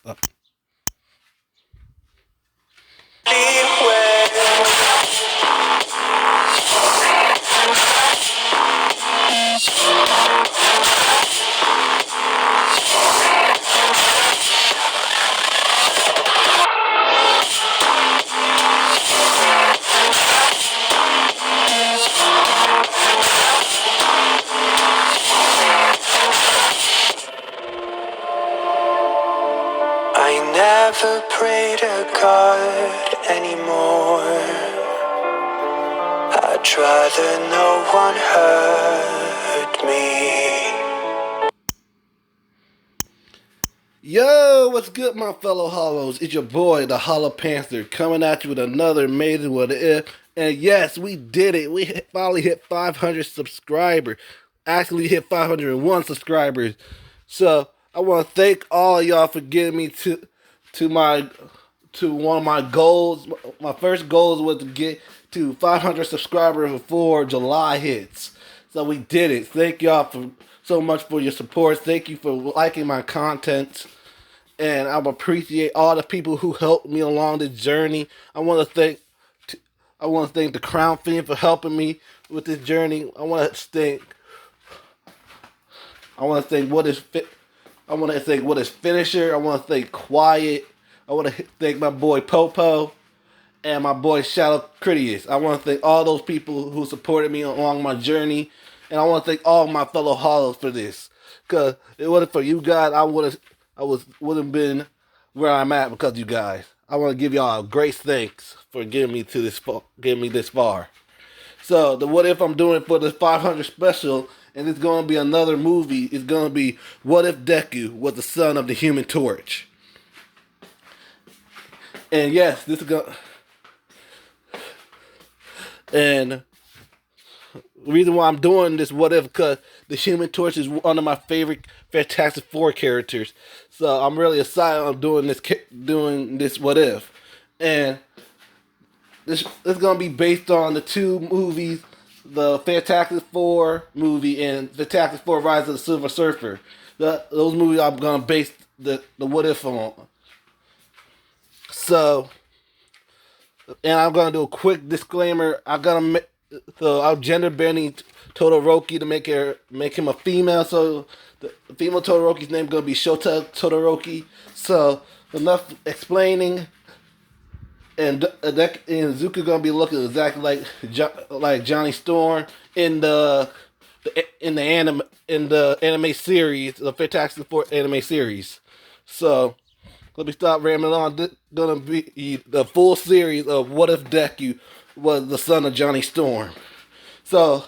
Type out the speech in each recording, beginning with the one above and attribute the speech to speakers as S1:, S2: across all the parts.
S1: I never pray to God anymore. I'd rather no one hurt me.
S2: Yo, what's good, my fellow Hollows? It's your boy, the Hollow Panther, coming at you with another amazing What If. And yes, we did it. We finally hit 500 subscribers. Actually, hit 501 subscribers. So I want to thank all of y'all for getting me to my to one of my goals. My first goals was to get to 500 subscribers before July hits. So we did it. Thank y'all for so much for your support. Thank you for liking my content. And I appreciate all the people who helped me along this journey. I want to thank the Crown Fiend for helping me with this journey. I want to thank what is finisher. I want to thank Quiet. I want to thank my boy Popo and my boy Shadow Critius. I want to thank all those people who supported me along my journey, and I want to thank all my fellow Hollows for this. Cause it wasn't for you guys, wouldn't been where I'm at because of you guys. I want to give y'all a great thanks for getting me this far. So the what if I'm doing for this 500 special, and it's going to be another movie. It's going to be what if Deku was the son of the Human Torch. And yes, this is going. And the reason why I'm doing this what if, because the Human Torch is one of my favorite Fantastic Four characters. So I'm really excited on doing this what if. And this is gonna be based on the two movies, the Fantastic Four movie and Fantastic Four: Rise of the Silver Surfer. Those movies I'm gonna base the what if on. So, and I'm gonna do a quick disclaimer. I'm gender bending Todoroki to make him a female. So the female Todoroki's name gonna be Shota Todoroki. So enough explaining. And Zuko gonna be looking exactly like Johnny Storm in the anime series, the Fantastic Four anime series. So let me stop rambling on. This gonna be the full series of what if Deku was the son of Johnny Storm. So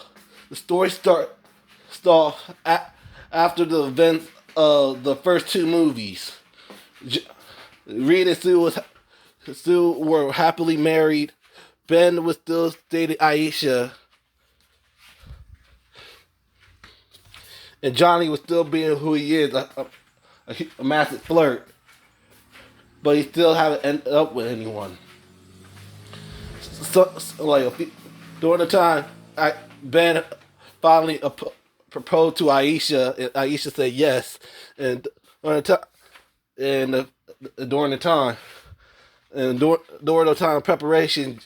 S2: the story start after the events of the first two movies. Reed and Sue were happily married. Ben was still dating Aisha. And Johnny was still being who he is, a massive flirt. But he still haven't ended up with anyone. During the time, Ben finally proposed to Aisha, and Aisha said yes. And during the time, and during the time of preparation,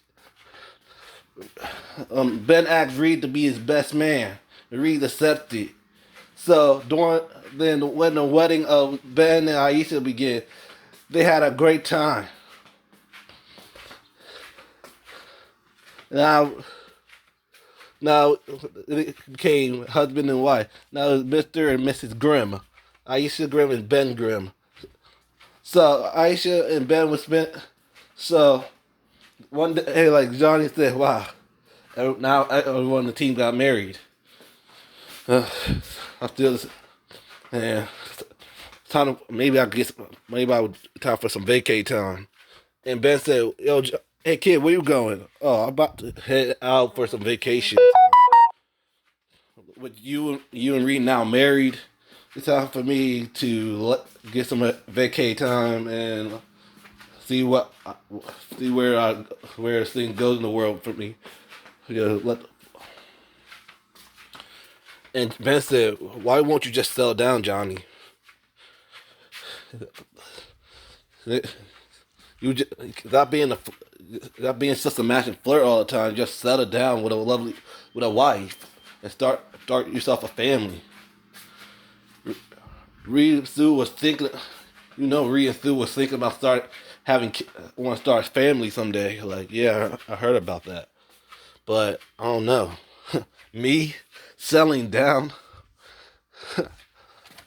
S2: Ben asked Reed to be his best man. And Reed accepted. So when the wedding of Ben and Aisha began, they had a great time. Now it became husband and wife. Now it's Mr. and Mrs. Grimm. Aisha Grimm and Ben Grimm. So Aisha and Ben was spent. So one day, like Johnny said, "Wow, now everyone on the team got married." I feel, yeah, time to, maybe I would time for some vacay time. And Ben said, "Yo, hey kid, where you going?" "Oh, I'm about to head out for some vacation." With you and Reed now married, it's time for me to get some vacay time and see where this thing goes in the world for me. And Ben said, "Why won't you just settle down, Johnny?" You just not being such a matching flirt all the time. Just settle down with with a wife and start yourself a family. Reed and Sue was thinking, Reed and Sue was thinking about want to start a family someday. Like, yeah, I heard about that, but I don't know. Me settling down,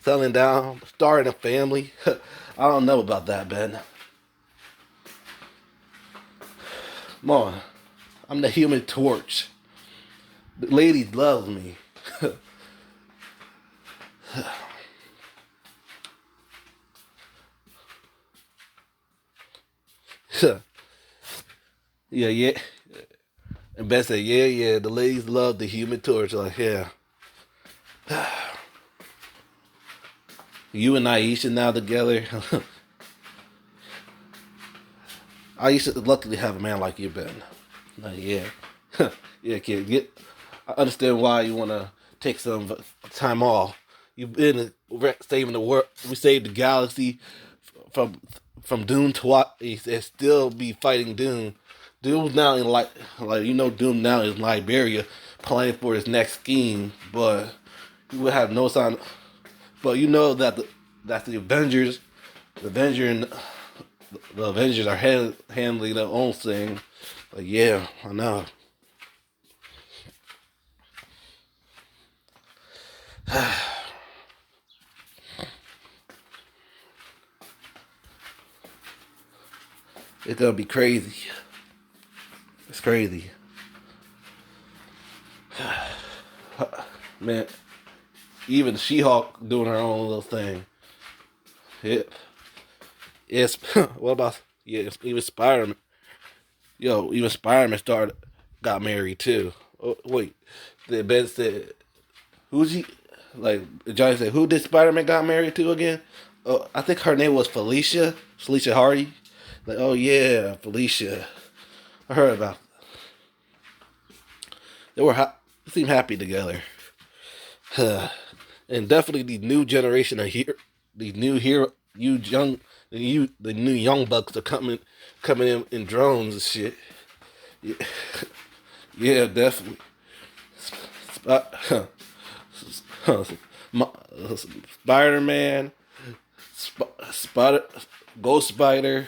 S2: starting a family. I don't know about that, Ben. Come on, I'm the Human Torch. The ladies love me. Yeah, yeah. And Ben said, yeah, yeah, the ladies love the Human Torch. Like, yeah. You and Aisha now together. Aisha luckily have a man like you, Ben. Like, yeah. Yeah, kid. I understand why you want to take some time off. You've been saving the world. We saved the galaxy from Doom to what? And still be fighting Doom. Doom's now in Doom now is in Liberia planning for his next scheme, but you would have no sign. But you know that the Avengers, the Avengers are handling their own thing. Like, yeah, I know. It's gonna be crazy. It's crazy. Man, even She-Hulk doing her own little thing. It's what about even Spider-Man? Yo, even Spider-Man got married too. Oh, wait, the Ben said who's he? Like Johnny said, who did Spider-Man got married to again? Oh, I think her name was Felicia Hardy. Like, oh yeah, Felicia. I heard about. They seemed happy together. And definitely the new generation of these new hero, the new young bucks are coming in drones and shit. Yeah, yeah, definitely. Sp- Spider Man, Spider, Ghost Spider.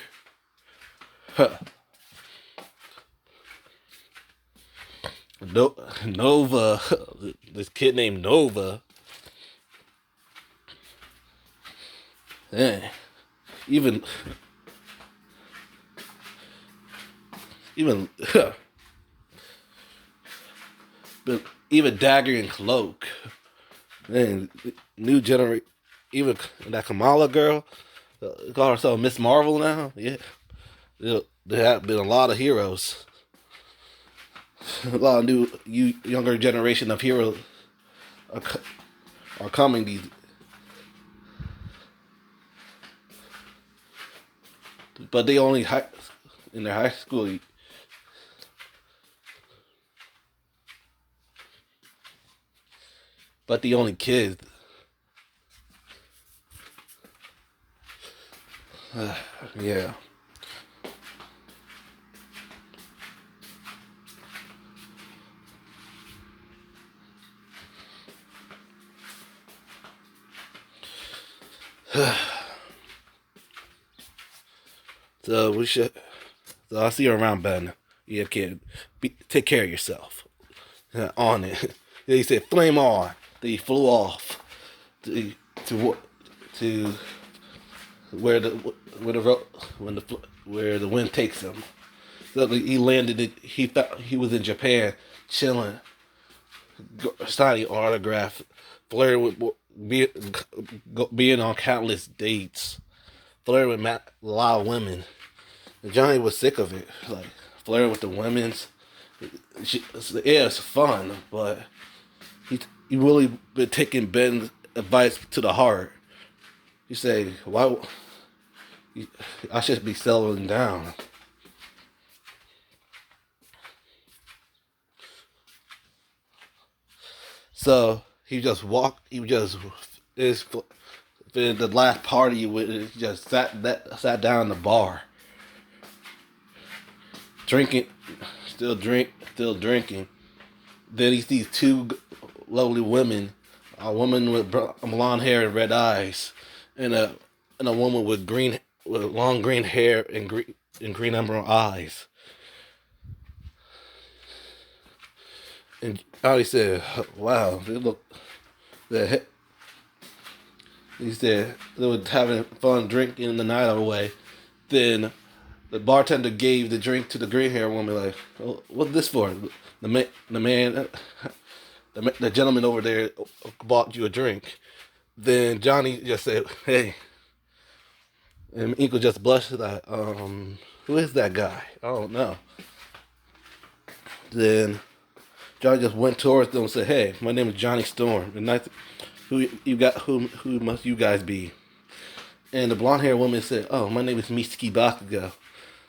S2: Nova, this kid named Nova. Yeah. Even even but even Dagger and Cloak. Man, new generation. Even that Kamala girl, call herself Miss Marvel now. Yeah, there have been a lot of heroes, a lot of younger generation of heroes are, are coming. But they only in their high school. But the only kids. Yeah. So we should. So I'll see you around, Ben. Yeah, kid. Take care of yourself. On it. He said, "Flame on." Then he flew off to to to where the where the when the where the wind takes him. So he landed. He was in Japan, chilling, signing autograph, flirting with being on countless dates, flirting with a lot of women. And Johnny was sick of it, like flirting with the women's. Yeah, it's fun, but he really been taking Ben's advice to the heart. He say, "Why? I should be settling down." So he just walked. He just his Then the last party with just sat down in the bar, drinking, still drinking. Then he sees two lovely women, a woman with blonde hair and red eyes, and a woman with long green hair and green emerald eyes. And Johnny said, "Wow, they look." He said they were having fun drinking the night away. Then the bartender gave the drink to the green hair woman. Like, oh, what's this for? The gentleman over there bought you a drink. Then Johnny just said, "Hey," and Inko just blushed like, who is that guy? I don't know. Then Johnny just went towards them and said, "Hey, my name is Johnny Storm. And who you got? Who must you guys be?" And the blonde haired woman said, "Oh, my name is Mitsuki Bakugo.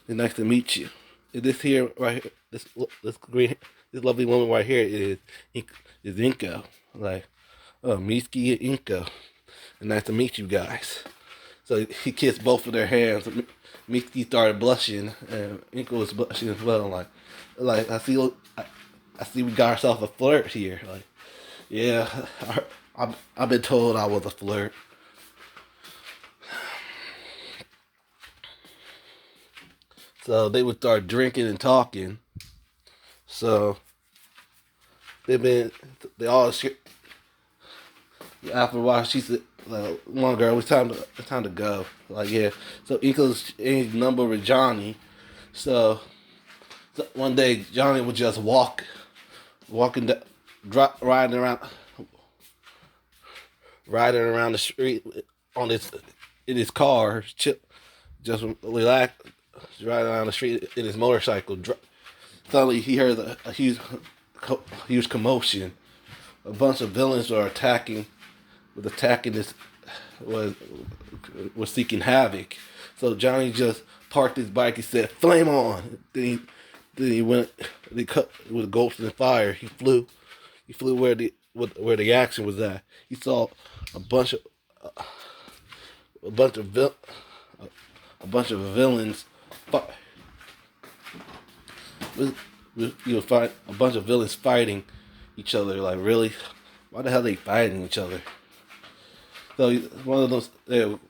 S2: It's nice to meet you. This here right here, this lovely woman right here is Inko." Like, "Oh, Mitsuki and Inko. And nice to meet you guys." So he kissed both of their hands. Mitsuki started blushing, and Inko was blushing as well. Like I see we got ourselves a flirt here. Like, yeah, I've been told I was a flirt. So they would start drinking and talking. So they all after a while she said, like, one girl, it's time to go. Like, yeah. So Inko's changed number with Johnny. So one day Johnny would just walking, riding around the street in his car, just relax, riding around the street in his motorcycle. Suddenly he heard a huge commotion. A bunch of villains were attacking this, was seeking havoc. So Johnny just parked his bike. He said, "Flame on!" Then he went. They cut with ghost and fire. He flew where the action was at. He saw a bunch of a bunch of villains. You'll find a bunch of villains fighting each other. Like, really, why the hell are they fighting each other? So one of those.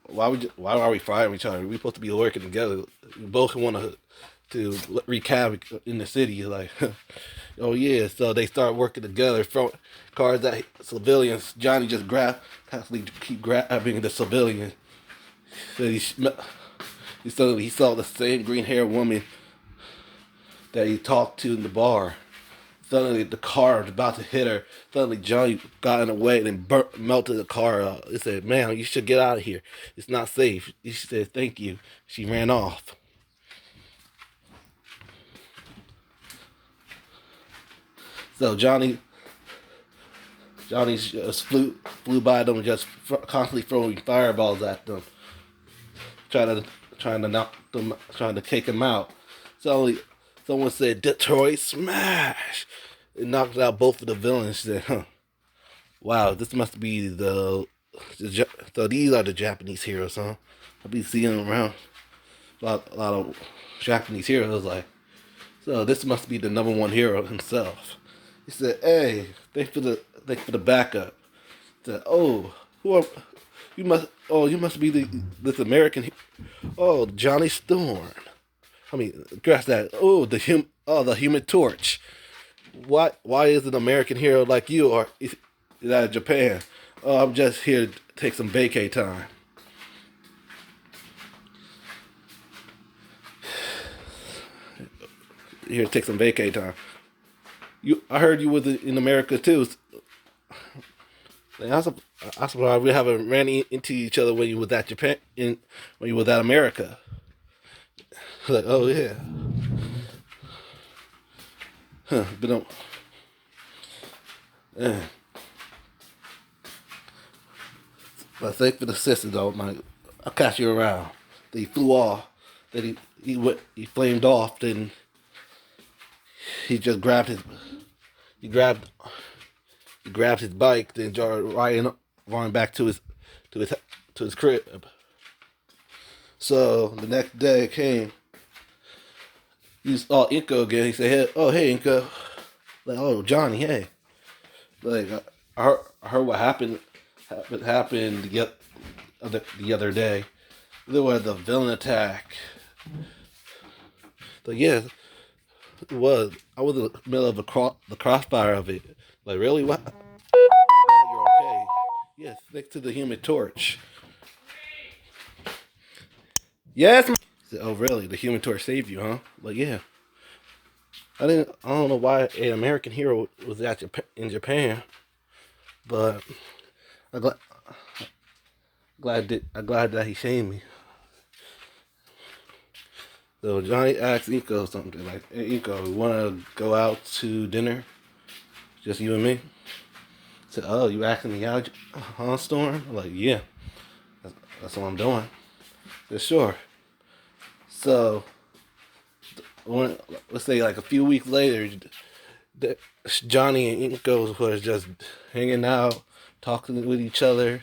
S2: Why are we fighting each other? We're supposed to be working together. We both want to wreak havoc in the city. Like, oh yeah. So they start working together. From cars that civilians. Johnny just constantly keep grabbing the civilian. So he saw the same green haired woman that he talked to in the bar. Suddenly, the car was about to hit her. Suddenly, Johnny got in the way and melted the car out. He said, "Man, you should get out of here. It's not safe." She said, "Thank you." She ran off. So Johnny just flew by them, just constantly throwing fireballs at them, trying to knock them, trying to take them out. Suddenly, someone said, "Detroit smash!" It knocked out both of the villains. She said, "Huh, wow, this must be so these are the Japanese heroes, huh? I'll be seeing them around a lot of Japanese heroes. Like, so this must be the number one hero himself." He said, "Hey, thanks for the backup." He said, "Oh, who are you? You must be this American. Oh, Johnny Storm. I mean, guess that. Oh, the Human Torch. Why is an American hero like you or is out of Japan? Oh, I'm just here to take some vacay time." Here to take some vacay time. I heard you was in America too. I'm surprised we haven't ran into each other when you was at Japan, when you was at America. Like, oh yeah, huh? But but thanks for the assistance, though. I'll catch you around. Then he flew off. Then he flamed off. Then he just he grabbed he grabbed his bike. Then started running back to his to his crib. So the next day it came. He saw Inko again. He said, "Hey, oh hey Inko, like oh Johnny, hey, like I heard what happened the other day. There was a villain attack. Like yeah, it was. I was in the middle of the crossfire of it. Like really, what? You're okay. Yes, next to the Human Torch. Yes. Said, oh really? The Human Torch saved you, huh? Like yeah. I don't know why an American hero was in Japan, but I'm glad that he shamed me. So Johnny asked Inko something like, "Hey Inko, want to go out to dinner? Just you and me?" I said, "Oh, you asking me out, huh, Storm?" I'm like, "Yeah, that's what I'm doing." I said, "Sure." So let's say like a few weeks later, Johnny and Inko was just hanging out, talking with each other,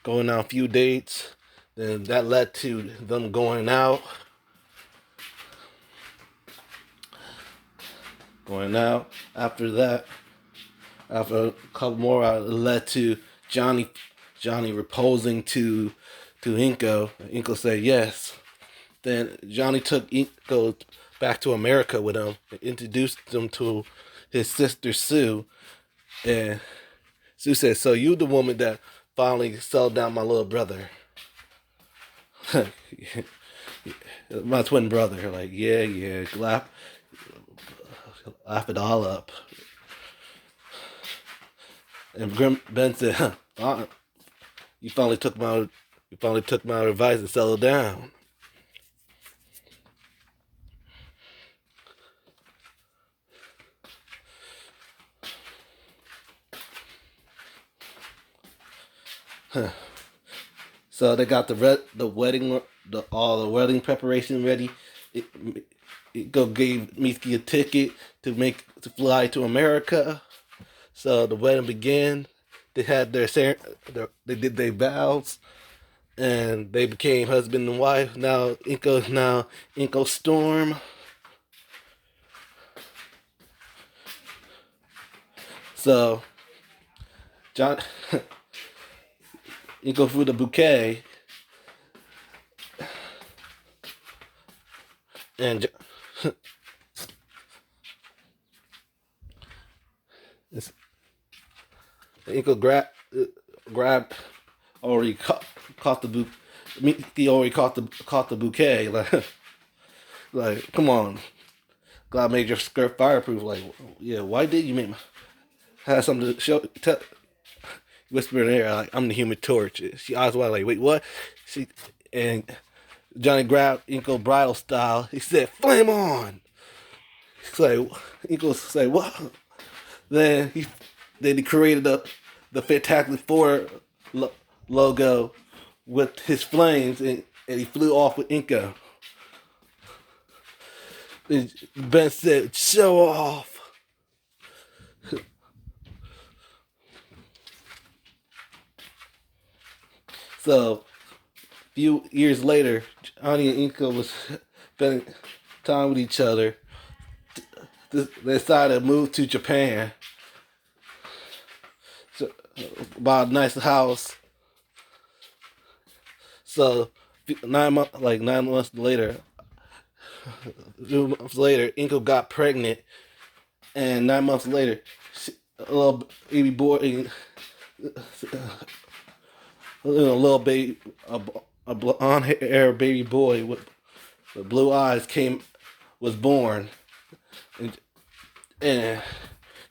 S2: going on a few dates. Then that led to them going out. After that, after a couple more, it led to Johnny proposing to Inko. Inko said yes. Then Johnny took Inko back to America with him and introduced him to his sister Sue. And Sue said, "So you the woman that finally sold down my little brother." My twin brother. Like, yeah, laugh it all up. And Ben said, you finally took my advice and settled down." So they got all the wedding preparation ready. It gave Miki a ticket to fly to America. So the wedding began. They had they did their vows, and they became husband and wife. Now Inko Storm. So John Inko threw the bouquet, and Inko grabbed already caught the bouquet. He already caught the bouquet. Like, come on, God made your skirt fireproof. Like, yeah, why did you make have something to show? Whisper in the air, like, "I'm the Human Torch." She eyes wide, like, "Wait, what?" And Johnny grabbed Inko bridal style. He said, "Flame on!" He's like, Inko say, "What?" Then he created the Fantastic Four logo with his flames, and he flew off with Inko. And Ben said, "Show off." So, a few years later, Johnny and Inko was spending time with each other. They decided to move to Japan. So, bought a nice house. So 9 months later, Inko got pregnant, and 9 months later, a little baby boy, a little baby, a blonde hair baby boy with blue eyes was born, and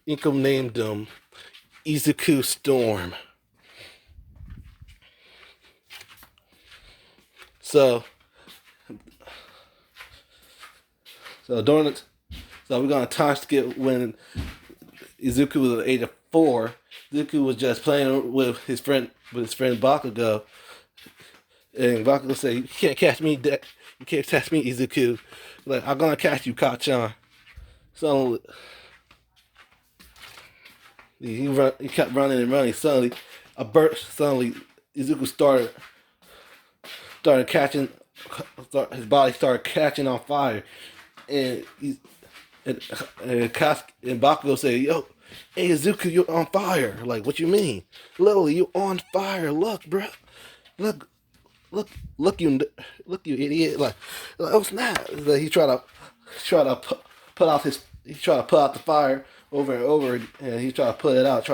S2: Inko named him Izuku Storm. So during it, so we're gonna time skip when Izuku was at the age of 4. Izuku was just playing with his friend Bakugo, and Bakugo said, "You can't catch me, you can't catch me, Izuku. Like, I'm gonna catch you, Kachan." So he kept running and running. Suddenly, Izuku started started catching. His body started catching on fire, and and, and Bakugo said, "Yo, hey Izuku, you're on fire! Like, what you mean? Literally, you're on fire! Look, bro, look, look, look, you idiot! Like oh snap!" Like, he tried to put out his, he tried to put out the fire over and over, and he tried to put it out,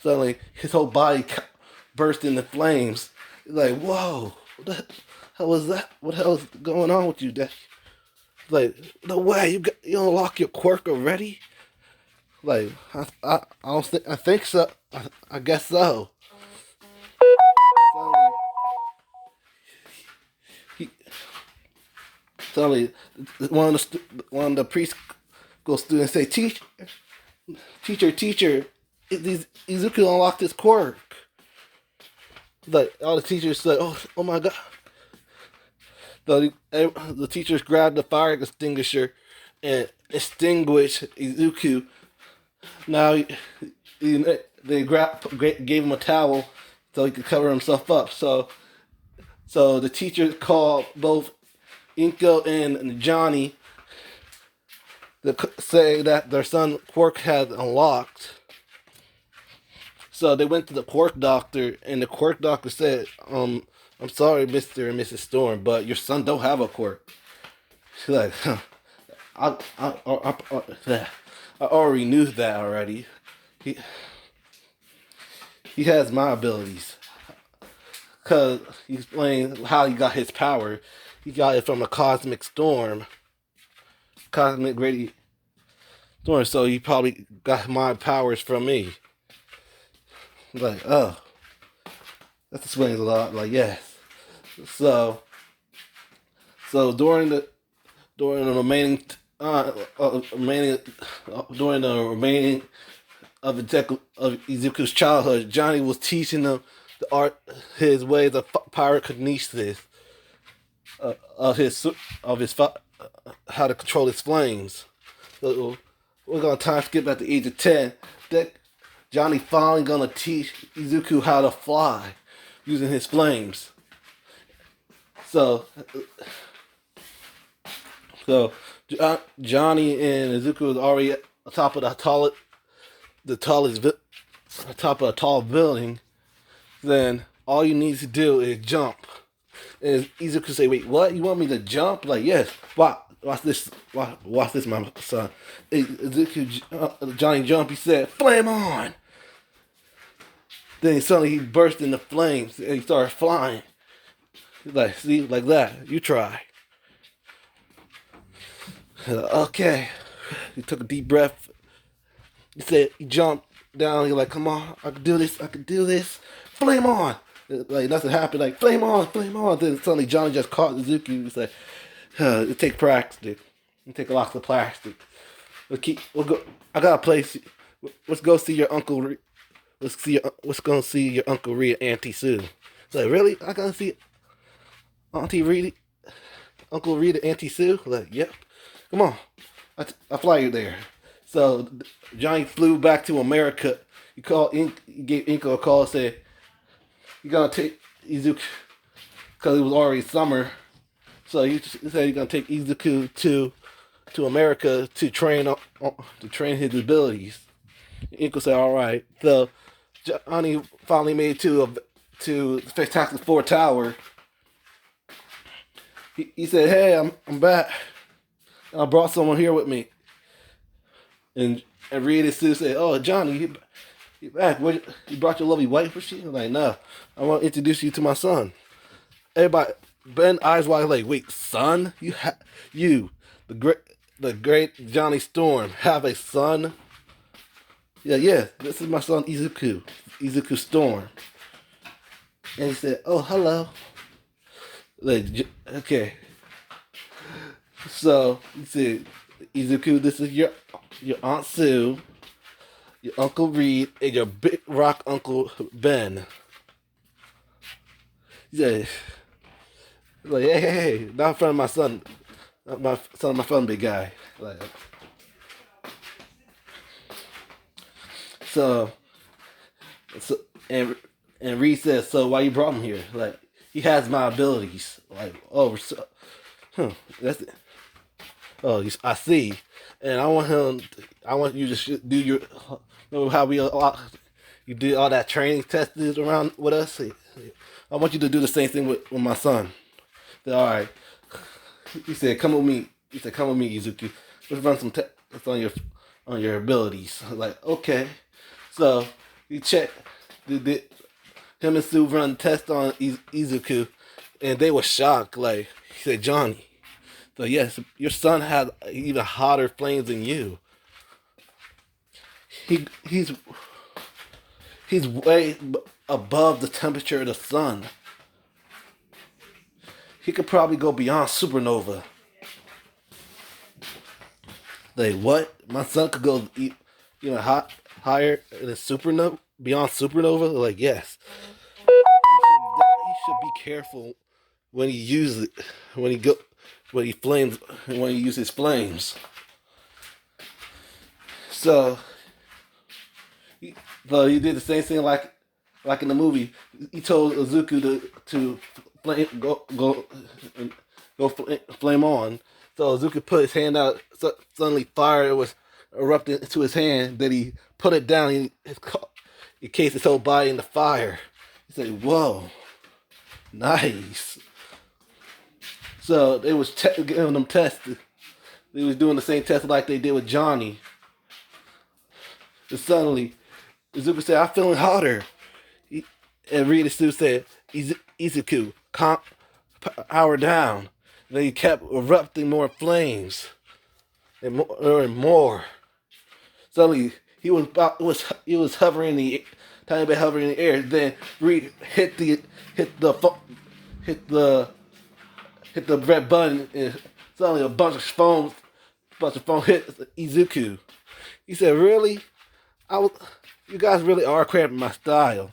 S2: Suddenly, his whole body burst into flames. Like, whoa, what the hell was that? What the hell is going on with you, Dad? Like, no way, you unlock your quirk already? Like, I don't think, I think so. I guess so. Suddenly, he, suddenly, one of the preschool students say, teacher, Izuku unlocked his quirk. Like, all the teachers said, oh my god. The teachers grabbed the fire extinguisher and extinguished Izuku. Now, they gave him a towel so he could cover himself up. So the teachers called both Inko and Johnny to say that their son Quark had unlocked. So they went to the Quark doctor, and the Quark doctor said, I'm sorry, Mr. and Mrs. Storm, but your son don't have a quirk." She's like, huh, I already knew that already. He he has my abilities. Cause he explained how he got his power. He got it from a cosmic radiant storm. So he probably got my powers from me. Like, oh, that explains a lot. Like, yes. So during the remaining of Izuku's childhood, Johnny was teaching him the art, his ways of pyrokinesis, how to control his flames. So we're gonna time skip at the age of 10. That Johnny finally gonna teach Izuku how to fly using his flames. So Johnny and Izuku was already at the top of top of a tall building. Then all you need to do is jump. And Izuku say, "Wait, what? You want me to jump?" Like, yes. Watch this. Watch this, my son. Johnny jump. He said, "Flame on!" Then suddenly he burst into flames and he started flying. He's like, see, like that. You try. Okay. He took a deep breath. He said, he jumped down. He's like, "Come on, I can do this. Flame on!" Like, nothing happened. Like, flame on. Then suddenly Johnny just caught Suzuki. He's like, it take practice. It take lots of plastic. We'll go. I got a place. Let's go see your uncle. Let's go see your Uncle Reed and Auntie Sue. It's like, really? I gotta see Auntie Reed, Uncle Reed and Auntie Sue? Like, yep. Come on. I'll fly you there. So Johnny flew back to America. He gave Inko a call and said, "You gonna take Izuku," because it was already summer. So he said he's gonna take Izuku to America to train his abilities. Inko said, "All right." So Johnny finally made it to the Spectacular Four Tower. He said, "Hey, I'm back. I brought someone here with me." And Reed and Sue said, "Oh, Johnny, you back? You brought your lovely wife with you?" I'm like, "No, I want to introduce you to my son." Everybody, Ben eyes wide, like, "Wait, son? You, the great Johnny Storm, have a son?" Yeah. This is my son Izuku Storm. And he said, "Oh, hello." Like, okay. So he said, "Izuku, this is your Aunt Sue, your Uncle Reed, and your big rock Uncle Ben." He said, like, hey, not in front of my son, not my son, my fun big guy. Like, so and Reed says, "So why you brought him here? Like, he has my abilities. Like, oh, so, that's it. Oh, I see. And I want him. I want you to do your. Remember how you did all that training tested around with us? I want you to do the same thing with my son. Said, all right. He said, "Come with me." He said, "Come with me, Izuku. Let's run some tests on your abilities." I was like, "Okay." So he checked. Did him and Sue run tests on Izuku, and they were shocked. Like he said, "Johnny, so yes, your son had even hotter flames than you. He he's way above the temperature of the sun. He could probably go beyond supernova." Like what? My son could go higher than supernova, beyond supernova. Like yes, he should be careful when he uses it, when he go, when he uses flames. So, he, so he did the same thing like in the movie. He told Izuku to flame go flame on. So Izuku put his hand out. So suddenly, fire was erupting into his hand. Then he put it down. He cased his whole body in the fire. He said, "Whoa, nice." So they was giving them tests. They was doing the same test like they did with Johnny. And suddenly, Izuku said, "I'm feeling hotter." And Rita Sue said, "Izuku, power down." And then he kept erupting more flames and more and more. Suddenly, he was hovering tiny bit hovering in the air. Then Reed hit the hit the hit the red button, and suddenly a bunch of foam hit Izuku. He said, "Really? You guys really are cramping my style."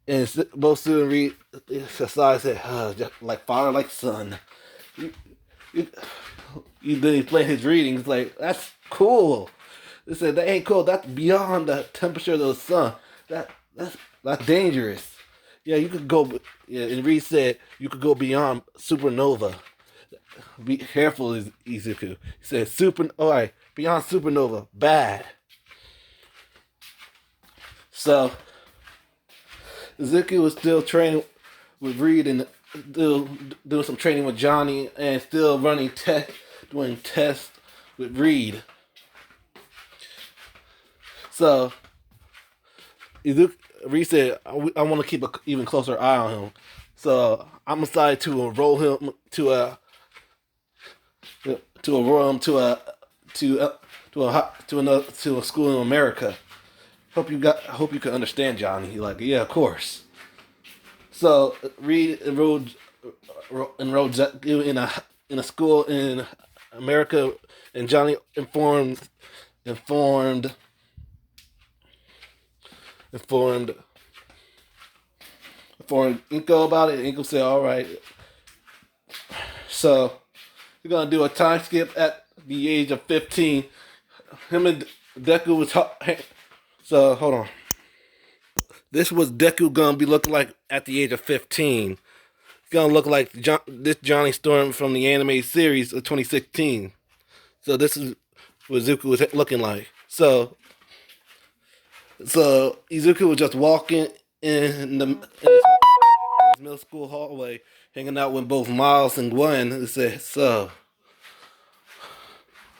S2: And both Sue and Reed Sasai said, just like father, like son. You, you, then he played his readings like, "That's cool." They said, "That ain't cool. That's beyond the temperature of the sun. That's dangerous." Yeah, you could go. Yeah, and Reed said you could go beyond supernova. Be careful, Izuku. He said, all right, beyond supernova, bad." So Izuku was still training with Reed and still doing some training with Johnny and still doing tests with Reed. So Reed said, "I want to keep an even closer eye on him." So I'm decided to enroll him to enroll him to a school in America. Hope you can understand, Johnny. He's like, "Yeah, of course." So Reed enrolled in a school in America, and Johnny informed Inko about it. And Inko said, "All right." So we're gonna do a time skip at the age of 15. Him and Deku was so hold on. This was Deku gonna be looking like at the age of 15. It's gonna look like this Johnny Storm from the anime series of 2016. So this is what Izuku was looking like. So Izuku was just walking in his middle school hallway, hanging out with both Miles and Gwen. He said, "So,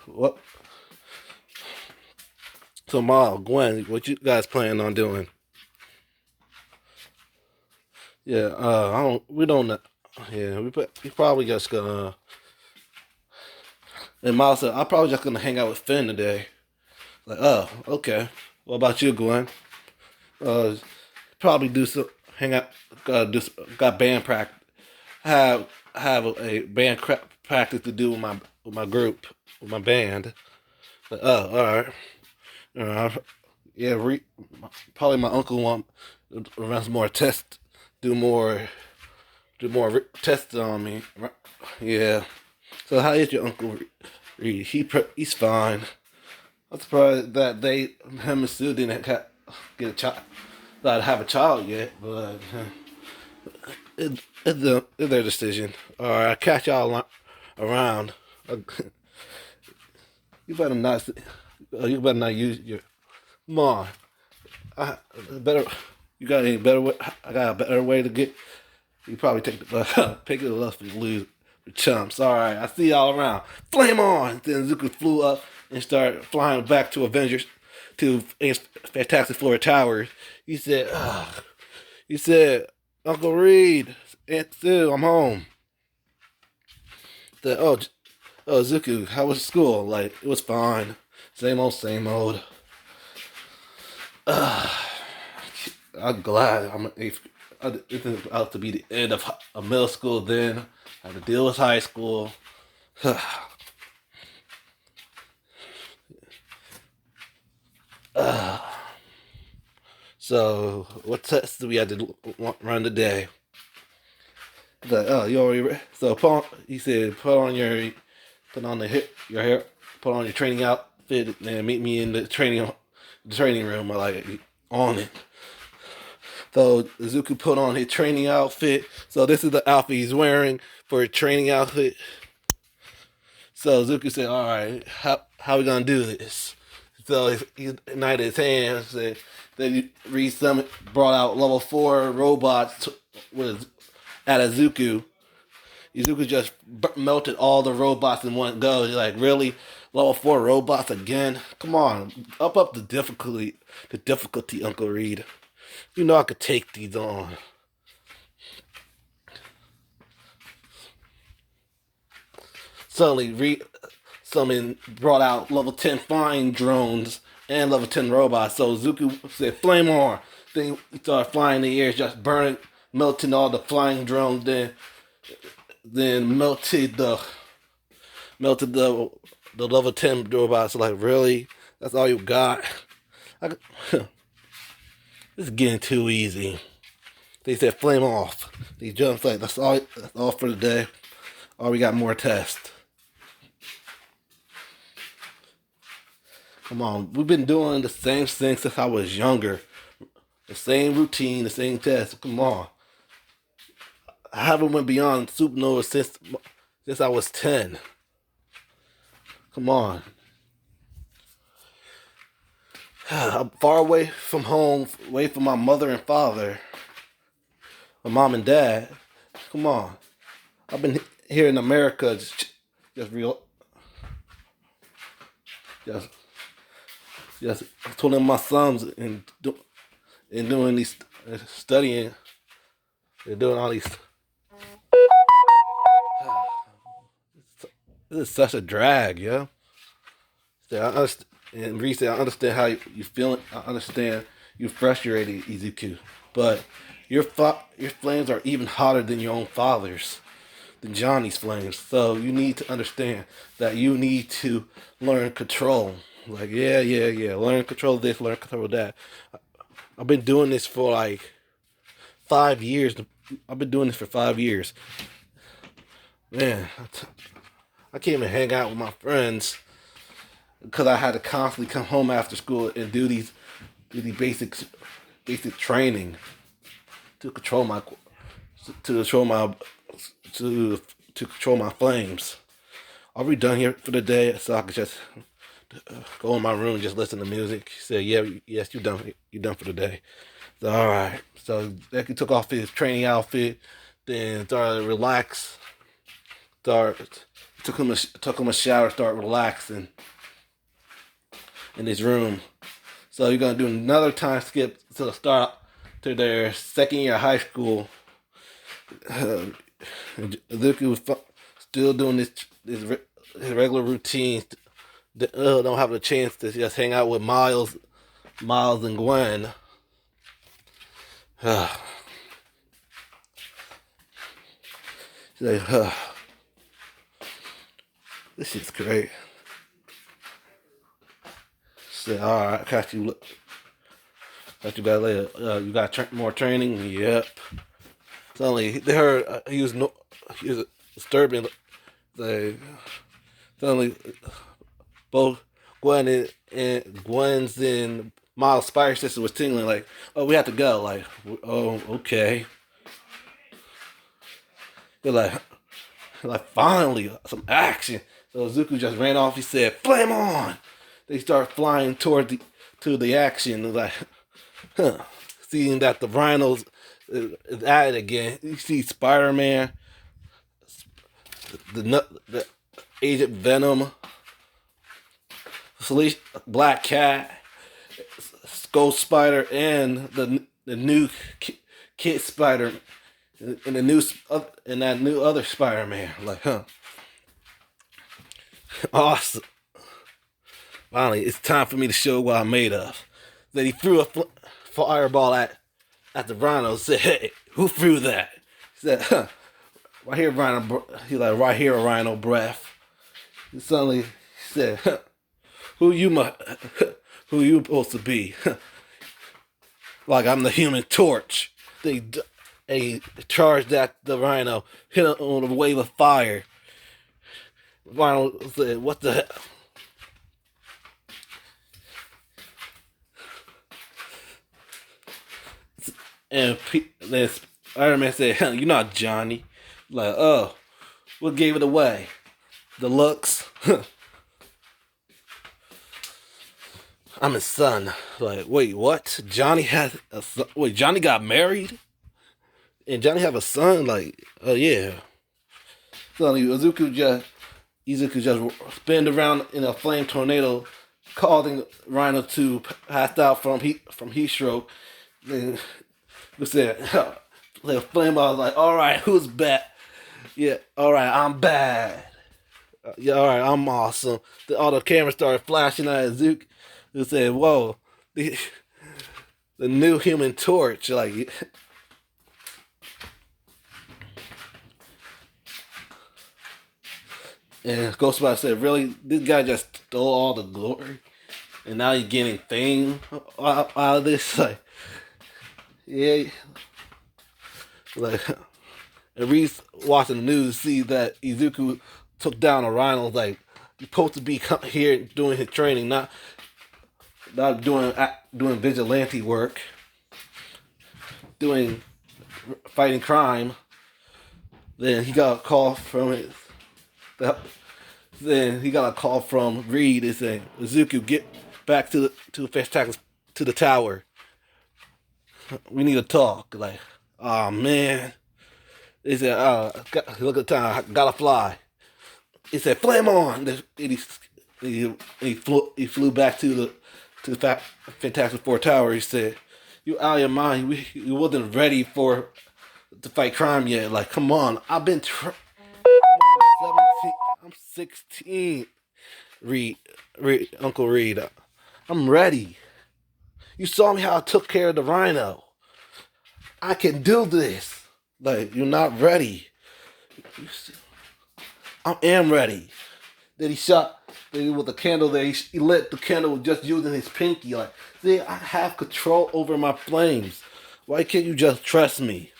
S2: what? So Miles, Gwen, what you guys planning on doing?" Yeah, I don't. We don't know. Yeah, we probably just gonna. And Miles said, "I'm probably just gonna hang out with Finn today." Like, oh, okay. What about you, Gwen? Uh, probably do some hang out. Got band practice. Have a band practice to do with my group with my band. Like, oh, all right. Yeah, probably my uncle want to run some more tests, do more tests on me. Yeah. So how is your uncle Reed? He's fine. I'm surprised that him and Sue didn't get a child, not have a child yet, but It's their decision. All right, I'll catch y'all around. You better not. You better not use your. Come on. I better. You got any better way? I got a better way to get. You probably take the pick it up and lose the chumps. All right, I see y'all around. Flame on! Then Zuko flew up and started flying back to Avengers, to Fantastic Four Towers. He said, he said, Uncle Reed, Aunt Sue, I'm home. The oh Zuko, how was school? Like it was fine. Same old, same old. I'm glad I'm an eighth. It's about to be the end of middle school. Then I have to deal with high school. So what tests do we have to run today? Like, oh, you already. So he said, put on your hair, put on your training outfit, and meet me in the training room. I like on it. So Zuko put on his training outfit. So this is the outfit he's wearing for a training outfit. So Zuko said, "All right, how we gonna do this?" So he united his hands. Then Reed Summit brought out level 4 robots with at a Zuko. Izuku just melted all the robots in one go. You're like, really? Level 4 robots again? Come on, up the difficulty, Uncle Reed. You know I could take these on. Suddenly, someone brought out level 10 flying drones and level 10 robots. So Zuko said, flame on. Then he started flying in the air, just burning, melting all the flying drones. Then melted the level 10 robots. Like, really? That's all you got? I, this is getting too easy. They said flame off. These jumps like that's all for the day. Or we got more tests. Come on, we've been doing the same thing since I was younger. The same routine, the same test. Come on. I haven't went beyond supernova since I was 10. Come on. I'm far away from home, away from my mother and father, my mom and dad. Come on. I've been here in America, just real, just, just twiddling my thumbs and doing these studying and doing all these. This is such a drag, yo. So I understand, and Reese said, I understand how you feeling. I understand you frustrated, Izuku, but your flames are even hotter than your own father's, than Johnny's flames. So you need to understand that you need to learn control. Like, yeah. Learn control this, learn control that. I've been doing this for like 5 years. I've been doing this for 5 years. Man, I can't even hang out with my friends because I had to constantly come home after school and do these basic training to control my to control my to control my flames. Are we done here for the day? So I could just go in my room and just listen to music. He said, "Yeah, yes, you done. You done for the day." So all right. So Deku took off his training outfit, then started to relax. Took him a shower, start relaxing in his room. So you're gonna do another time skip to the start to their second year of high school. Luke was still doing his regular routine. Don't have a chance to just hang out with Miles and Gwen. She's like, this shit's great. She said, all right, got you. Got you got later. You got more training. Yep. Suddenly they heard he was disturbing. They suddenly both Gwen's and Miles' fire system was tingling. Like, oh, we have to go. Like, oh, okay. They're like finally some action. So Izuku just ran off. He said, "Flame on!" They start flying to the action. Like, huh. Seeing that the rhinos is at it again. You see Spider-Man, the Agent Venom, Black Cat, Ghost Spider, and the new Kid Spider, and that new other Spider-Man. Like, huh? Awesome. Finally, it's time for me to show what I'm made of. Then he threw a fireball at the rhino. Said, "Hey, who threw that?" He said, "Huh, right here, rhino." He's like, "Right here, rhino breath." And suddenly he said, huh, "Who you who you supposed to be?" Like I'm the Human Torch. They charged at the rhino, hit him on a wave of fire. Rhino said, "What the hell?" And then Iron Man said, "Hell, you're not Johnny." Like, oh, what gave it away? The looks. I'm his son. Like, wait, what? Johnny has a son? Wait, Johnny got married? And Johnny have a son? Like, oh yeah. So Izuku just spin around in a flame tornado, causing Rhino to pass out from heat stroke. Then we said, the flame. I was like, all right, who's bad? Yeah, all right, I'm bad. Yeah, all right, I'm awesome. All the cameras started flashing at Izuku. We said, whoa, the new Human Torch, like. And Ghostbusters said, "Really, this guy just stole all the glory, and now he's getting fame out of this." Like, yeah, like, and Reese watching the news see that Izuku took down a rhino. Like, he's supposed to be here doing his training, not doing vigilante work, doing fighting crime. Then he got a call from it. Then he got a call from Reed and saying, "Izuku, get back to the tower. We need to talk." Like, oh man. He said, "Look at the time. I gotta fly." He said, "Flame on!" And he flew back to the Fantastic Four Tower. He said, "You out of your mind? You wasn't ready to fight crime yet. Like, come on. I'm 16. Uncle Reed. I'm ready. You saw me how I took care of the rhino. I can do this." Like, you're not ready. I am ready. Then he shot with the candle there. He lit the candle just using his pinky. Like, see, I have control over my flames. Why can't you just trust me?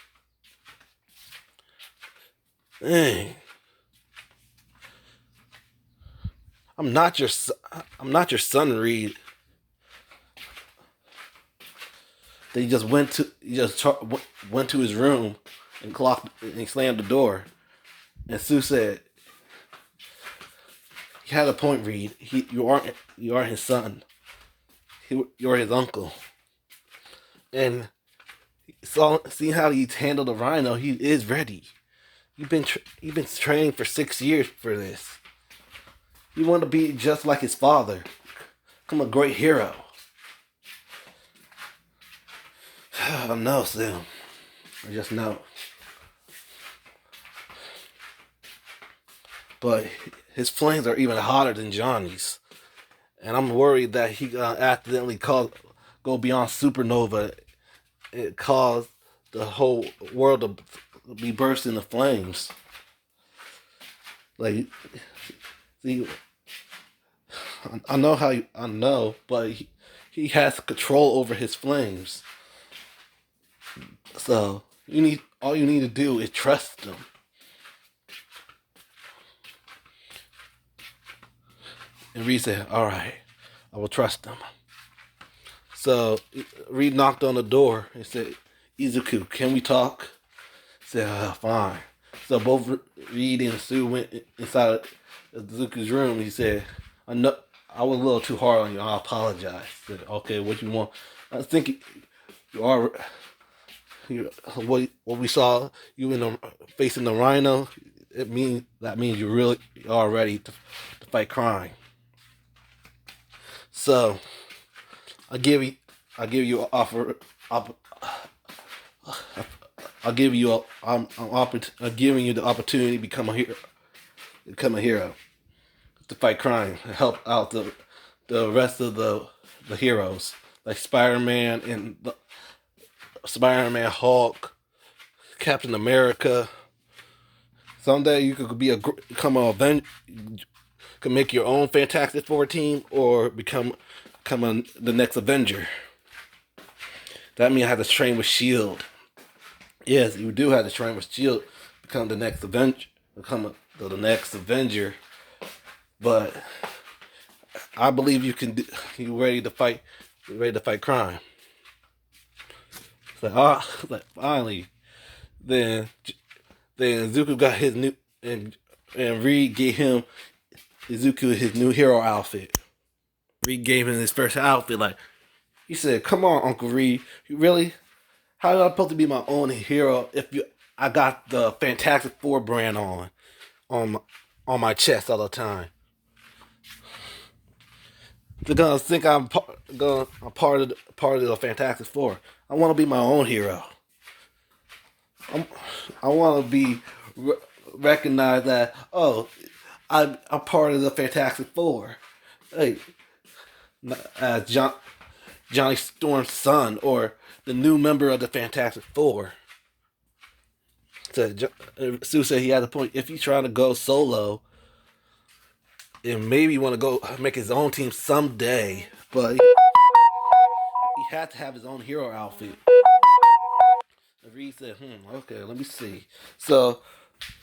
S2: Dang. I'm not your son, Reed. Then went to his room and he slammed the door. And Sue said, "He had a point, Reed. You aren't his son. You're his uncle." And seeing how he's handled the rhino, he is ready. You've been training for 6 years for this. You want to be just like his father. Become a great hero. I know, Sue. I just know. But his flames are even hotter than Johnny's. And I'm worried that he accidentally go beyond supernova. It caused the whole world to be burst into flames. Like, see, I know, but he has control over his flames. So all you need to do is trust him. And Reed said, "All right, I will trust him." So Reed knocked on the door and said, "Izuku, can we talk?" He said, "Fine." So both Reed and Sue went inside of Zuku's room. He said, "I know I was a little too hard on you. I apologize." I said, "Okay, what you want?" I think you are. What we saw you in the facing the rhino. That means you really are ready to fight crime. So I give you I give you offer. I'll give you I'm giving you the opportunity to become a hero to fight crime and help out the rest of the heroes like Spider-Man, Hulk, Captain America. Someday you could become a can make your own Fantastic Four team or the next Avenger. That means I have to train with Shield. Yes, you do have to train with Shield, become the next Avenger, the next Avenger. But I believe you can. You ready to fight? You ready to fight crime? It's like finally, then then Zuko got his new and Reed gave him Zuko his new hero outfit. Reed gave him his first outfit. Like he said, "Come on, Uncle Reed, you really? How am I supposed to be my own hero if I got the Fantastic Four brand on my, on my chest all the time? They're gonna think I'm part of the Fantastic Four. I want to be my own hero. I want to be recognized that I'm part of the Fantastic Four. Hey, as Johnny Storm's son or the new member of the Fantastic Four." So Sue said he had a point. If he's trying to go solo, and maybe want to go make his own team someday, but he had to have his own hero outfit. And Reed said, okay, let me see." So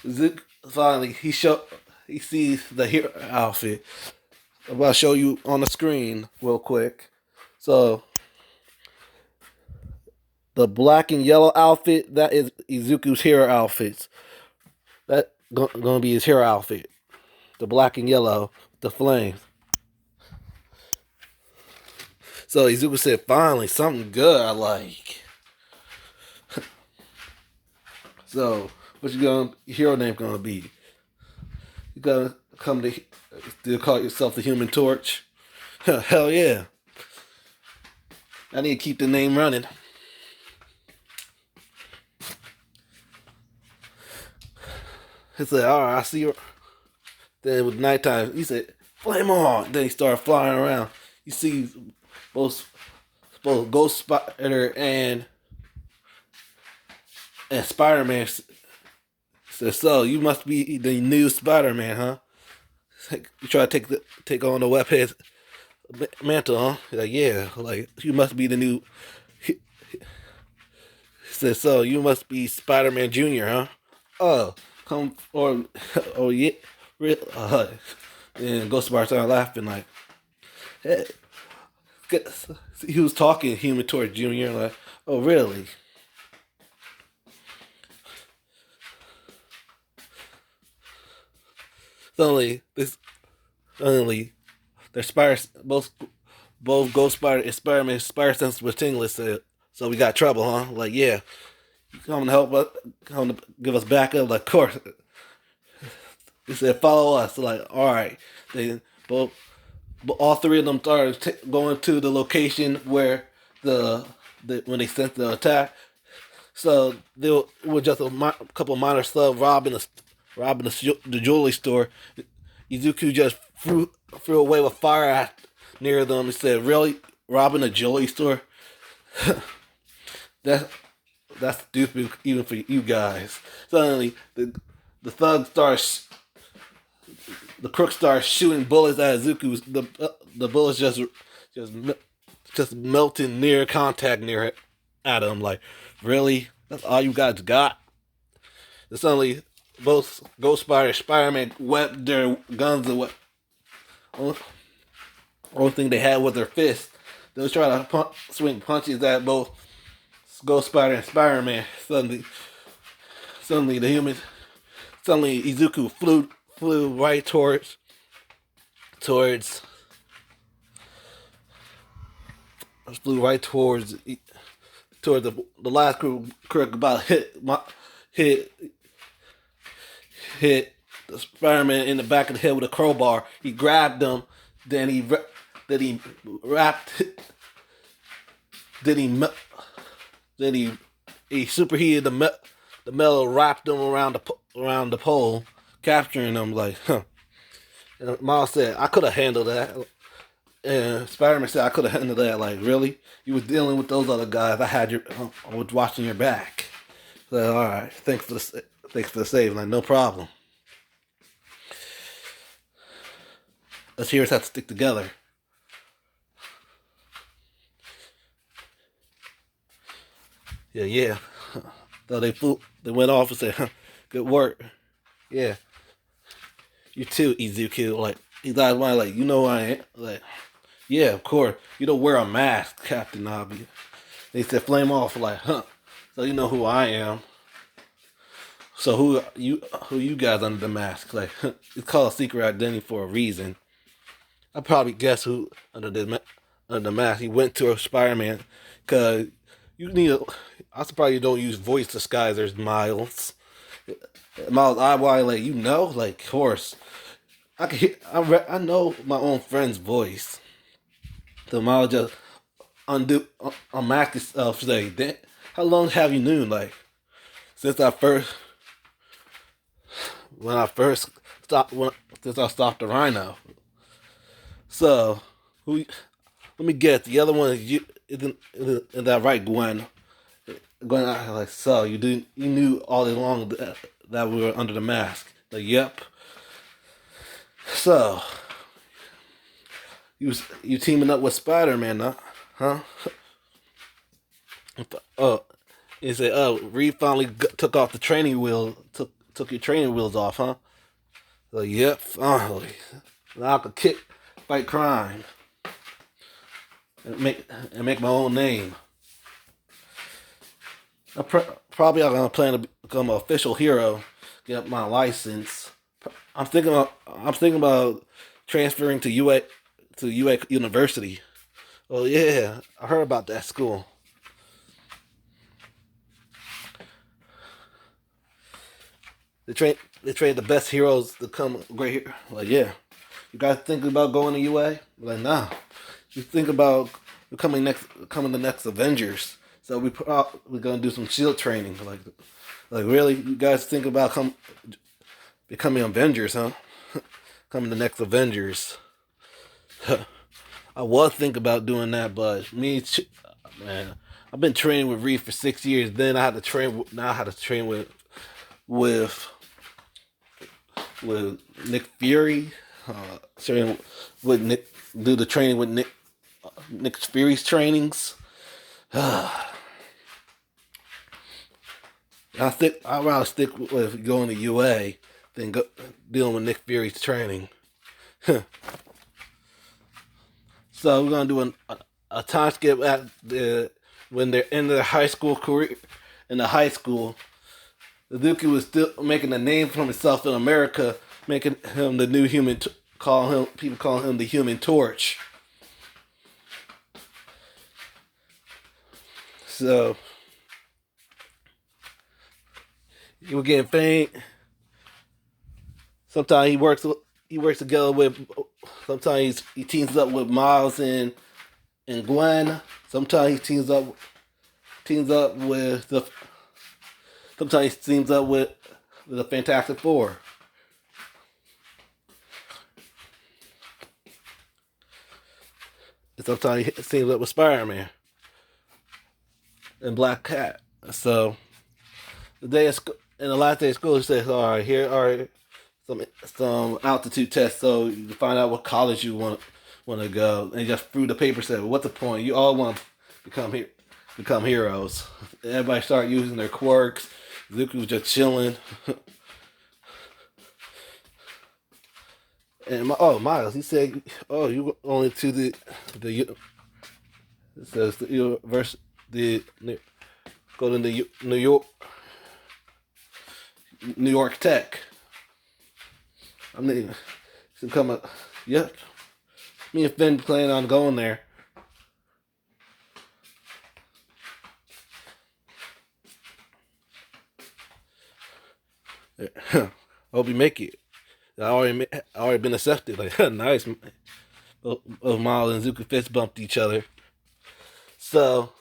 S2: Zook finally he sees the hero outfit. I'm about to show you on the screen real quick. So the black and yellow outfit, that is Izuku's hero outfits. That gonna be his hero outfit. The black and yellow, the flames. So Izuku said, "Finally, something good I like." So what your hero name gonna be? You gonna come to call yourself the Human Torch? Hell yeah! I need to keep the name running. He said, "All right, I see you." Then with nighttime, he said, "Flame on!" Then he started flying around. You see both Ghost Spider and Spider-Man said, "So you must be the new Spider-Man, huh? You try to take on the Webhead's mantle, huh?" He's like, "Yeah, like you must be the new." He said, "So you must be Spider-Man Junior, huh? Oh, come or oh yeah, really?" And Ghost Spider started laughing like, "Hey." He was talking Human Torch Junior, like, "Oh really?" Suddenly their both Ghost Spider and Spider-Man Spider Sense was tingling. Said, "So we got trouble, huh?" Like, "Yeah, you come to help us, come to give us backup." Like, "Of course." He said, "Follow us." So like, all right. They both, all three of them started going to the location where when they sent the attack. So it was just a couple of minor stuff, robbing the jewelry store. Izuku just threw away with fire near them. He said, "Really, robbing a jewelry store? that that's stupid even for you guys." Suddenly, the thug starts, the crook starts shooting bullets at Izuku. The bullets just melting near contact near it at him. Like, really? That's all you guys got? And suddenly, both Ghost Spider and Spider-Man wept their guns away. Only thing they had was their fists. They was trying to swing punches at both Ghost Spider and Spider-Man. Suddenly the human Suddenly, Izuku flew right towards flew right towards the last crew. Kirk about hit hit the Spider-Man in the back of the head with a crowbar. He grabbed him, then he wrapped, then he superheated the metal, wrapped him around the pole, capturing him. Like, huh. And Miles said, "I could have handled that." And Spider-Man said, "I could have handled that." Like, really? You was dealing with those other guys. I was watching your back. So, all right, thanks for the save. Like, no problem. Us heroes have to stick together. Yeah, yeah. So they went off and said, huh, "Good work." Yeah, you too, Izuku. Like, he's like, you know who I am. Like, yeah, of course. You don't wear a mask, Captain Nabi. They said, "Flame off." Like, huh. So you know who I am. So who you guys under the mask? Like, it's called a secret identity for a reason. I probably guess who under the mask. He went to a Spider-Man, cause you need. I'm surprised you don't use voice disguisers, Miles. Miles, like, you know, like, of course. I can hear. I know my own friend's voice. So Miles just unmask himself. Say, how long have you known? Like, since when I first since I stopped the Rhino. So, who? Let me get the other one. Isn't that right, Gwen? Gwen, like, so you knew all along that we were under the mask. Like, yep. So you teaming up with Spider-Man, huh? Oh, he said, "Oh, Reed finally took off the training wheel. Took your training wheels off, huh?" Like, yep, finally. Now I can fight crime, and make my own name. Probably I'm gonna plan to become an official hero, get my license. I'm thinking about transferring to UA University. Oh yeah, I heard about that school. They train the best heroes to come great here. Like, yeah, you guys thinking about going to UA? Like, nah. You think about becoming the next Avengers. So we're gonna do some shield training. Like, really, you guys think about becoming Avengers, huh? Coming the next Avengers. I was thinking about doing that, but man, I've been training with Reed for 6 years. Then I had to train. Now I had to train with with Nick Fury. Train with Nick. Do the training with Nick Fury's trainings. I'd rather stick with going to UA than dealing with Nick Fury's training. So we're gonna do a time skip at when they're in their high school career. In the high school, Deku was still making a name for himself in America, making him the new human. People calling him the Human Torch. So he was getting famed. Sometimes he works together with. Sometimes he teams up with Miles and Gwen. Sometimes he teams up with the. Sometimes he teams up with the Fantastic Four. And sometimes he teams up with Spider-Man and Black Cat. So the day of in the last day of school, he says, "All right, here are some altitude tests, so you can find out what college you want to go." And he just threw the paper. Said, well, "What's the point? You all want to become heroes." Everybody start using their quirks. Zuko was just chilling. And Miles, he said, "Oh, you only to the it says the university, go to the New York Tech." I'm to come up. Yep. Me and Finn planning on going there. Hope you make it. I already been accepted. Like nice. Both Miles and Zuka fist bumped each other. So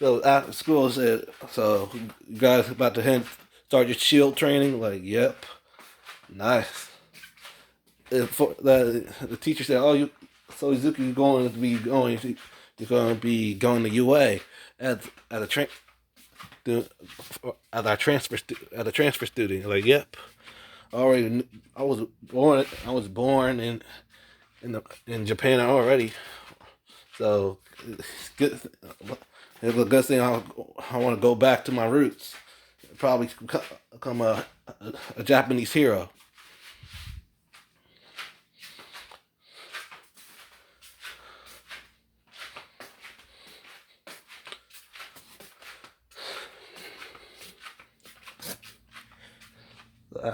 S2: after school said, so you guys about to start your shield training? Like, yep. Nice. And the teacher said, "Oh, so Zuki, you're going to be going to UA at a train at our at a transfer student." Like, yep. Already, I was born in Japan already, so it's good. It's a good thing. I want to go back to my roots. Probably become a Japanese hero.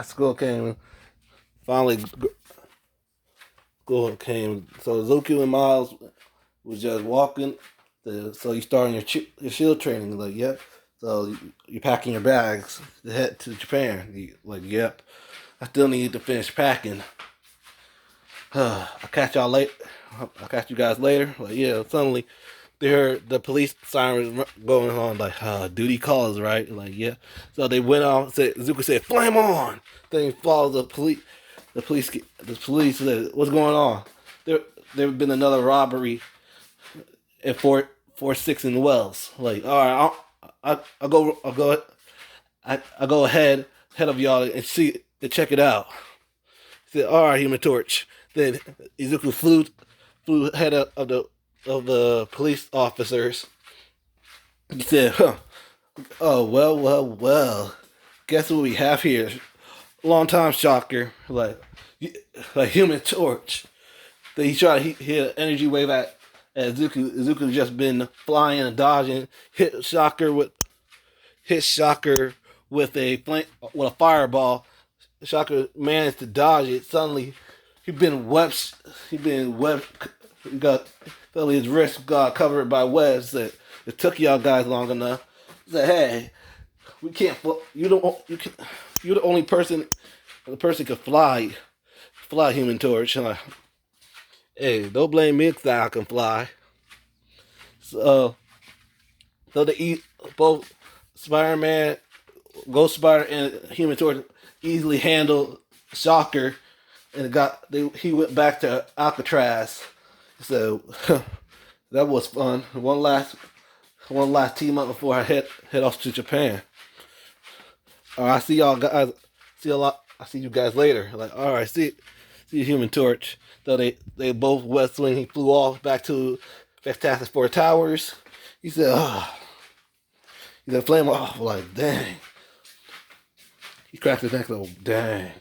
S2: School came finally. School came. So Zuki and Miles was just walking. So you starting your shield training? Like, yep. So you're packing your bags to head to Japan. Like, yep. I still need to finish packing. I'll catch y'all late. I'll catch you guys later. Like, yeah. Suddenly, they heard the police sirens going on. Like, duty calls, right? Like, yeah. So they went on. Zuko said, "Flame on!" Then he follows the police. The police said, "What's going on?" There been another robbery at 446 in Wells. Like, all right, I'll go ahead of y'all and see and check it out. He said, "All right, Human Torch." Then Izuku flew ahead of the police officers. He said, "Huh? Oh well. Guess what we have here? Long time shocker, like Human Torch." Then he tried to hit an energy wave at Zuku. Zuku just been flying and dodging. Hit Shocker with a fireball. Shocker managed to dodge it. Suddenly, he been webbed. He got suddenly his wrist got covered by webs. That it took y'all guys long enough. He said, "Hey, we can't. You're the only person. The person could fly. Human Torch." Like, hey, don't blame me because I can fly. So, both Spider-Man, Ghost Spider, and Human Torch easily handled Shocker, and he went back to Alcatraz. So that was fun. One last team up before I head off to Japan. All right, I see y'all guys. I see you guys later. Like, all right, see you, Human Torch. So they both west wing. He flew off back to Fantastic Four Towers. He said, he said, flame off. Like, dang. He cracked his neck. Like, dang.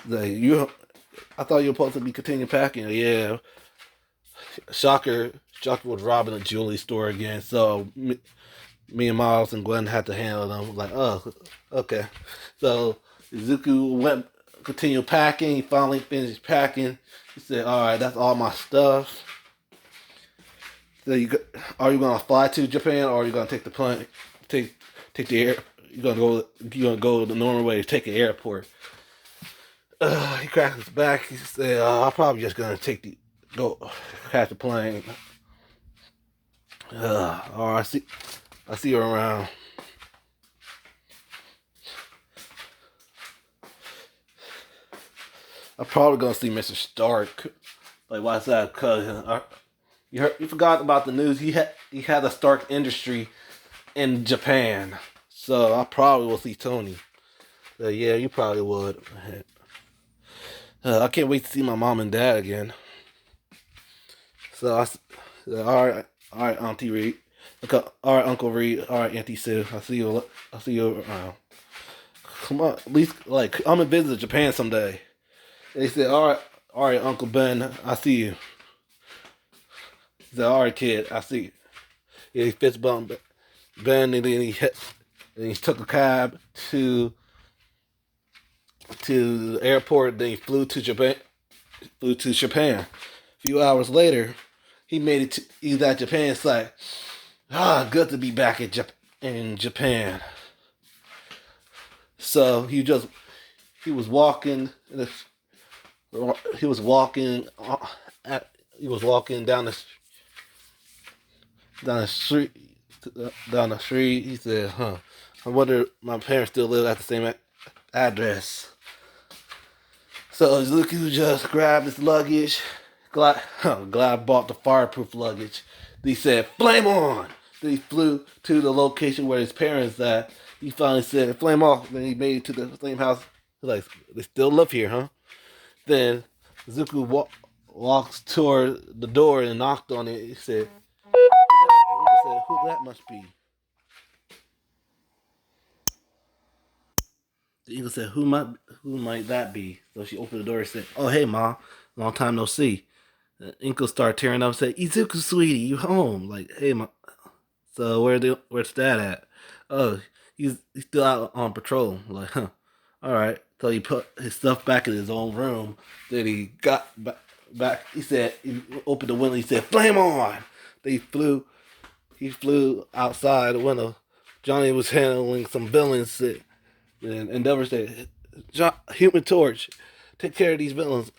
S2: Like, I thought you were supposed to be continuing packing. Yeah. Shocker was robbing a jewelry store again. So me and Miles and Glenn had to handle them. Like, oh, okay. So Izuku continued packing. He finally finished packing. He said, "All right, that's all my stuff." So are you gonna fly to Japan, or are you gonna take the plane? Take the air. You're gonna go the normal way. Take the airport. He cracked his back. He said, "I'm probably just gonna go catch the plane." All right, I see you around. I'm probably gonna see Mr. Stark. Like, why's that? Cause you forgot about the news. He had a Stark Industry in Japan, so I probably will see Tony. Yeah, you probably would. I can't wait to see my mom and dad again. So all right, Auntie Reed. All right, Uncle Reed. All right, Auntie Sue. I'll see you around. Come on, at least like I'm gonna visit Japan someday. They said, all right, Uncle Ben. I see you. He said, "All right, kid. I see you." Yeah, he fist bumped Ben, and then Then he took a cab to the airport. Then he flew to Japan. A few hours later, he made it. He's at Japan. It's like, good to be back in Japan. So he was walking. He was walking. He was walking down the street. Down the street. He said, I wonder if my parents still live at the same address. So Zuku just grabbed his luggage. Glad bought the fireproof luggage. He said, flame on! Then he flew to the location where his parents at. He finally said, flame off. Then he made it to the same house. He's like, they still live here, huh? Then Zuku walks toward the door and knocked on it. He said, who that must be? The eagle said, who might that be? So she opened the door and said, oh, hey, Ma. Long time no see. The Inkle started tearing up and said, Izuku, sweetie, you home? Like, hey, Ma. So where's Dad at? Oh, he's still out on patrol. Like, huh. All right. So he put his stuff back in his own room. Then he got back. He said, he opened the window. He said, flame on. He flew outside the window. Johnny was handling some villains. And Endeavor said, Human Torch, take care of these villains.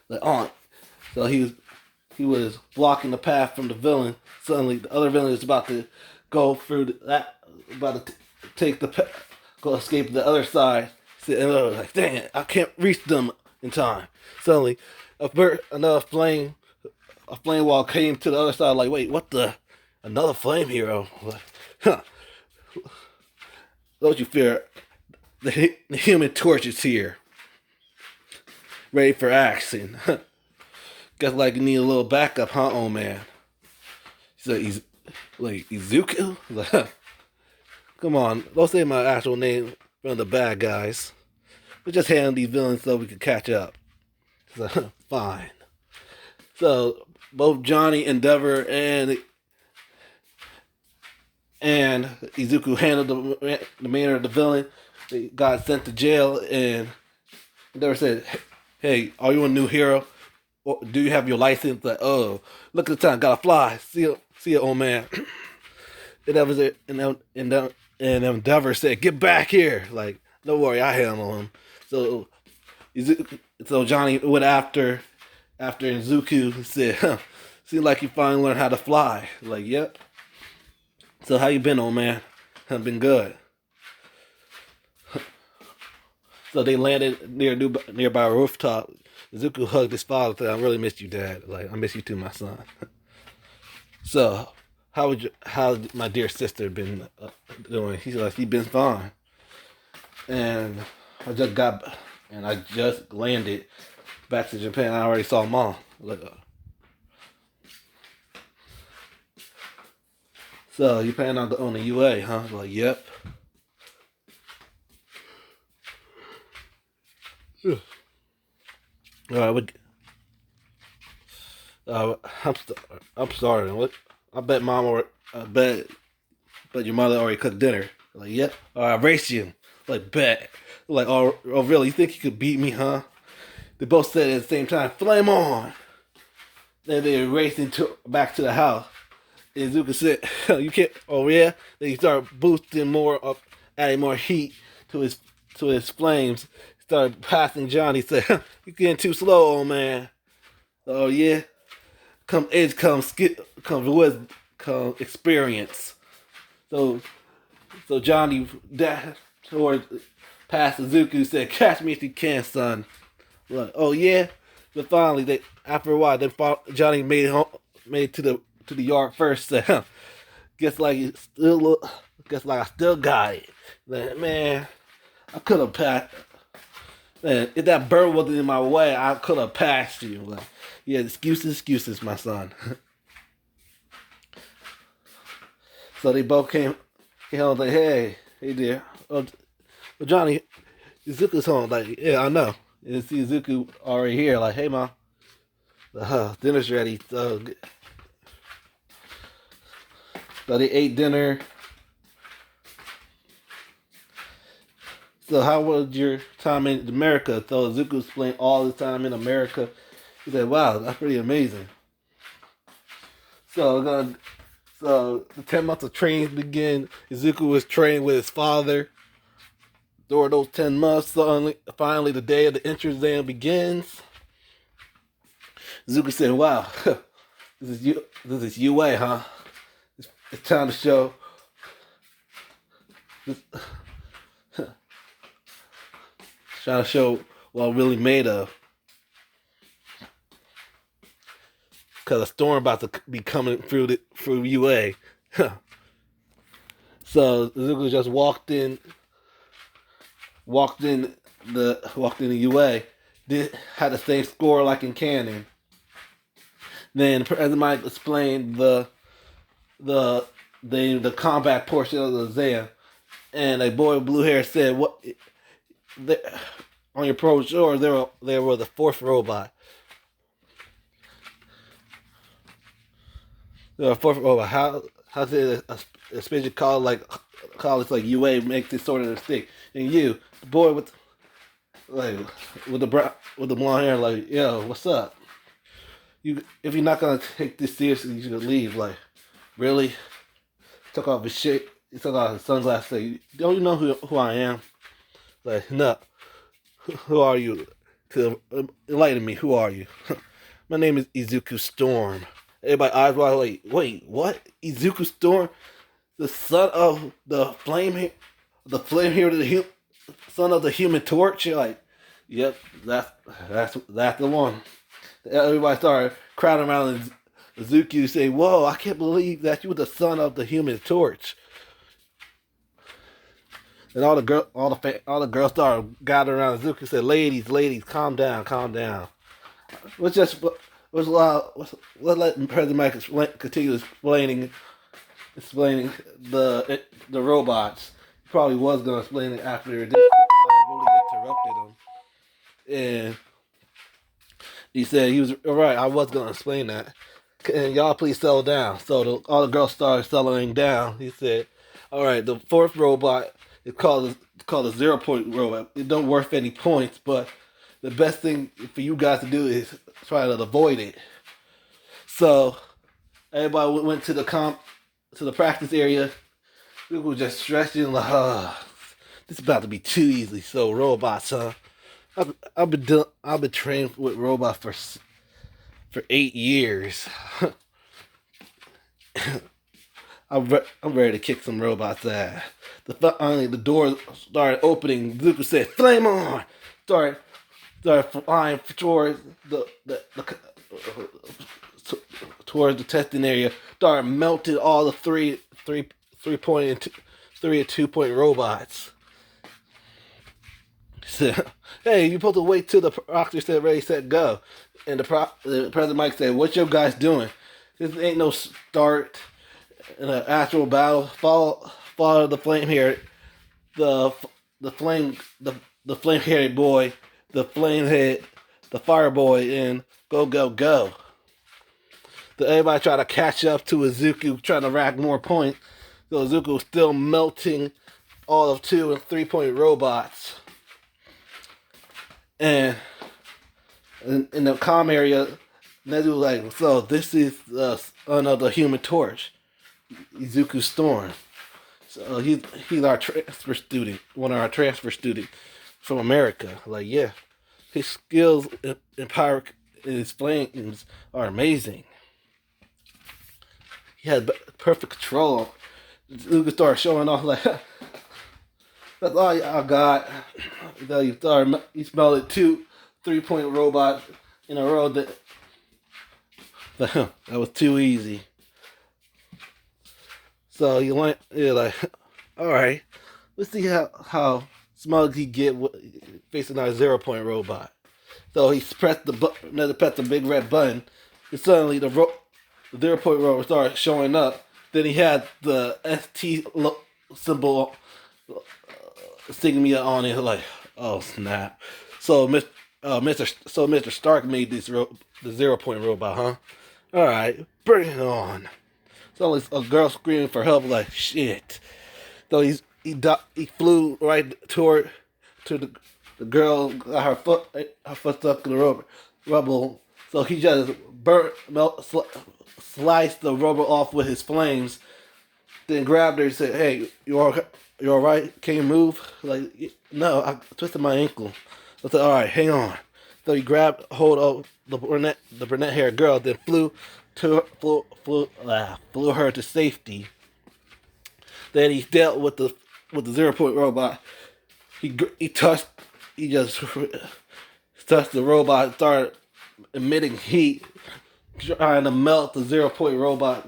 S2: Like, on. So he was blocking the path from the villain. Suddenly, the other villain is about to go through about to go escape the other side. And I was like, dang it, I can't reach them in time. Suddenly, another flame wall came to the other side. Like, wait, what the? Another flame hero? Like, huh? Don't you fear? The Human Torch is here, ready for action. Guess like you need a little backup, huh, old man? He's like Izuku. Come on, don't say my actual name from the bad guys. We're just handling these villains so we can catch up. So, fine. So both Johnny, Endeavor, and Izuku handled the manner of the villain. They got sent to jail, and Endeavor said, "Hey, are you a new hero? Or do you have your license?" Like, oh, look at the time, gotta fly. See you, old man. And that was it. And Endeavor said, "Get back here!" Like, don't worry, I handle him. So Johnny went after Izuku. Said, "Seems like you finally learned how to fly." Like, yep. So how you been, old man? I've been good. So they landed nearby a rooftop. Izuku hugged his father. Said, "I really missed you, Dad. Like, I miss you too, my son." So how's my dear sister been doing? He's like, she's been fine. And I just landed back to Japan. I already saw Mom. Like, so you plan on going to UA, huh? Like, yep. All right, I'm sorry. What? I bet but your mother already cooked dinner. Like, yep. All right, I race you. Like, bet. Like, oh, really? You think you could beat me, huh? They both said at the same time, flame on. Then they racing back to the house. And Zuka said, you can't, oh yeah? Then he started boosting more up, adding more heat to his flames. He started passing John. He said, you're getting too slow, old man. Oh yeah? Come age, come wisdom, come experience. So Johnny dashed towards past Zuku, said, catch me if you can, son. Like, oh yeah? But finally, after a while, Johnny made it to the yard first. Said, guess like I still got it. Like, man, I could have passed. Man, if that bird wasn't in my way, I could have passed you. Like, yeah, excuses, my son. So they both came home like, hey dear. Oh, Johnny, Izuku's home. Like, yeah, I know. And see Izuku already here. Like, hey, Mom. Dinner's ready. So So they ate dinner. So how was your time in America? So Izuku explained all his time in America. He said, "Wow, that's pretty amazing." So the 10 months of training begin. Izuku was trained with his father. During those 10 months, finally the day of the entrance exam begins. Izuku said, "Wow, this is UA, huh? It's time to show." Trying to show what I'm really made of. Cause a storm about to be coming through UA. So Zuko just walked in the UA. Had the same score like in canon. Then President Mike explained the combat portion of the exam, and a boy with blue hair said, "What? On your pro shore, there was the fourth robot. The fourth robot. How did a special college like UA make this sort of mistake? And you, the boy like with the blonde hair, like, yo, what's up? If you're not gonna take this seriously, you should leave. Like, really? Took off his shit. He took off his sunglasses. Say, don't you know who I am? Like, no. Who are you? To enlighten me. Who are you? My name is Izuku Storm. Everybody eyes wide. Like, wait, what? Izuku Storm, the son of the flame hero, son of the Human Torch. You're like, yep, that's the one. Everybody started crowding around Izuku, saying, "Whoa, I can't believe that you were the son of the Human Torch." And all the girls started gathering around Izuku, said, "Ladies, calm down, calm down." Let's just let's let President Mike continue explaining the robots. He probably was gonna explain it after this really interrupted him, and he said he was all right. I was gonna explain that. And y'all please settle down. So all the girls started settling down. He said, "All right, the fourth robot is called a 0 point robot. It don't worth any points, but the best thing for you guys to do is try to avoid it." So everybody went to the practice area. We were just stretching like, this is about to be too easy. So robots, huh? I've been trained with robots for 8 years. I'm ready to kick some robots' ass. Finally, the door started opening. Zuko said, "Flame on!" Started flying towards towards the testing area. Started melting all the three and 2 point robots. So, hey, you're supposed to wait till the proctor said ready, set, go. And the President Mike said, "What you guys doing? This ain't no start in an actual battle. Follow the flame here, the flame headed boy, the flame head, the fire boy, and go." So everybody try to catch up to Izuku, trying to rack more points. So Izuku was still melting all of 2 and 3 point robots. And in the comm area, Nezu was like, "So this is the son of the Human Torch, Izuku Storm. So he's our transfer student, one of our transfer students from America." Like, yeah, his skills in power and his flames are amazing. He had perfect control. Izuku started showing off like, "That's all I got." He smelled it 2 3 point robots in a row. That was too easy. So you're like, all right, let's see how smug he get facing our 0 point robot. So he pressed the big red button, and suddenly the 0 point robot started showing up. Then he had the ST symbol sticking me on it. Like, oh snap! So Mr. Stark made the 0 point robot, huh? All right, bring it on. So a girl screaming for help, like shit. So he flew right toward to the girl, got her foot stuck in the rubble. So he just sliced the rubber off with his flames. Then grabbed her and said, "Hey, you all right? Can you move?" Like, no, I twisted my ankle. I said, "All right, hang on." So he grabbed hold of the brunette haired girl, then flew her to safety. Then he dealt with the 0 point robot. He touched he just touched the robot and started emitting heat, trying to melt the 0 point robot.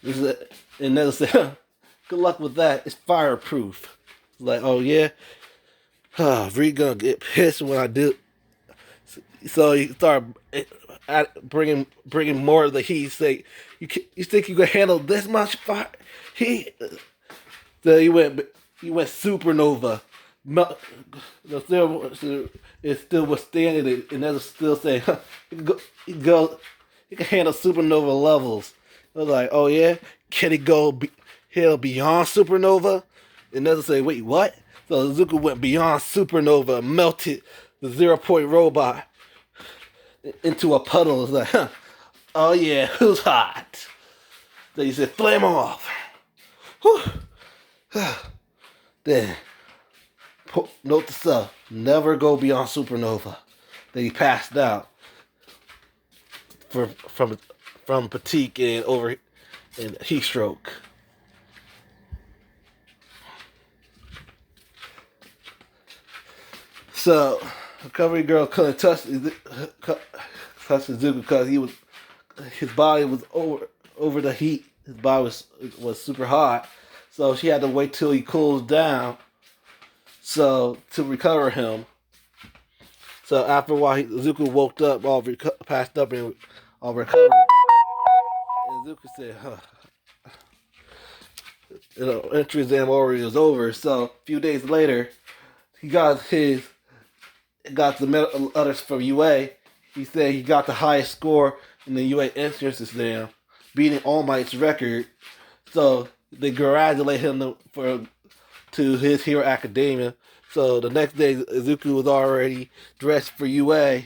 S2: And they said, "Good luck with that. It's fireproof." It's like, oh yeah, Ree gonna get pissed when I do. So he started bringing more of the heat. Say, you think you can handle this much fire heat? So he went supernova. It's still withstanding it, and they're still saying he can handle supernova levels. I was like, oh yeah, can he he'll beyond supernova? And they'll say, wait, what? So Zuko went beyond supernova, melted the 0 point robot into a puddle. It's like, huh, oh yeah, who's hot? So he said, flame off. Whew. Then, note to self, never go beyond supernova. Then he passed out from fatigue and heat stroke. So, recovery girl couldn't touch Zuko because his body was over the heat. His body was super hot, so she had to wait till he cools down. So to recover him. So after a while, Zuko woke up, passed up and all recovered. And Zuko said, entry exam already was over. So a few days later, he got the letters from UA. He said he got the highest score in the UA entrance exam, beating All Might's record. So they congratulate him to his Hero Academia. So the next day, Izuku was already dressed for UA.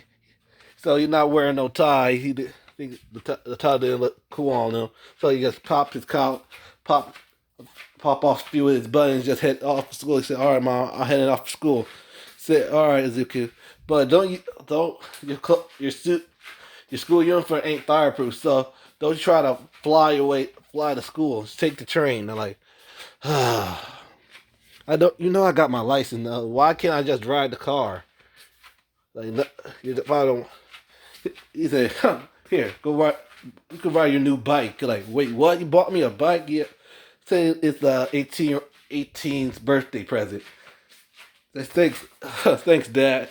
S2: So he's not wearing no tie. The tie didn't look cool on him. So he just popped his pop off a few of his buttons, just head off to school. He said, "All right, Mom, I'm heading off to school." Said, "All right, Izuku, but your school uniform ain't fireproof. So don't try to fly to school. Just take the train." I'm like, I don't. I got my license now. Why can't I just drive the car? Like, if I don't, he said, "Here, go ride. You can ride your new bike." Like, wait, what? You bought me a bike? Yeah. Say it's the 18's birthday present. Says, thanks, thanks, Dad.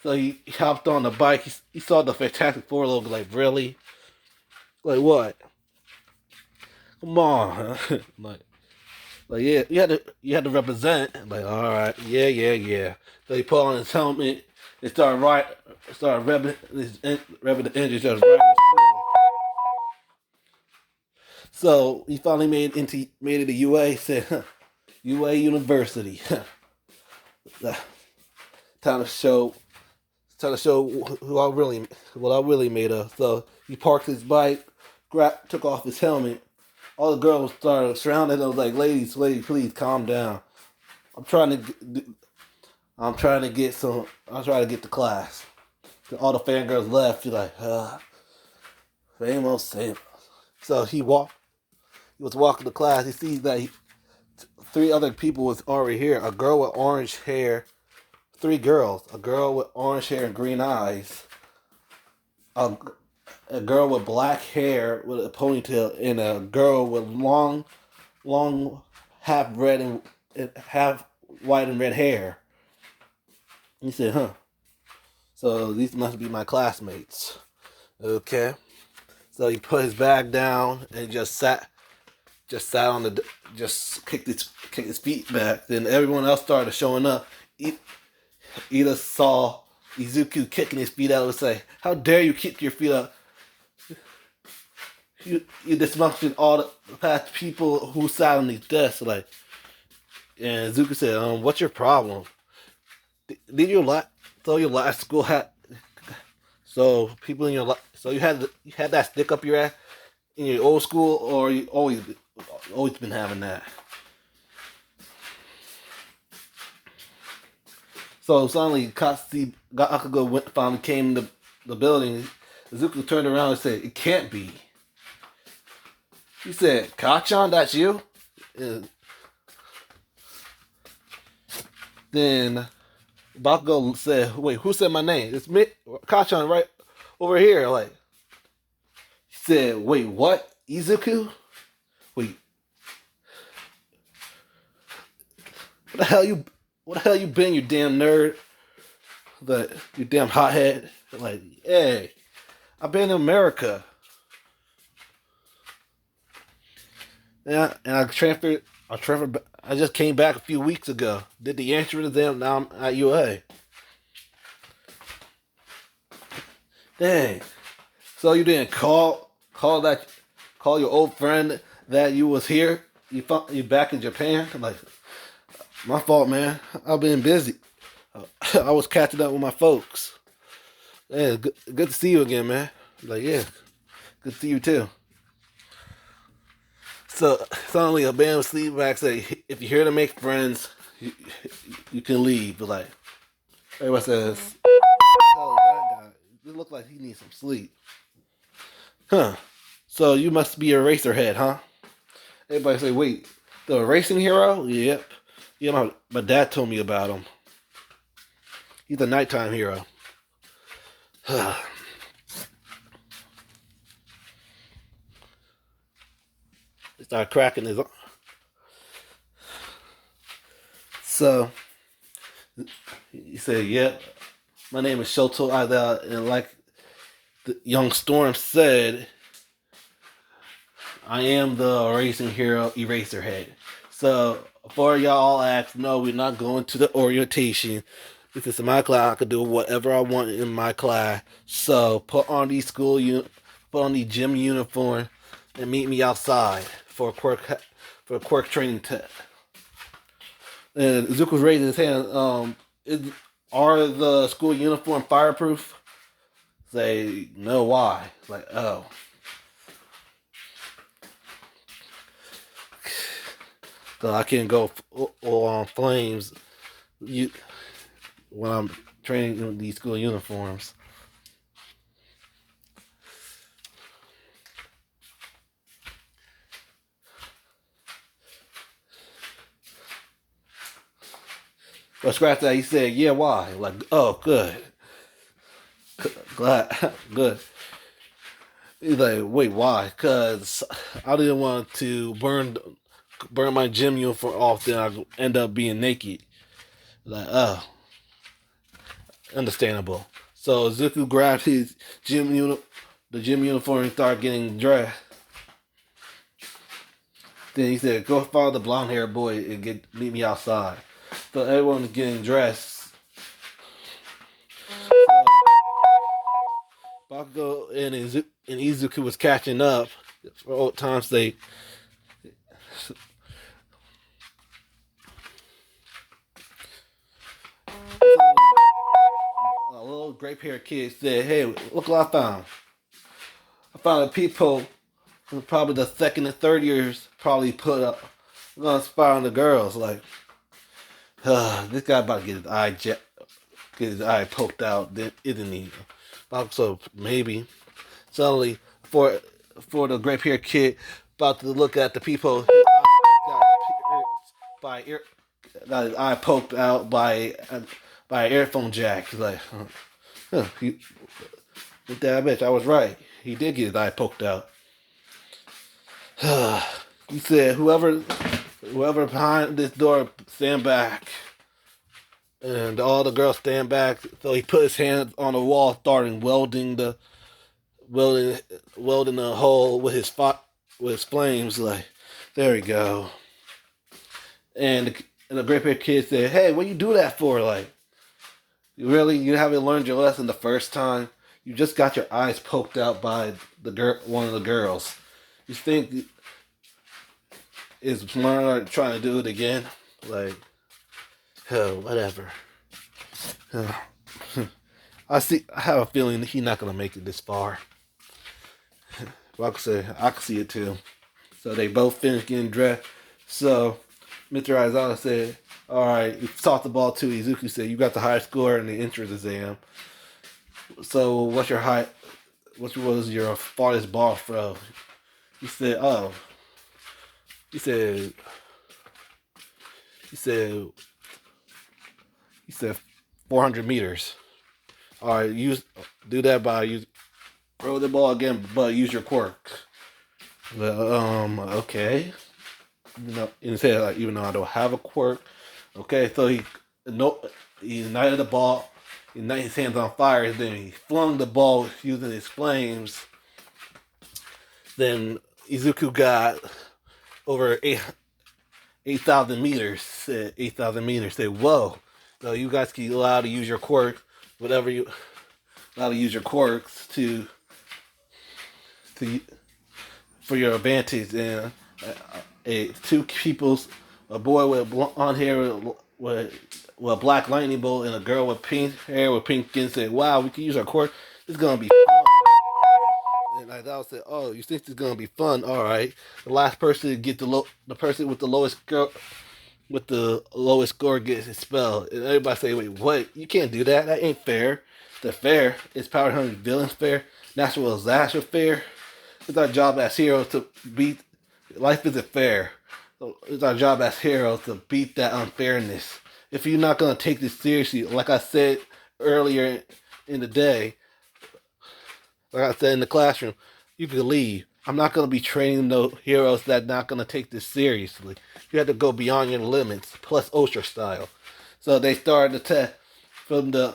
S2: So he hopped on the bike. He saw the Fantastic Four logo. Like, really? Like what? Come on, huh? Like yeah, you had to represent. I'm like, all right, yeah. So he put on his helmet and started revving the engine, just riding to school. So he finally made it to UA. Said, UA University. time to show what I really made of. So he parked his bike, took off his helmet. All the girls started surrounding him. I was like, ladies, please calm down. I'm trying to get to class. All the fangirls left. She's like, famous. So he was walking to class. He sees that three other people was already here. A girl with orange hair. 3 girls. A girl with orange hair and green eyes. A girl with black hair with a ponytail, and a girl with long, half red and half white and red hair. He said, "Huh. So these must be my classmates." Okay. So he put his bag down and just sat on just kicked his feet back. Then everyone else started showing up. Ida saw Izuku kicking his feet out and say, "How dare you kick your feet up? you dysfunction all the past people who sat on these desks. Like, and Zuko said, what's your problem? Did your last school had so people in your so you had that stick up your ass in your old school, or you always been having that? So suddenly, Akago finally came to the building. Zuko turned around and said, "It can't be." He said, "Kachan, that's you?" And then Bakugo said, "Wait, who said my name? It's me, Kachan, right over here." Like, he said, "Wait, what? Izuku? Wait, what the hell you? What the hell you been, you damn nerd? You damn hothead? Like, hey, I've been in America, and I transferred. I transferred. I just came back a few weeks ago. Did the entrance exam. Now I'm at UA. Dang. So you didn't call your old friend that you was here. You back in Japan. I'm like, my fault, man. I've been busy. I was catching up with my folks. Yeah, good to see you again, man. Like, yeah, good to see you too. So suddenly a band sleep back say, if you're here to make friends, you can leave. But like everybody says, oh, that guy, it look like he needs some sleep. Huh. So you must be a racer head, huh? Everybody say, wait, the racing hero? Yep. You know, my dad told me about him. He's a nighttime hero. He started cracking his. So he said, "Yep, my name is Shoto Aida, and like the young Storm said, I am the racing hero Eraserhead." So before y'all ask, no, we're not going to the orientation. This is my class. I can do whatever I want in my class. So put on the gym uniform, and meet me outside for a quirk training test. And Zuko's raising his hand. Are the school uniform fireproof? Say no. Why? It's like, oh, so I can't go on flames. You when I'm training in these school uniforms. But scratch that. He said, "Yeah, why?" Like, oh, good, glad, good. He's like, wait, why? Cause I didn't want to burn my gym uniform off. Then I end up being naked. Like, oh, understandable. So Zuko grabbed his the gym uniform, and started getting dressed. Then he said, "Go follow the blonde haired boy and meet me outside." So everyone was getting dressed. So Bakugo and Izuku was catching up. For old times, a little gray haired kid said, "Hey, look what I found. I found a people who probably the second and third years probably put up gonna spy on the girls. Like, this guy about to get his eye poked out, isn't he?" So maybe suddenly for the gray haired kid about to look at the people, by ear, got his eye poked out by an earphone jack. He's like, he, that bitch, I was right. He did get his eye poked out. He said, whoever behind this door, stand back. And all the girls stand back. So he put his hands on the wall, starting welding welding a hole with his flames. Like, there we go. And the gray haired kid said, "Hey, what you do that for? Like, you haven't learned your lesson the first time. You just got your eyes poked out by one of the girls." You think is Smart trying to do it again? Like, hell, whatever. Hell. I have a feeling he's not gonna make it this far. Like I said, I can see it too. So they both finished getting dressed. So Mr. Aizawa said, "All right, he tossed the ball to Izuku. Said you got the highest score in the entrance exam. So what's your high? What was your farthest ball throw?" He said, "Oh." He said. He said. He said 400 meters. All right, do that by use throw the ball again, but use your quirk. Well, okay. And he said like, even though I don't have a quirk, okay. So he ignited the ball, he ignited his hands on fire, and then he flung the ball using his flames. Then Izuku got over 8,000 meters. Said 8,000 meters. Said, whoa. So you guys can allowed to use your quirk, whatever you allowed to use your quirks to for your advantage. And two people's a boy with blonde hair with a black lightning bolt and a girl with pink hair with pink skin said, "Wow, we can use our quirk. It's gonna be fun." And I said, "Oh, you think it's gonna be fun? All right." The last person to get the person with the lowest score gets expelled. And everybody say, "Wait, what? You can't do that. That ain't fair. The fair is Power Hungry Villains fair, Natural Disaster fair. It's our job as heroes to beat. Life isn't fair. So it's our job as heroes to beat that unfairness. If you're not gonna take this seriously, like I said earlier in the day, like I said in the classroom, you can leave. I'm not gonna be training the heroes that not gonna take this seriously. You have to go beyond your limits, plus ultra style." So they started the test from the.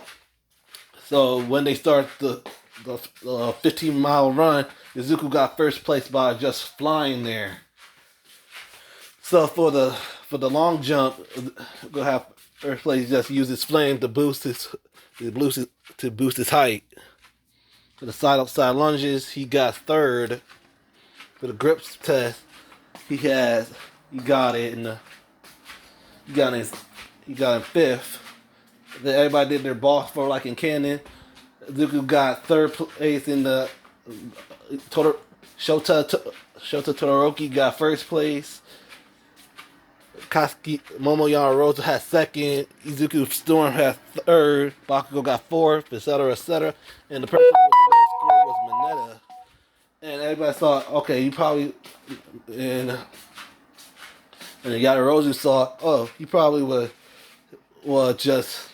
S2: So when they start the 15-mile run, Izuku got first place by just flying there. So for the long jump, go have first place just use his flame to boost his height. For the side upside lunges, he got third. For the grips test, he got it in the he got in fifth. Then everybody did their boss for like in canon. Zuku got third place in the Shota Todoroki got first place. Katsuki Momoyama Rosa had second. Izuku Storm had third. Bakugo got fourth, etc., etc. And the person with the lowest score was Mineta. And everybody thought, okay, you probably and the Yadarozu thought, oh, he probably was just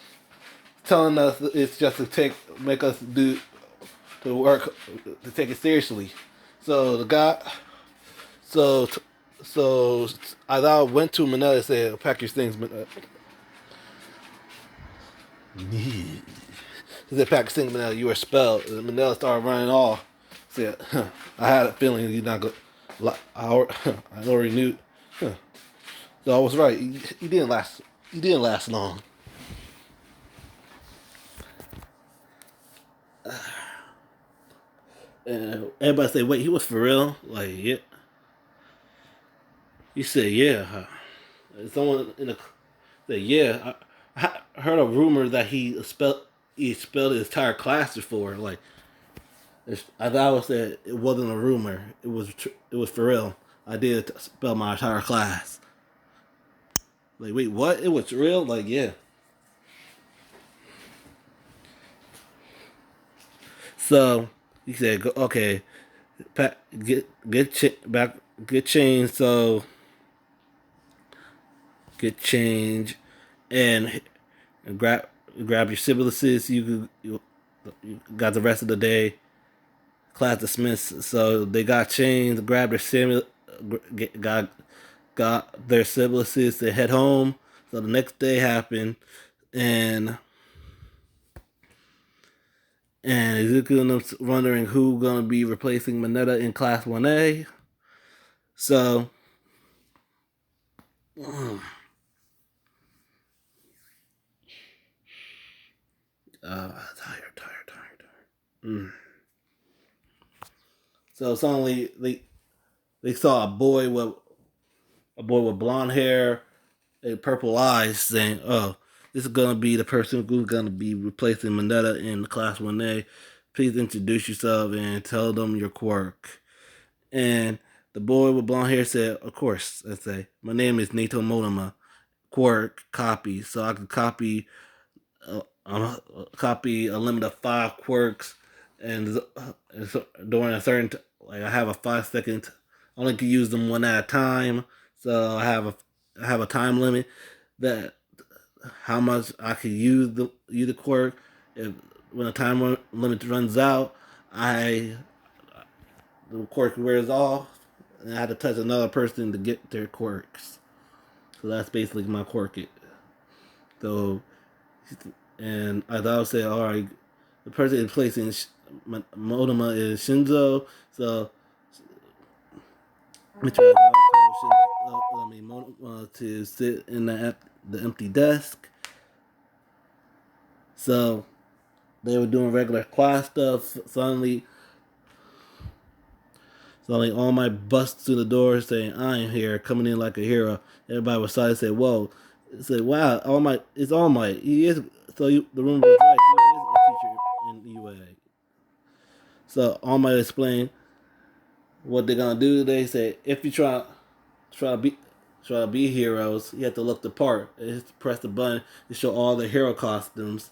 S2: telling us it's just to make us do to work to take it seriously. So the guy, so so I went to Manila and said, "Pack your things." He said, "Pack your things, Manila. You were expelled." And Manila started running off. Said, huh, "I had a feeling you're not going." I already knew. Huh. So I was right. He didn't last. He didn't last long. And everybody say, "Wait, he was for real?" Like, yeah. He said, "Yeah." Someone in the said, "Yeah." I heard a rumor that he expelled his entire class before. Like, I thought that it wasn't a rumor. It was for real. I did expel my entire class. Like, wait, what? It was real? Like, yeah. So he said, "Okay, get change." So get change and grab your sibilances. You got the rest of the day. Class dismissed. So they got changed, grabbed their got their sibilances to head home. So the next day happened, and Izuku and them wondering who gonna be replacing Mineta in Class 1A. So. Tired. Mm. So it's only they saw a boy with blonde hair and purple eyes, saying, "Oh, this is gonna be the person who's gonna be replacing Mineta in Class 1A. Please introduce yourself and tell them your quirk." And the boy with blonde hair said, "Of course." I say, "My name is Nato Monoma. Quirk copy, so I can copy a limit of 5 quirks, and during a certain like I have a 5 second. I only can use them one at a time, so I have a time limit that how much I can use the quirk. If when the time limit runs out, I the quirk wears off, and I have to touch another person to get their quirks. So that's basically my quirk. So and as I would say, all right, the person in place in Modema is Shinzo. So which was Modema to sit in the empty desk. So they were doing regular class stuff. Suddenly, all my busts through the door saying, "I am here, coming in like a hero." Everybody was silent. Said, "Whoa!" Said, "Wow, it's All Might. He is." The room was right. He is a teacher in UA. So All Might explained what they're gonna do. They say, if you try to be try to be heroes, you have to look the part. You have to press the button to show all the hero costumes.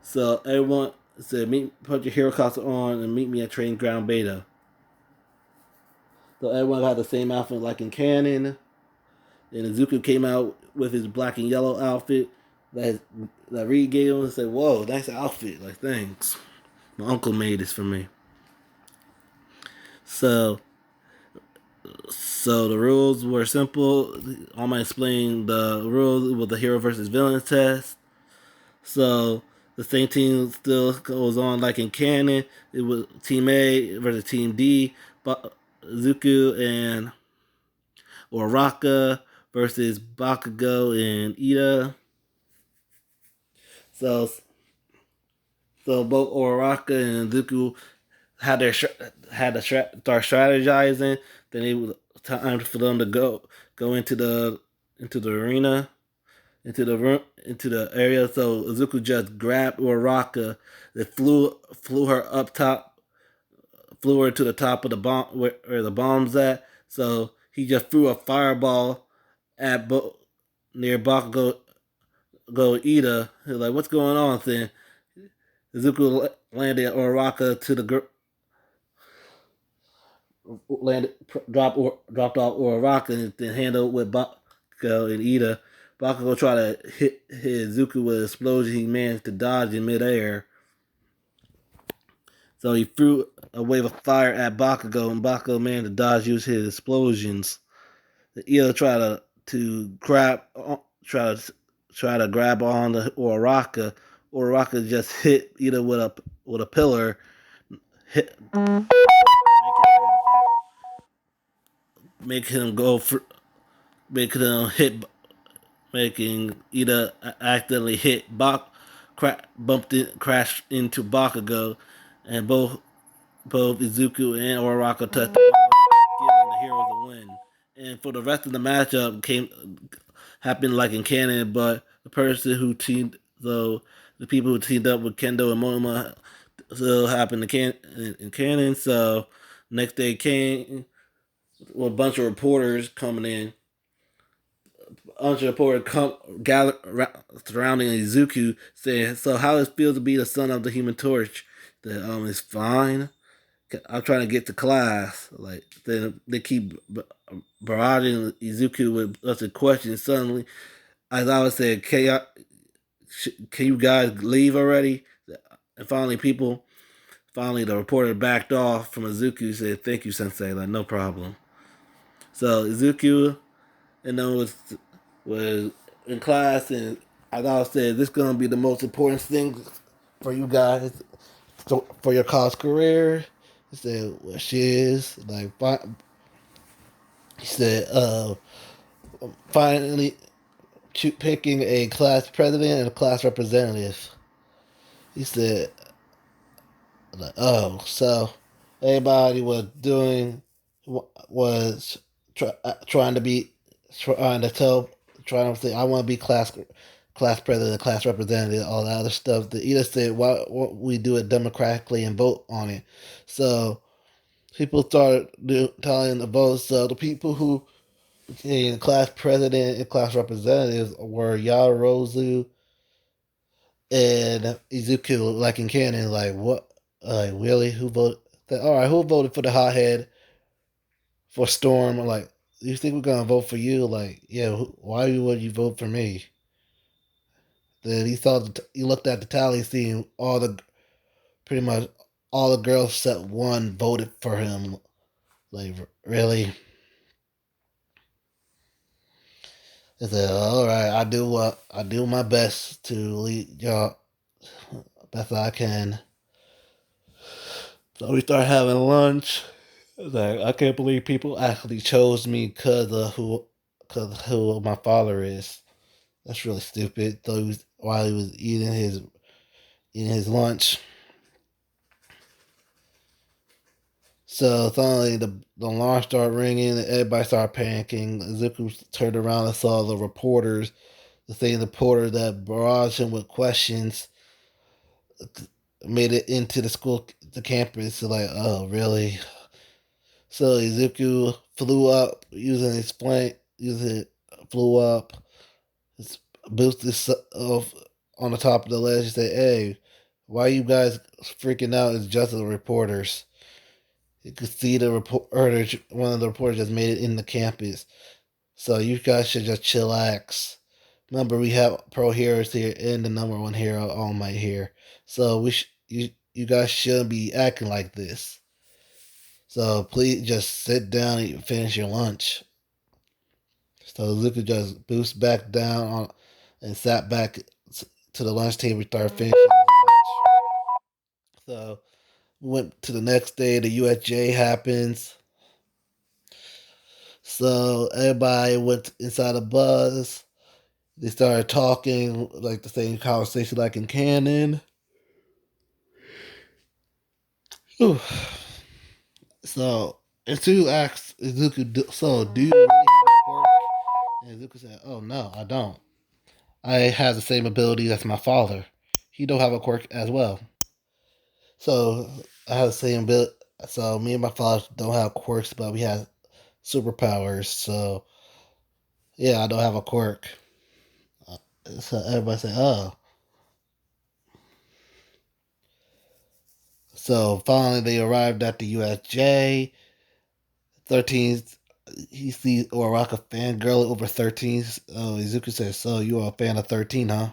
S2: So everyone said, put your hero costume on and meet me at Training Ground Beta." So everyone had the same outfit like in canon. And Izuku came out with his black and yellow outfit that Reed gave him and said, "Whoa, nice outfit. Like, thanks. My uncle made this for me." So so the rules were simple. I'm gonna explain the rules with the hero versus villain test. So the same team still goes on like in canon. It was Team A versus Team D. Zuku and Oraka versus Bakugo and Ida. So so both Oraka and Zuku had to start strategizing. Then it was time for them to go into the arena, into the room, into the area. So Izuku just grabbed Uraraka, that flew her up top, flew her to the top of the bomb where the bomb's at. So he just threw a fireball at near Bakugo Ida. He was like, "What's going on?" Then Izuku landed Uraraka to the landed dropped off Uraraka and then handled with Bakugo and Ida. Bakugo tried to hit Zuku with an explosion. He managed to dodge in midair. So he threw a wave of fire at Bakugo, and Bakugo managed to dodge, use his explosions. Ida tried to grab on the Uraraka. Uraraka just hit Ida with a pillar, hit make him go for make him hit making Ida accidentally hit crashed into Bakugo, and both Izuku and Uraraka touched the ball, giving the heroes a win. And for the rest of the matchup happened like in canon, but the people who teamed up with Kendo and Monoma still happened in canon. So next day came with a bunch of reporters coming in. Usher reported surrounding Izuku, saying, "So how does it feel to be the son of the Human Torch?" That it's fine. I'm trying to get to class. Like then they keep barraging Izuku with lots of questions. Suddenly, as I was saying, can you guys leave already? And finally, the reporter backed off from Izuku. Said, "Thank you, Sensei. Like no problem." So Izuku and then was in class, and as I said, this is gonna be the most important thing for you guys, so for your college career. He said, "Well, she is like." He said, "Finally, picking a class president and a class representative." He said, "Like, oh, so everybody was doing was trying to be trying to tell trying to say I want to be class president, class representative, all that other stuff. The Ida said, why we do it democratically and vote on it? So people started telling the votes. So the people who became class president and class representatives were Yarozu and Izuku, like in canon. Like what? Like really? Who voted? All right, who voted for the hothead for Storm? Like, you think we're gonna vote for you? Like, yeah. Why would you vote for me? Then he looked at the tally, seeing pretty much all the girls except one voted for him. Like, really? He said, "All right, I do my best to lead y'all best I can." So we start having lunch. Like, I can't believe people actually chose me cause of who my father is. That's really stupid. So while he was eating his lunch. So suddenly the alarm started ringing and everybody started panicking. Zuko turned around and saw the same reporter that barraged him with questions, made it into the campus. So like, oh really? So Izuku flew up flew up, boosted himself on the top of the ledge. He said, "Hey, why are you guys freaking out? It's just the reporters." You could see one of the reporters just made it in the campus. So you guys should just chillax. Remember, we have pro heroes here and the number one hero, All Might here. So you guys shouldn't be acting like this. So please just sit down and finish your lunch. So Luca just boosted back down on and sat back to the lunch table and started finishing his lunch. So we went to the next day. The USJ happens. So everybody went inside the bus. They started talking like the same conversation like in canon. Whew. So Izuku asked Izuku, "So do you really have a quirk?" And Izuku said, "Oh no, I don't. I have the same ability as my father. He don't have a quirk as well. So I have the same ability. So me and my father don't have quirks, but we have superpowers. So yeah, I don't have a quirk." So everybody said, "Oh." So finally, they arrived at the USJ. 13, he sees Uraraka fangirl over 13. Oh, Izuku says, "So you are a fan of 13, huh?"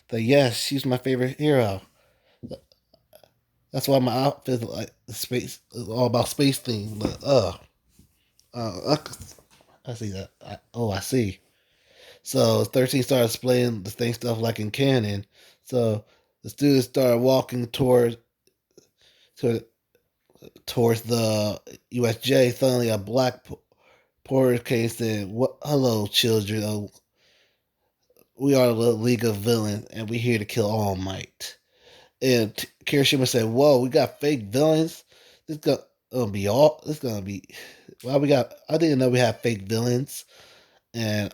S2: Like, yes, she's my favorite hero. That's why my outfit is like space is all about space theme. But uh, I see that. I see. So 13 started explaining the same stuff like in canon. So the students started walking toward towards the USJ. Suddenly, a black porter came and said, "What? Hello, children. We are the League of Villains, and we're here to kill All Might." And Kirishima said, "Whoa, we got fake villains. This gonna be all. This gonna be. Well, we got. I didn't know we had fake villains." And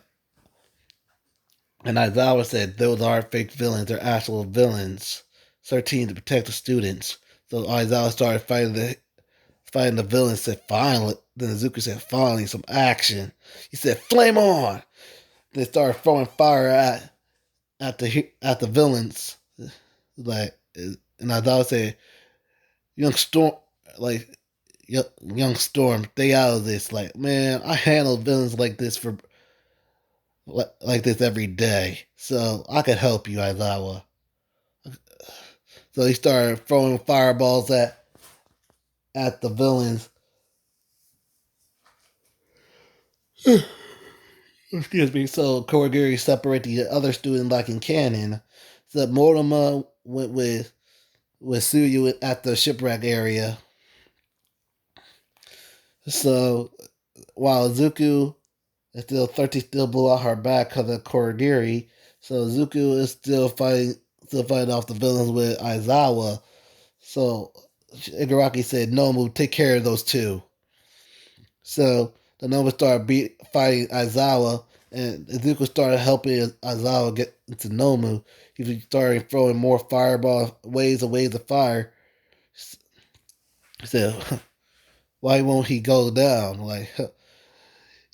S2: Aizawa said, "Those aren't fake villains. They're actual villains. 13 to protect the students." So Aizawa started fighting the villain. Said, "Finally." Then Izuku said, "Finally, some action." He said, "Flame on!" They started throwing fire at the villains. Like, and Aizawa said, "Young Storm, like young Storm, stay out of this." Like, man, I handle villains like this like this every day, so I could help you, Aizawa. So he started throwing fireballs at the villains. Excuse me. So Kawagiri separated the other student like in canon. So Mortimer went with Suyu at the shipwreck area. So while Zuku is still 30 still blew out her back because of Korogiri. So Zuku is still fighting off the villains with Aizawa. So Igaraki said, "No, move, take care of those two." So the Nova started fighting Aizawa, and Izuku started helping Aizawa get into Nomu. He started throwing more fireball waves and waves of fire. So why won't he go down? Like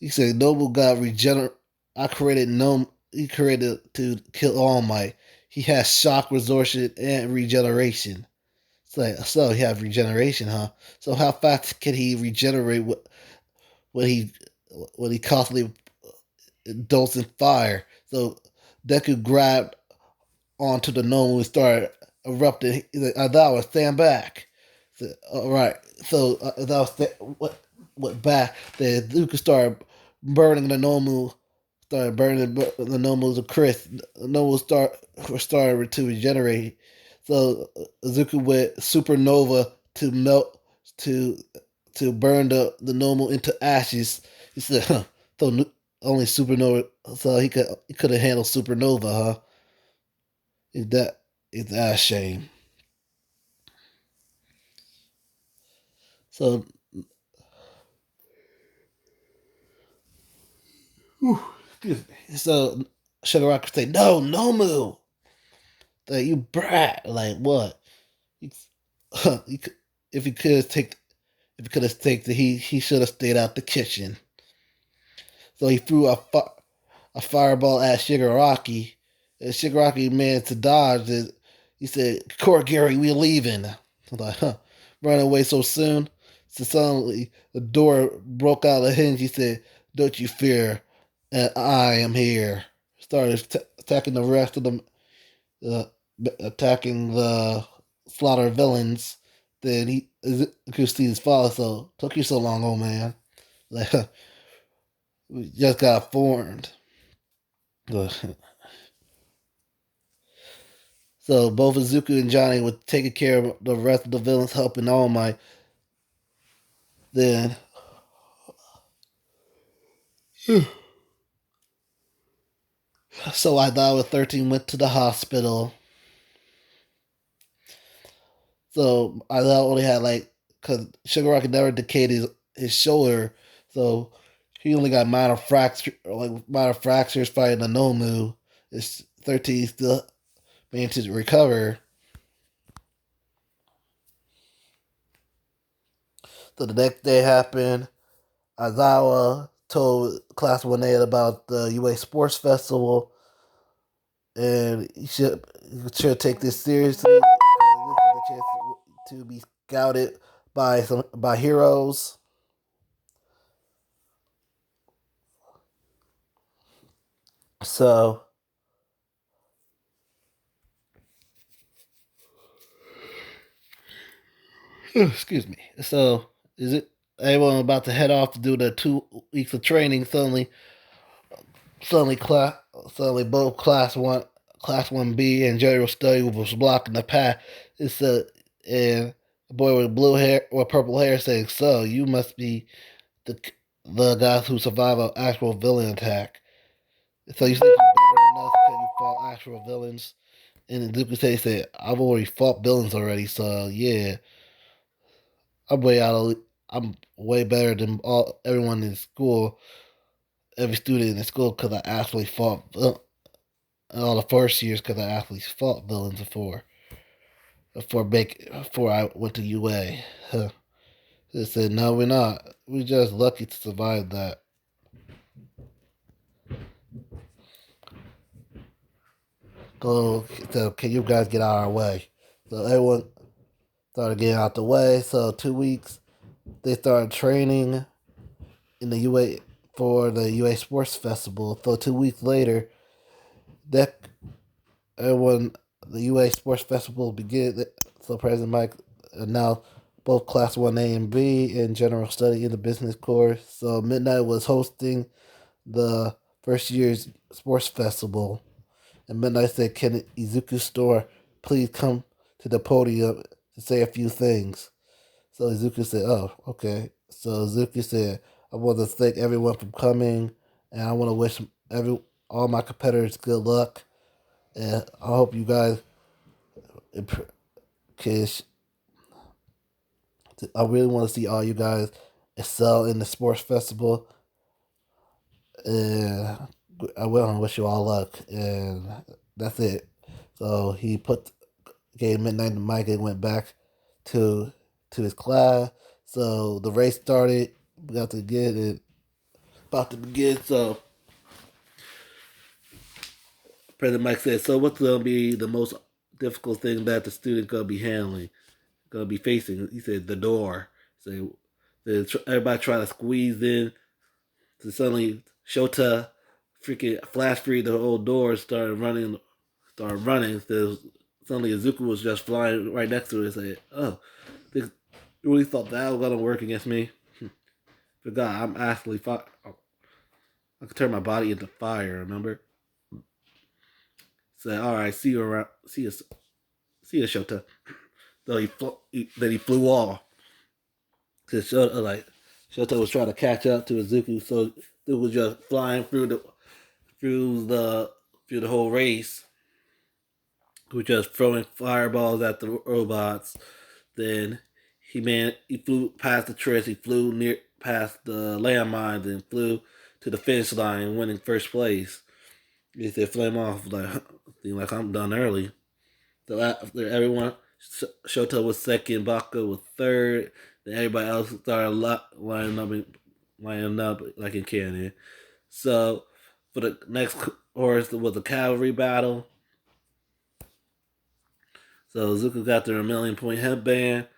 S2: he said, Noble got regenerate. I created Nomu. He created to kill All Might. He has shock resorption and regeneration. So he has regeneration, huh? So how fast can he regenerate when he constantly dosing fire? So Deku grabbed onto the gnome and started erupting. He's like, Adawa, stand back. So, all right. So Adawa went back. Then Luca started burning the Nomu. Started burning the Nomu to Chris. The Nomu started to regenerate. So Zuko went supernova to melt to burn the Nomu into ashes. He said, huh, so only supernova. So he could have handled supernova, huh? Is that a shame? So, whew, excuse me. So Sugar Rock could say, "No, Nomu, like you brat, like what? You, you could, if he could take, if he could have taken, he should have stayed out the kitchen." So he threw a fireball at Shigaraki, and Shigaraki managed to dodge it. He said, "Core Gary, we're leaving." I'm like, huh, run away so soon? So suddenly the door broke out of the hinge. He said, "Don't you fear, and I am here." Started attacking the rest of them, uh, attacking the slaughter villains. Then he could see his father. So took you so long, old man. Like we just got formed. So both Izuku and Johnny were taking care of the rest of the villains, helping All Might. Then, so I thought with 13 went to the hospital. So I thought only had like, because Sugar Rocket never decayed his shoulder, so he only got minor fractures fighting the Nomu. His 13 still managed to recover. So the next day happened. Aizawa told Class 1A about the UA Sports Festival, and you should take this seriously. This is the chance to be scouted by heroes. So excuse me. So is it everyone about to head off to do the 2 weeks of training? Suddenly class suddenly both class 1B and general study was blocking the path. It's and a boy with blue hair or purple hair saying, "So you must be the the guys who survived an actual villain attack. So you think you're better than us because you fought actual villains?" And Zuko said, "I've already fought villains already, so yeah, I'm way out of I'm way better than everyone in school, every student in school, because I actually fought all the first years because I actually fought villains before I went to UA." Huh. They said, "No, we're not. We're just lucky to survive that." So can you guys get out of our way? So everyone started getting out the way. So 2 weeks, they started training in the UA for the UA Sports Festival. So 2 weeks later, that everyone the UA Sports Festival began. So President Mike announced both Class 1A and B in general study in the business course. So Midnight was hosting the first year's sports festival. And Midnight said, "Can Izuku Store please come to the podium to say a few things?" So Izuku said, "Oh, okay." So Izuku said, "I want to thank everyone for coming, and I want to wish all my competitors good luck, and I hope you guys, cause I really want to see all you guys excel in the sports festival. And I will wish you all luck. And that's it. So he gave Midnight the mic and went back to his class. So the race started. About to begin. So President Mike said, "So what's gonna be the most difficult thing that the student gonna be handling, gonna be facing?" He said, "The door." So everybody trying to squeeze in. So suddenly Shota freaking flash free the old door, started running. So suddenly Izuku was just flying right next to it and said, "Oh, they really thought that was gonna work against me." Forgot I'm actually fire. I could turn my body into fire. Remember? Said, "All right, see you around. See you, Shota." So then he flew off. Cause Shota was trying to catch up to Izuku, so it was just flying through the through the whole race. He was just throwing fireballs at the robots. Then he flew past the trees. He flew near past the landmines and flew to the finish line, winning first place. He said, "Flame off like I'm done early." So after everyone, Shota was second, Baka was third. Then everybody else started lining up like in Canyon. So for the next horse was a cavalry battle. So Zuko got their $1,000,000 headband.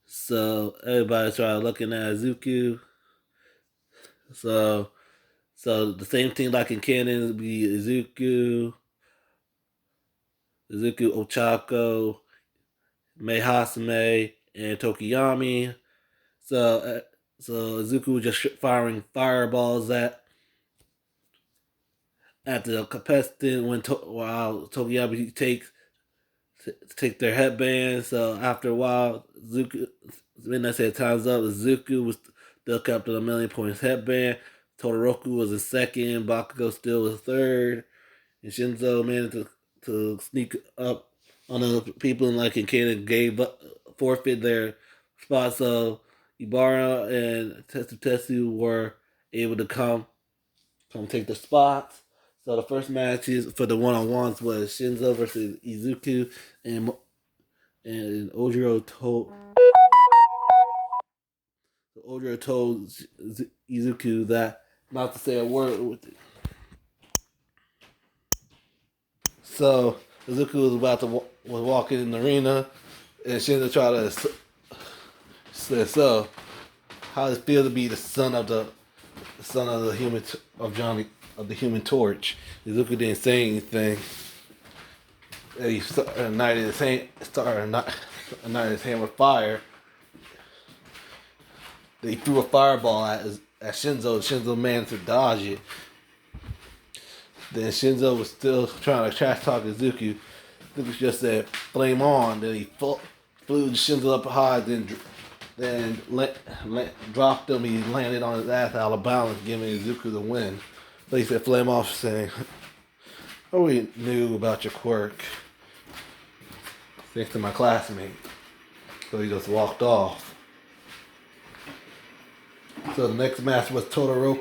S2: So everybody started looking at Zuko. So the same thing like in Canon would be Izuku, Ochako, Mei Hasame, and Tokiyami. So so Izuku was just firing fireballs at the contestant while Tokiyami take their headbands. So after a while, when I said time's up, Zuku was still kept to the $1,000,000 headband. Todoroki was in second. Bakugo still was third. And Shinzo managed to sneak up on the people like in Canada gave up, forfeit their spot. So Ibarra and Tetsu were able to come take the spots. So the first matches for the one-on-ones was Shinzo versus Izuku, and Ojiro told Izuku that not to say a word with it. So Izuku was about to was walking in the arena, and Shinzo tried to say, "So, how does it feel to be the son of the human of Johnny of the Human Torch?" Izuku didn't say anything. And he ignited his hand with fire. Then he threw a fireball at Shinzo. Shinzo managed to dodge it. Then Shinzo was still trying to trash talk Izuku. Izuku just said, "Flame on." Then he flew Shinzo up high, then dropped him. He landed on his ass out of balance, giving Izuku the win. So he said, "Flame off," saying, "I already knew about your quirk, thanks to my classmate." So he just walked off. So the next match was Shota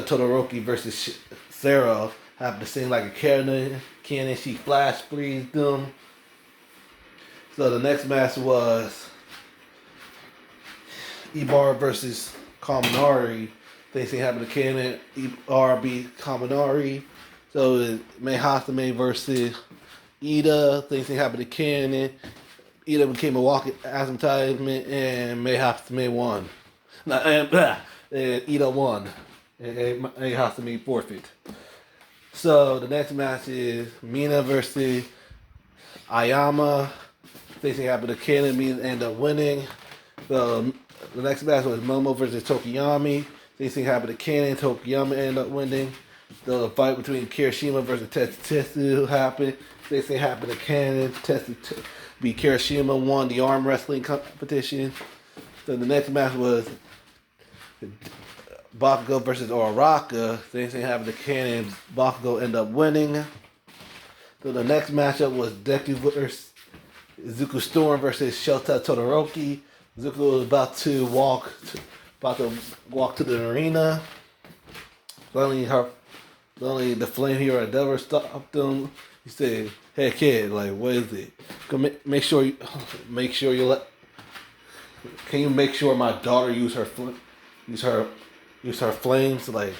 S2: Todoroki versus Sarah. Happened to sing like a cannon. She flash breathed them. So the next match was Ibarra versus Kaminari. They say happened to cannon. Ibarra beat Kaminari. So it Mei Hasame versus Ida. Things happened to cannon. Ida became a walking advertisement, and Mei Hasame won. And Ida won. And Mei Hasame forfeit. So the next match is Mina versus Ayama. Things happened to cannon. Mina ended up winning. So the next match was Momo versus Tokiyami. Things happened to cannon. Tokiyami ended up winning. The fight between Kirishima versus Tetsu happened. Things happened to cannon. Tetsu beat Kirishima, won the arm wrestling competition. So the next match was Bakugo versus Oraka. Things happened to cannon. Bakugo ended up winning. So the next matchup was Deku versus Izuku Storm versus Shota Todoroki. Zuko was about to walk to the arena. Suddenly the flame hero endeavor stopped him. He said, "Hey kid, like what is it? Go make sure make sure you let. Can you make sure my daughter use her use her flames? Like,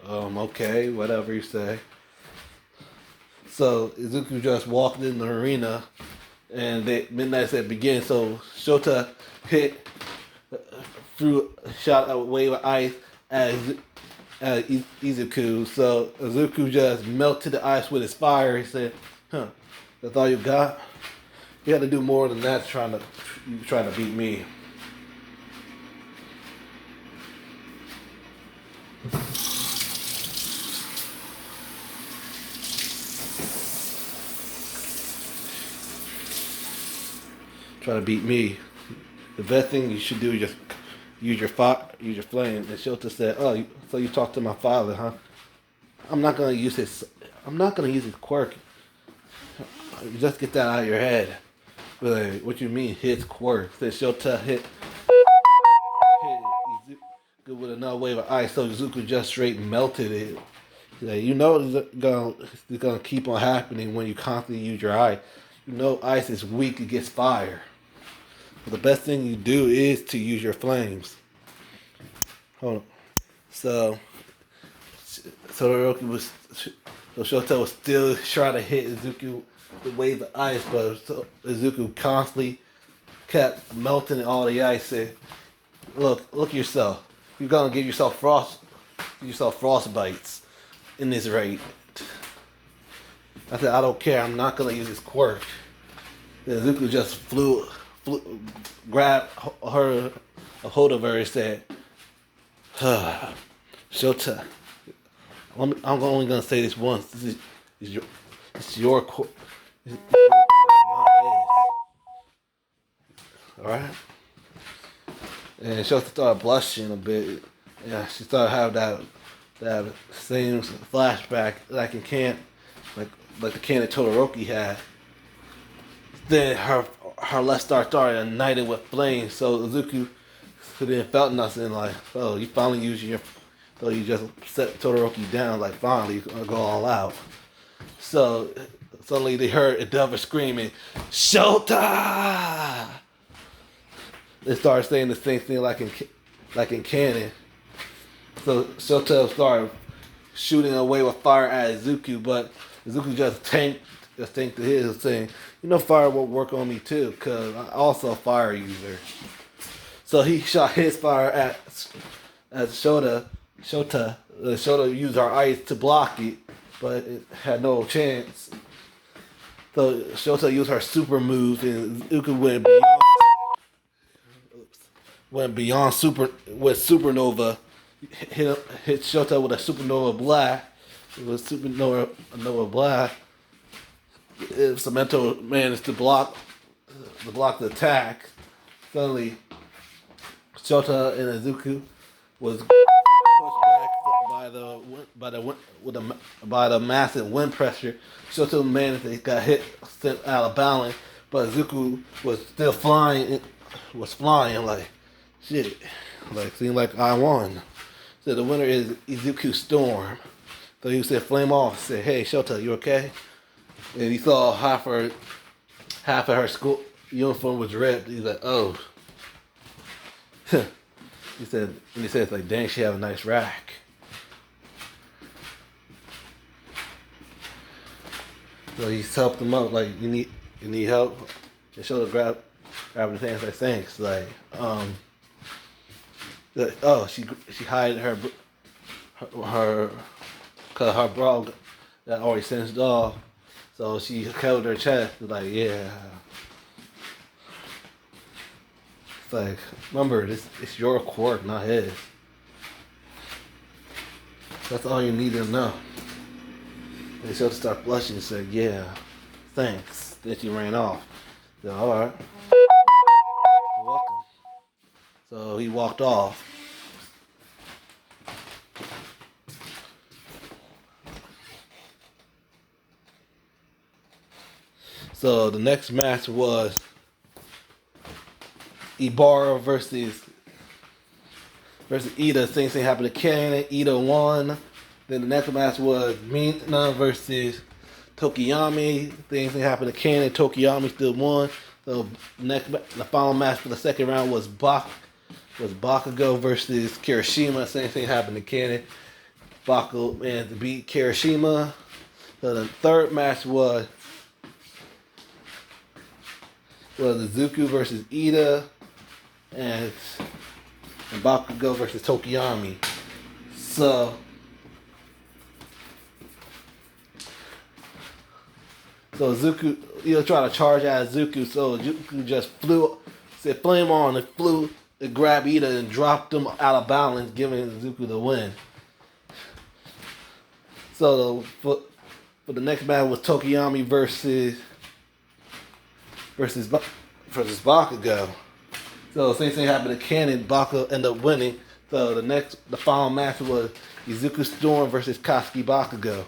S2: okay, whatever you say." So Izuku just walked in the arena, and midnight said begin. So Shota hit threw shot a wave of ice at Izuku. So Izuku just melted the ice with his fire. He said, "Huh, that's all you got? You had to do more than that trying to beat me." Trying to beat me. The best thing you should do is just use your flame. And Shota said, "Oh, so you talked to my father, huh? I'm not gonna use his. I'm not gonna use his quirk. Just get that out of your head." Like, what you mean his quirk? Said Shota hit Izuku with another wave of ice, so Izuku just straight melted it. Like, you know it's gonna keep on happening when you constantly use your eye. You know ice is weak against fire. But the best thing you do is to use your flames. Hold on. So Todoroki was so Shota was still trying to hit Izuku with waves of ice, but Izuku constantly kept melting all the ice. Said, look yourself. You're gonna give yourself frost bites in this rate." I said, "I don't care. I'm not gonna use this quirk." Then Izuku just grabbed a hold of her and said, "Shota, I'm only gonna say this once. It's your quirk, not his. All right." And Shota started blushing a bit. Yeah, she started having that same flashback like like the can that Todoroki had. Then her left star started ignited with flames. So Izuku, who didn't felt nothing, like, "Oh, you finally used your, so you just set Todoroki down, like finally you gonna go all out." So suddenly they heard Endeavor screaming, "Shota!" They started saying the same thing like in canon. So Shota started shooting away with fire at Izuku, but Izuku just tanked to his, saying, "You know, fire won't work on me too, cause I'm also a fire user." So he shot his fire at Shota. Shota used her ice to block it, but it had no chance. So Shota used her super moves, and Izuku went beyond with supernova. Hit Shota with a supernova blast. It was supernova blast. Cemento managed to block the attack. Suddenly, Shota and Izuku was pushed back by the massive wind pressure. Shota managed to got hit, sent out of balance, but Izuku was still flying. Was flying like shit. Like seemed like I won. So the winner is Izuku Storm. So he said, "Flame off." Said, "Hey Shota, you okay?" And he saw half of her school uniform was ripped. He's like, "Oh." He said, like, "Dang, she have a nice rack." So he helped him out, like, you need help? And Shota grab his hands, like, "Thanks." Oh, she hid her cause her bra got already singed off. So she covered her chest, like, yeah. It's like, remember, it's your quirk, not his. That's all you need to know. And she'll start blushing and say, "Yeah, thanks." Then she ran off. So, alright, you're welcome. So he walked off. So the next match was Ibarra versus Ida. Same thing happened to Ken. Ida won. Then the next match was Mina versus Tokiyami. Same thing happened to Ken. Tokiyami still won. So the final match for the second round was Bakugo versus Kirishima. Same thing happened to Ken. Bakugo and to beat Kirishima. So the third match was Izuku versus Ida, and Bakugo versus Tokiyami. So Izuku, tried to charge at Izuku, so Izuku just said flame on, and flew to grab Ida and dropped him out of balance, giving Izuku the win. So for the next match was Tokiyami versus Bakugo. So same thing happened to Ken, and Bakugo ended up winning. So the final match was Izuku Storm versus Katsuki Bakugo.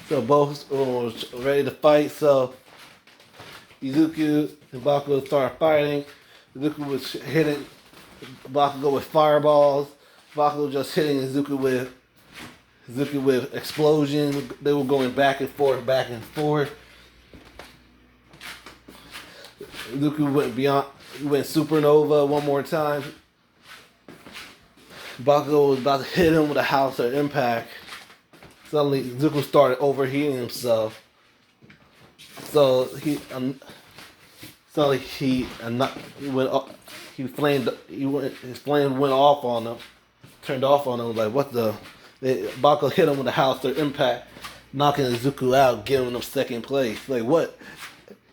S2: So both was ready to fight. So Izuku and Bakugo started fighting. Izuku was hitting Bakugo with fireballs. Bakugo just hitting Izuku with explosions. They were going back and forth, back and forth. Deku went supernova one more time. Bakugo was about to hit him with a house of impact. Suddenly, Deku started overheating himself. So his flame went off on him, turned off on him. Like what the? Bakugo hit him with a house of impact, knocking Izuku out, giving him second place. Like what?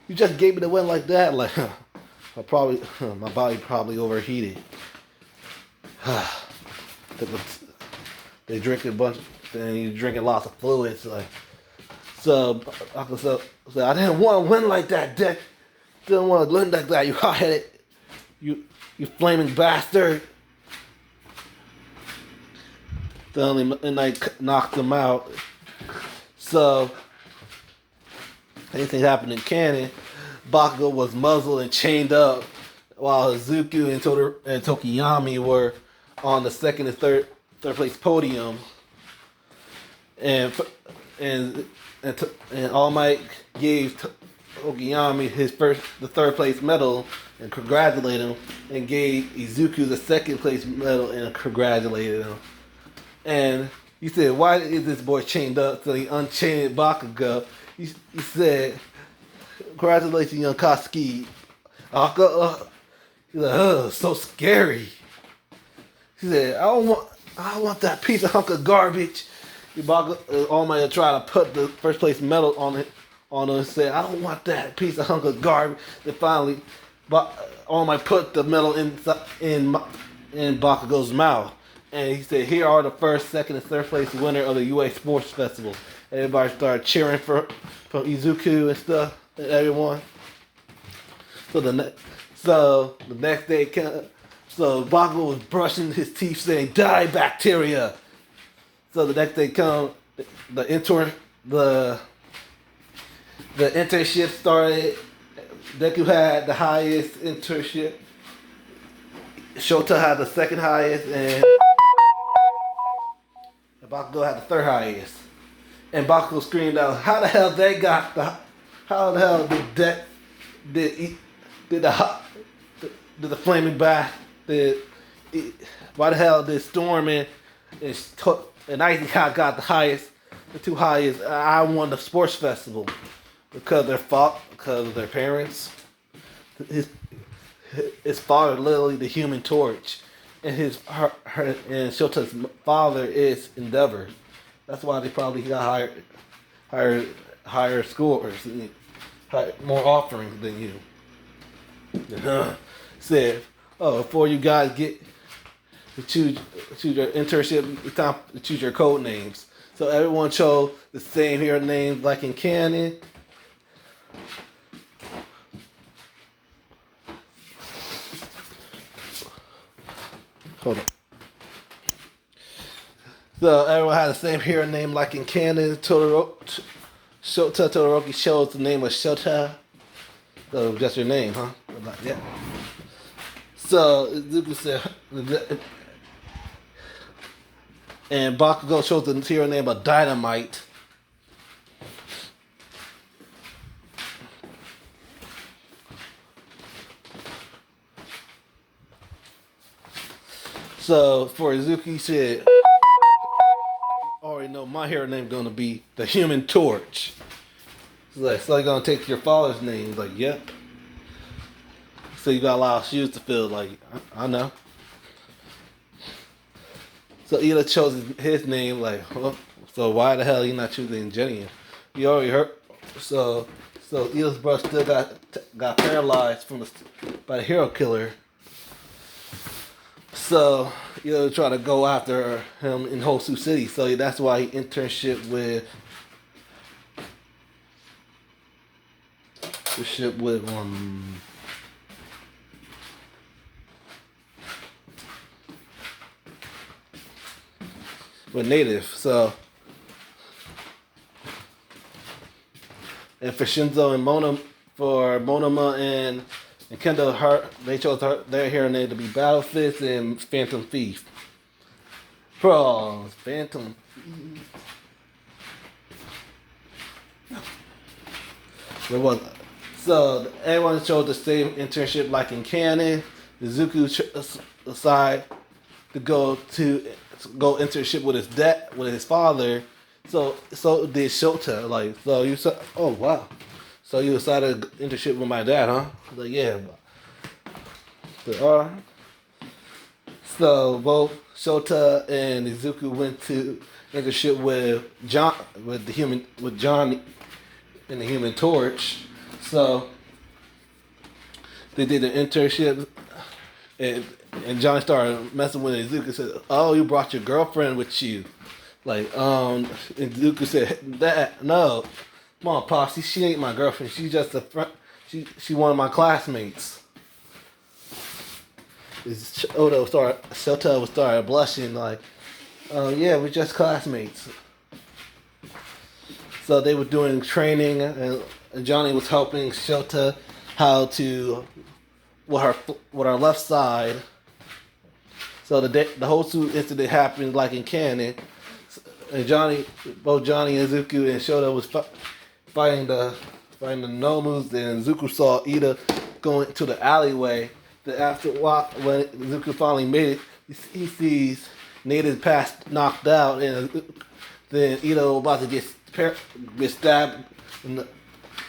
S2: You just gave me the win like that? Like, my body probably overheated. They drink a bunch, and you drinking lots of fluids. Like, so I didn't want to win like that, Dick. Didn't want to win like that. You hot-headed, you flaming bastard. And I knocked him out. So anything happened in canon, Bakugo was muzzled and chained up, while Izuku and Tokiyami were on the second and third place podium, and All Might gave Tokiyami the third place medal and congratulated him, and gave Izuku the second place medal and congratulated him. And he said, "Why is this boy chained up?" So he unchained Bakugo. He said, "Congratulations, young Katsuki." He's like, so scary. He said, I don't want that piece of hunk of garbage. All Might tried to put the first place medal on him and said, I don't want that piece of hunk of garbage. Then finally, All Might put the medal in Bakugo's mouth. And he said, here are the first, second, and third place winner of the UA Sports Festival. Everybody started cheering for Izuku and stuff, and everyone. So the next day, Bakugo was brushing his teeth saying, die bacteria. So the next day the internship started. Deku had the highest internship. Shota had the second highest, and Bakugo had the third highest. And Bakugo screamed out, "How the hell they got the? How the hell did the flaming bath? Why the hell did Storm and Icy Hot got the two highest? I won the sports festival because of their parents. His father, literally the Human Torch, and and Shota's father is Endeavor. That's why they probably got higher scores, more offerings than you." Said, before you guys get to choose your internship, it's time to choose your code names. So everyone chose the same hero names like in canon. Hold on. So everyone had the same hero name like in canon. Shota Todoroki chose the name of Shota. So just your name, huh? Yeah. So Izuku said, and Bakugo chose the hero name of Dynamite. So for Izuku, he said, already know my hero name gonna be the Human Torch. He's like, so you gonna take your father's name? He's like, yep. So you got a lot of shoes to fill. Like, I know. So Ida chose his name. Like, well, so why the hell you not choosing Jenny? You already heard. So Ida's brother still got paralyzed by the hero killer. So Ida try to go after him in Hosu City. So that's why he internship with with Native. So and for Shinzo and Monoma and Kendo, they chose their hero name to be Battle Fist and Phantom Thief. Bro, Phantom. There was so everyone chose the same internship like in canon. Izuku decided to go internship with his father. So did Shota. Like, so you said, oh wow. So you decided to internship with my dad, huh? Like, yeah. So, so both Shota and Izuku went to internship with Johnny in the Human Torch. So they did an internship, and Johnny started messing with Izuku and said, "Oh, you brought your girlfriend with you." Like, and Izuku said, "That no, come on, Pops, she ain't my girlfriend. She's just a friend. She one of my classmates." Shota started blushing like, "Oh yeah, we're just classmates." So they were doing training, and Johnny was helping Shota how to with her left side. So the whole suit incident happened like in canon, and both Johnny and Izuku and Shota was fighting the Nomus, and Izuku saw Ida going to the alleyway. Then after a while, when Izuku finally made it, he sees Native knocked out, and then Ida was about to get stabbed in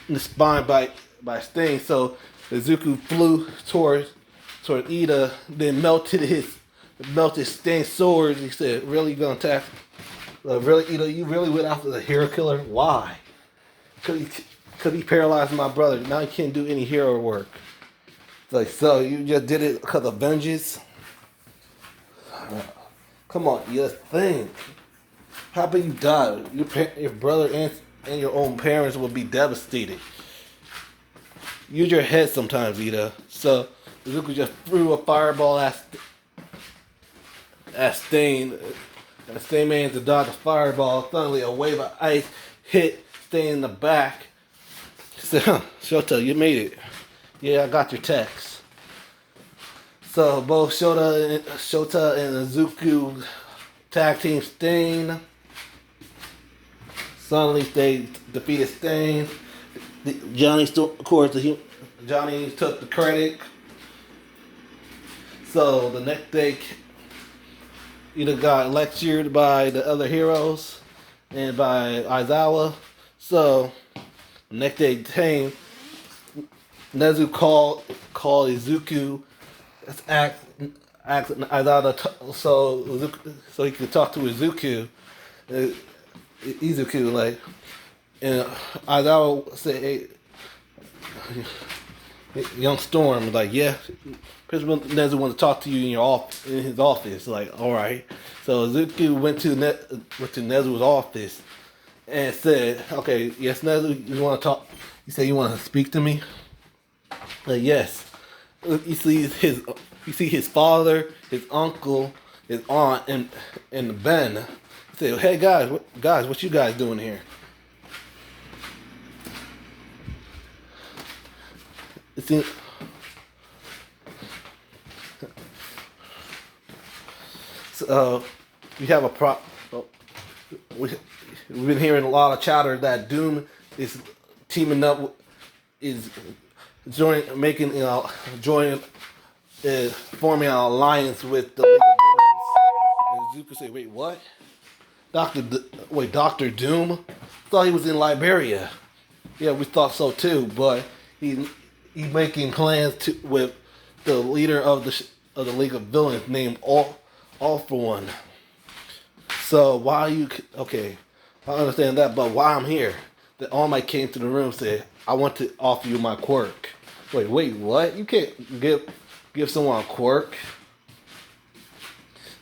S2: the spine by Sting. So Izuku flew toward Ida, then melted Sting's sword. He said, "Really, you gonna attack? Really, Ida? You really went after the hero killer? Why? Cause he paralyzed my brother. Now he can't do any hero work." It's like, so you just did it because of vengeance? Come on, you think. How about you die? Your brother and your own parents will be devastated. Use your head sometimes, Ida. So Izuku just threw a fireball at Stain. And Stain managed to dodge the fireball. Suddenly a wave of ice hit Stain in the back. He said, "Huh, Shota, you made it. Yeah, I got your text." So both Shota and Izuku tag team Stain. Suddenly they defeated Stain. Johnny took the credit. So the next day, Ida got lectured by the other heroes and by Aizawa. So the next day came. Nezu called Izuku, asked Aizawa so he could talk to Izuku. Izuku like, and Aizawa said, "Hey, Young Storm, like, yeah, Principal Nezu want to talk to you in his office." Like, all right. So Izuku went to Nezu's office and said, "Okay, yes, Nezu, you want to talk? You say you want to speak to me?" Like, yes. You see his father, his uncle, his aunt, and Ben. He said, "Hey guys, what you guys doing here?" It seems So we have a we've been hearing a lot of chatter that Doom is teaming up, is forming an alliance with the League of Villains. And Zuko say, "Wait, what? Doctor Doom? Thought he was in Liberia." Yeah, we thought so too, but he making plans with the leader of the League of Villains named All for One. So why you okay? I understand that, but why I'm here? The All Might came to the room and said, "I want to offer you my quirk." Wait, what? You can't give someone a quirk.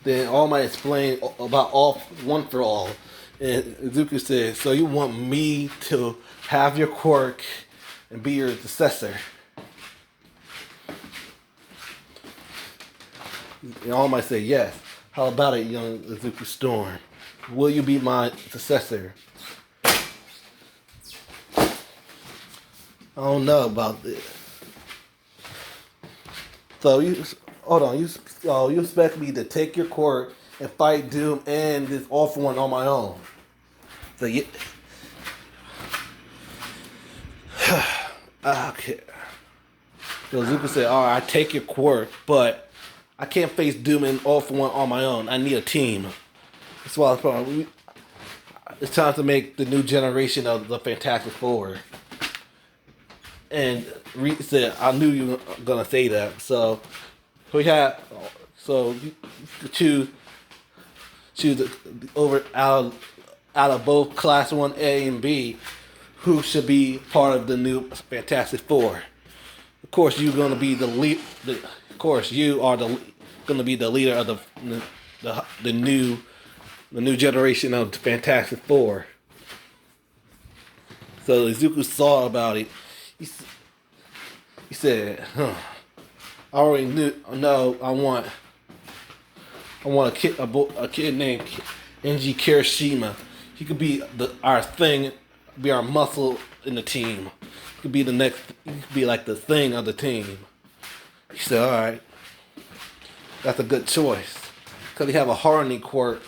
S2: Then All Might explained about all one for all, and Zuko said, "So you want me to have your quirk and be your successor?" And All Might say, "Yes. How about it, young Zuko Storm? Will you be my successor?" I don't know about this. So you hold on. You expect me to take your quirk and fight Doom and this All for One on my own? So you okay. So Zuko said, "All right, I take your quirk, but I can't face Doom and All for One on my own. I need a team." That's why it's time to make the new generation of the Fantastic Four. And Reed said, "I knew you were gonna say that." So you choose over out of both Class 1A and B, who should be part of the new Fantastic Four. Of course, you're gonna be the lead. Of course, you are gonna be the leader of the new generation of the Fantastic Four. So Izuku saw about it. He said, "I already knew. No, I want a kid named Enji Kirishima. He could be our muscle in the team. He could be he could be like the thing of the team." He said, "All right, that's a good choice. Cause he have a hardening quirk.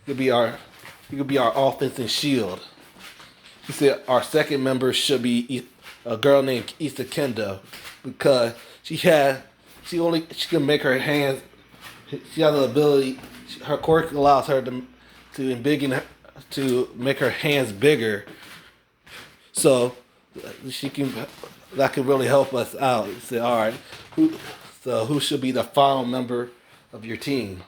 S2: He could be our offense and shield." He said our second member should be a girl named Issa Kendo, because she can make her hands. She has the ability. Her quirk allows her to make her hands bigger. So that can really help us out. He said, "All right, who should be the final member of your team?"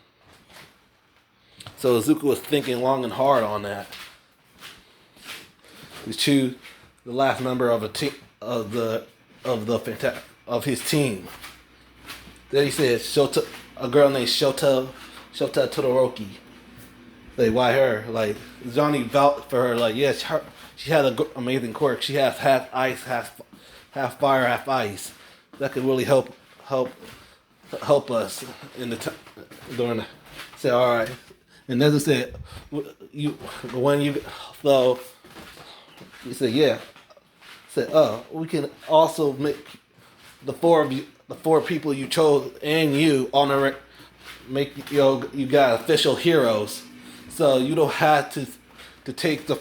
S2: So Izuku was thinking long and hard on that. He choose the last member of his team. Then he said a girl named Shota Todoroki. Like, why her? Like, Johnny vouched for her. Like, yes, she had an amazing quirk. She has half ice, half fire, half ice. That could really help us in the during the. Say, all right, and then he said, so he said, yeah. Said, "Oh, we can also make the four people you chose and you make you got official heroes. So you don't have to take the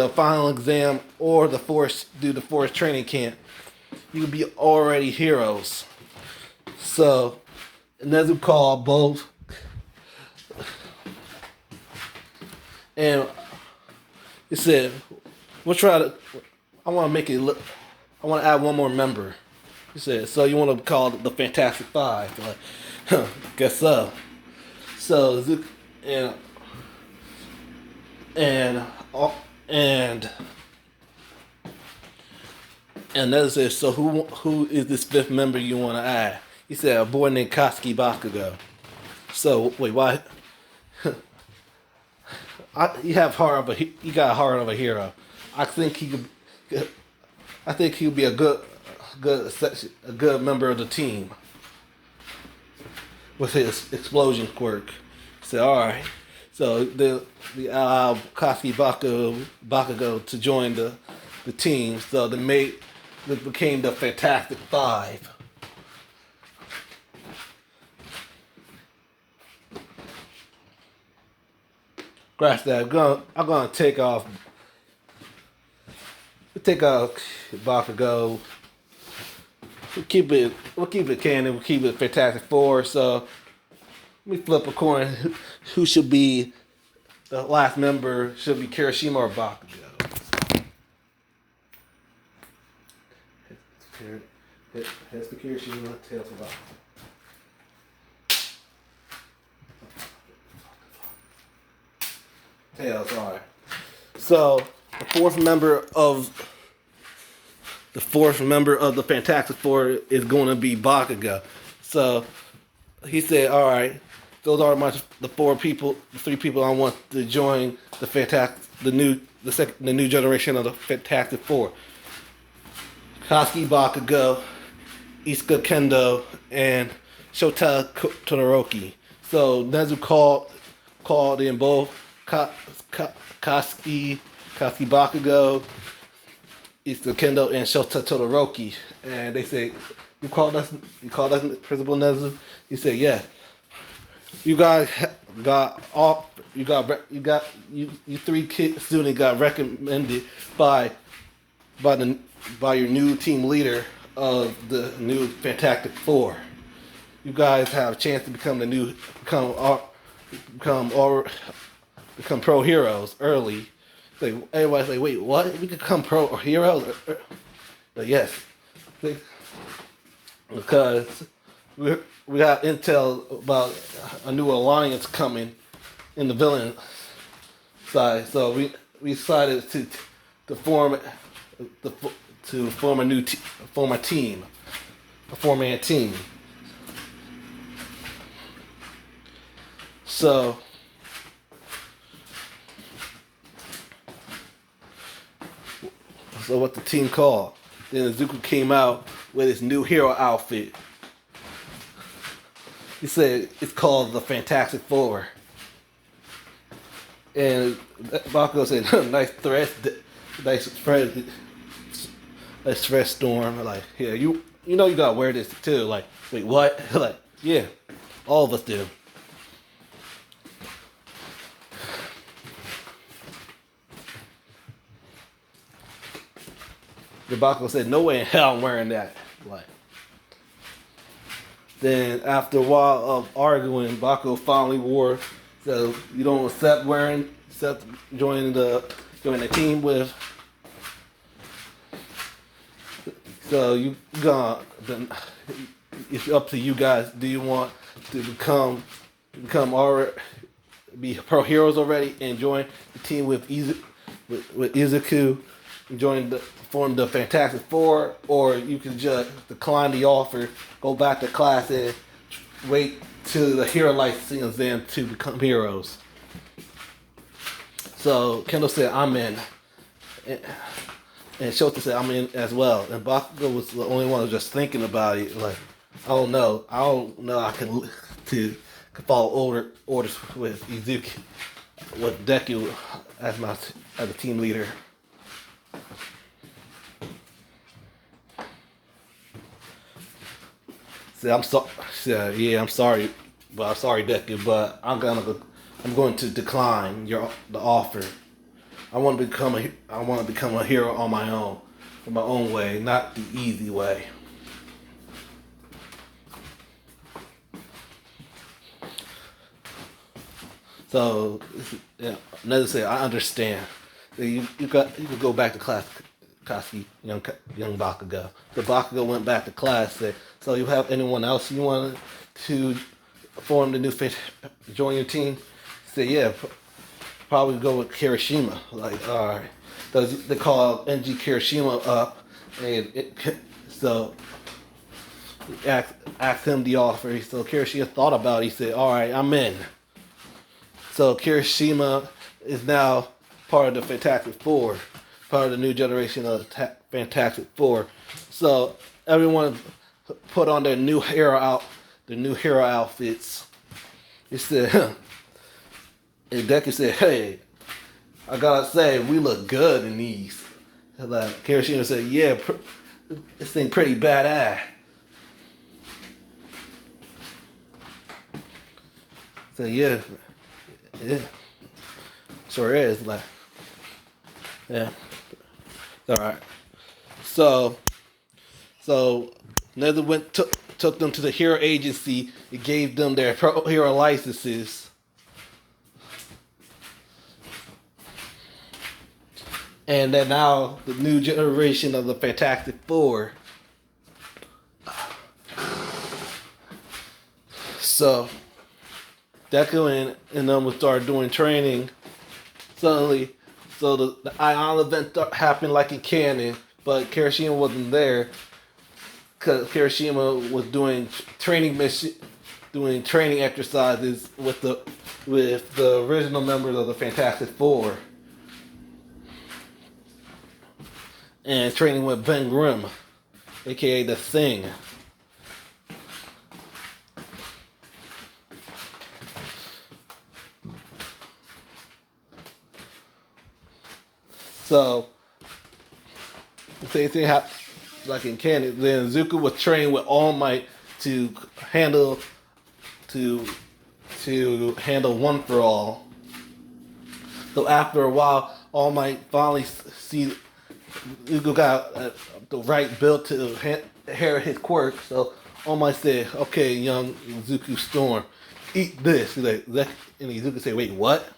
S2: final exam or do the force training camp. You can be already heroes." So Nezu called both, and he said, "We'll try to. I want to make it look. I want to add one more member." He said, "So you want to call it the Fantastic Five?" Like, guess so. So Zuko and that said, "So who is this fifth member you want to add?" He said, "A boy named Katsuki Bakugo." So wait, why? You got a heart of a hero. I think he could. I think he would be a good member of the team with his explosion quirk. So all right. So they allowed Katsuki Bakugo to join the team. So they became the Fantastic Five. scratch that. I'm gonna take off Bakugo. We'll keep it canon. We'll keep it Fantastic Four. So let me flip a coin. Who should be the last member? Should be Kirishima or Bakugo? Heads for Kirishima, tails for Bakugo. Tails, alright. So the fourth member of the Fantastic Four is going to be Bakugo. So he said, "All right, those are the three people I want to join the new generation of the Fantastic Four: Katsuki Bakugo, Isuka Kendo, and Shota Todoroki." So Nezu called in both Katsuki Bakugo, Isuka Kendo, and Shota Todoroki, and they say, "You called us, Principal Nezu?" He said, "Yeah. You guys you three students got recommended by your new team leader of the new Fantastic Four. You guys have a chance to become pro heroes early." Like, everybody's like, "Wait, what? We could become pro heroes?" But yes, because we got intel about a new alliance coming in the villain side, so we decided to form a team, a 4-man team. So what the team called? Then Izuku came out with his new hero outfit. He said it's called the Fantastic Four. And Bakugo said, "Nice threat storm." Like, "Yeah, you know you gotta wear this too." Like, "Wait, what?" Like, "Yeah, all of us do." The Bakugo said, "No way in hell I'm wearing that." Like, then after a while of arguing, Bakugo finally wore. So you don't accept joining the team with. So it's up to you guys. Do you want to be pro heroes already and join the team with Izuku and form the Fantastic Four, or you can just decline the offer, go back to class, and wait till the hero light sings in to become heroes? So Kendo said, "I'm in," and Shota said, "I'm in as well." And Bakugo was the only one who was just thinking about it. Like, I don't know. I can follow orders with Izuku, with Deku as the team leader. I'm sorry. I'm sorry, Deku, but I'm going to decline the offer. I want to become a hero on my own, in my own way, not the easy way. So, yeah, another say, "I understand. You could go back to class, Katsuki, young Bakugo." The Bakugo went back to class. Said, "So you have anyone else you want to form the new join your team?" He said, "Yeah, probably go with Kirishima." Like, all right. So they call NG Kirishima up, and so asked him the offer. So Kirishima thought about it. He said, "All right, I'm in." So Kirishima is now part of the Fantastic Four, part of the new generation of the Fantastic Four. So everyone put on their new hero outfits. He said, and Deku said, "Hey, I gotta say, we look good in these." Like, Kirishima said, "Yeah, this thing pretty badass." So yeah. Sure is. Like, yeah. All right. So, so Nether took them to the hero agency. It gave them their pro hero licenses. And then now the new generation of the Fantastic Four. So Deku and them would start doing training. Suddenly, so the Ion event happened like in canon, but Kirishima wasn't there because Kirishima was doing doing training exercises with the original members of the Fantastic Four, and training with Ben Grimm, aka the Thing. So the same thing happened like in canon. Then Zuko was trained with All Might to handle to handle One for All. So after a while, All Might finally see Zuko got the right build to inherit his quirk. So All Might said, "Okay, young Zuko Storm, eat this." He's like, and Zuko said, "Wait, what?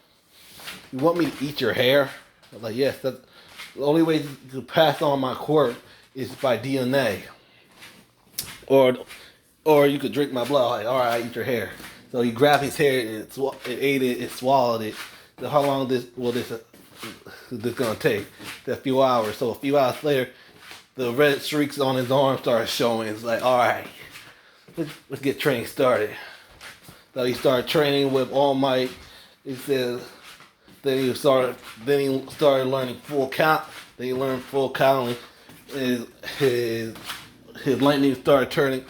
S2: You want me to eat your hair?" I was like, "Yes, that's the only way to pass on my quirk is by DNA, or you could drink my blood." Like, all right, I eat your hair. So he grabbed his hair and it ate it, it swallowed it. So how long this gonna take? A few hours. So a few hours later, the red streaks on his arm started showing. It's like, all right, let's get training started. So he started training with All Might. He said. Then he started learning full count. Then he learned full counting. His lightning started turning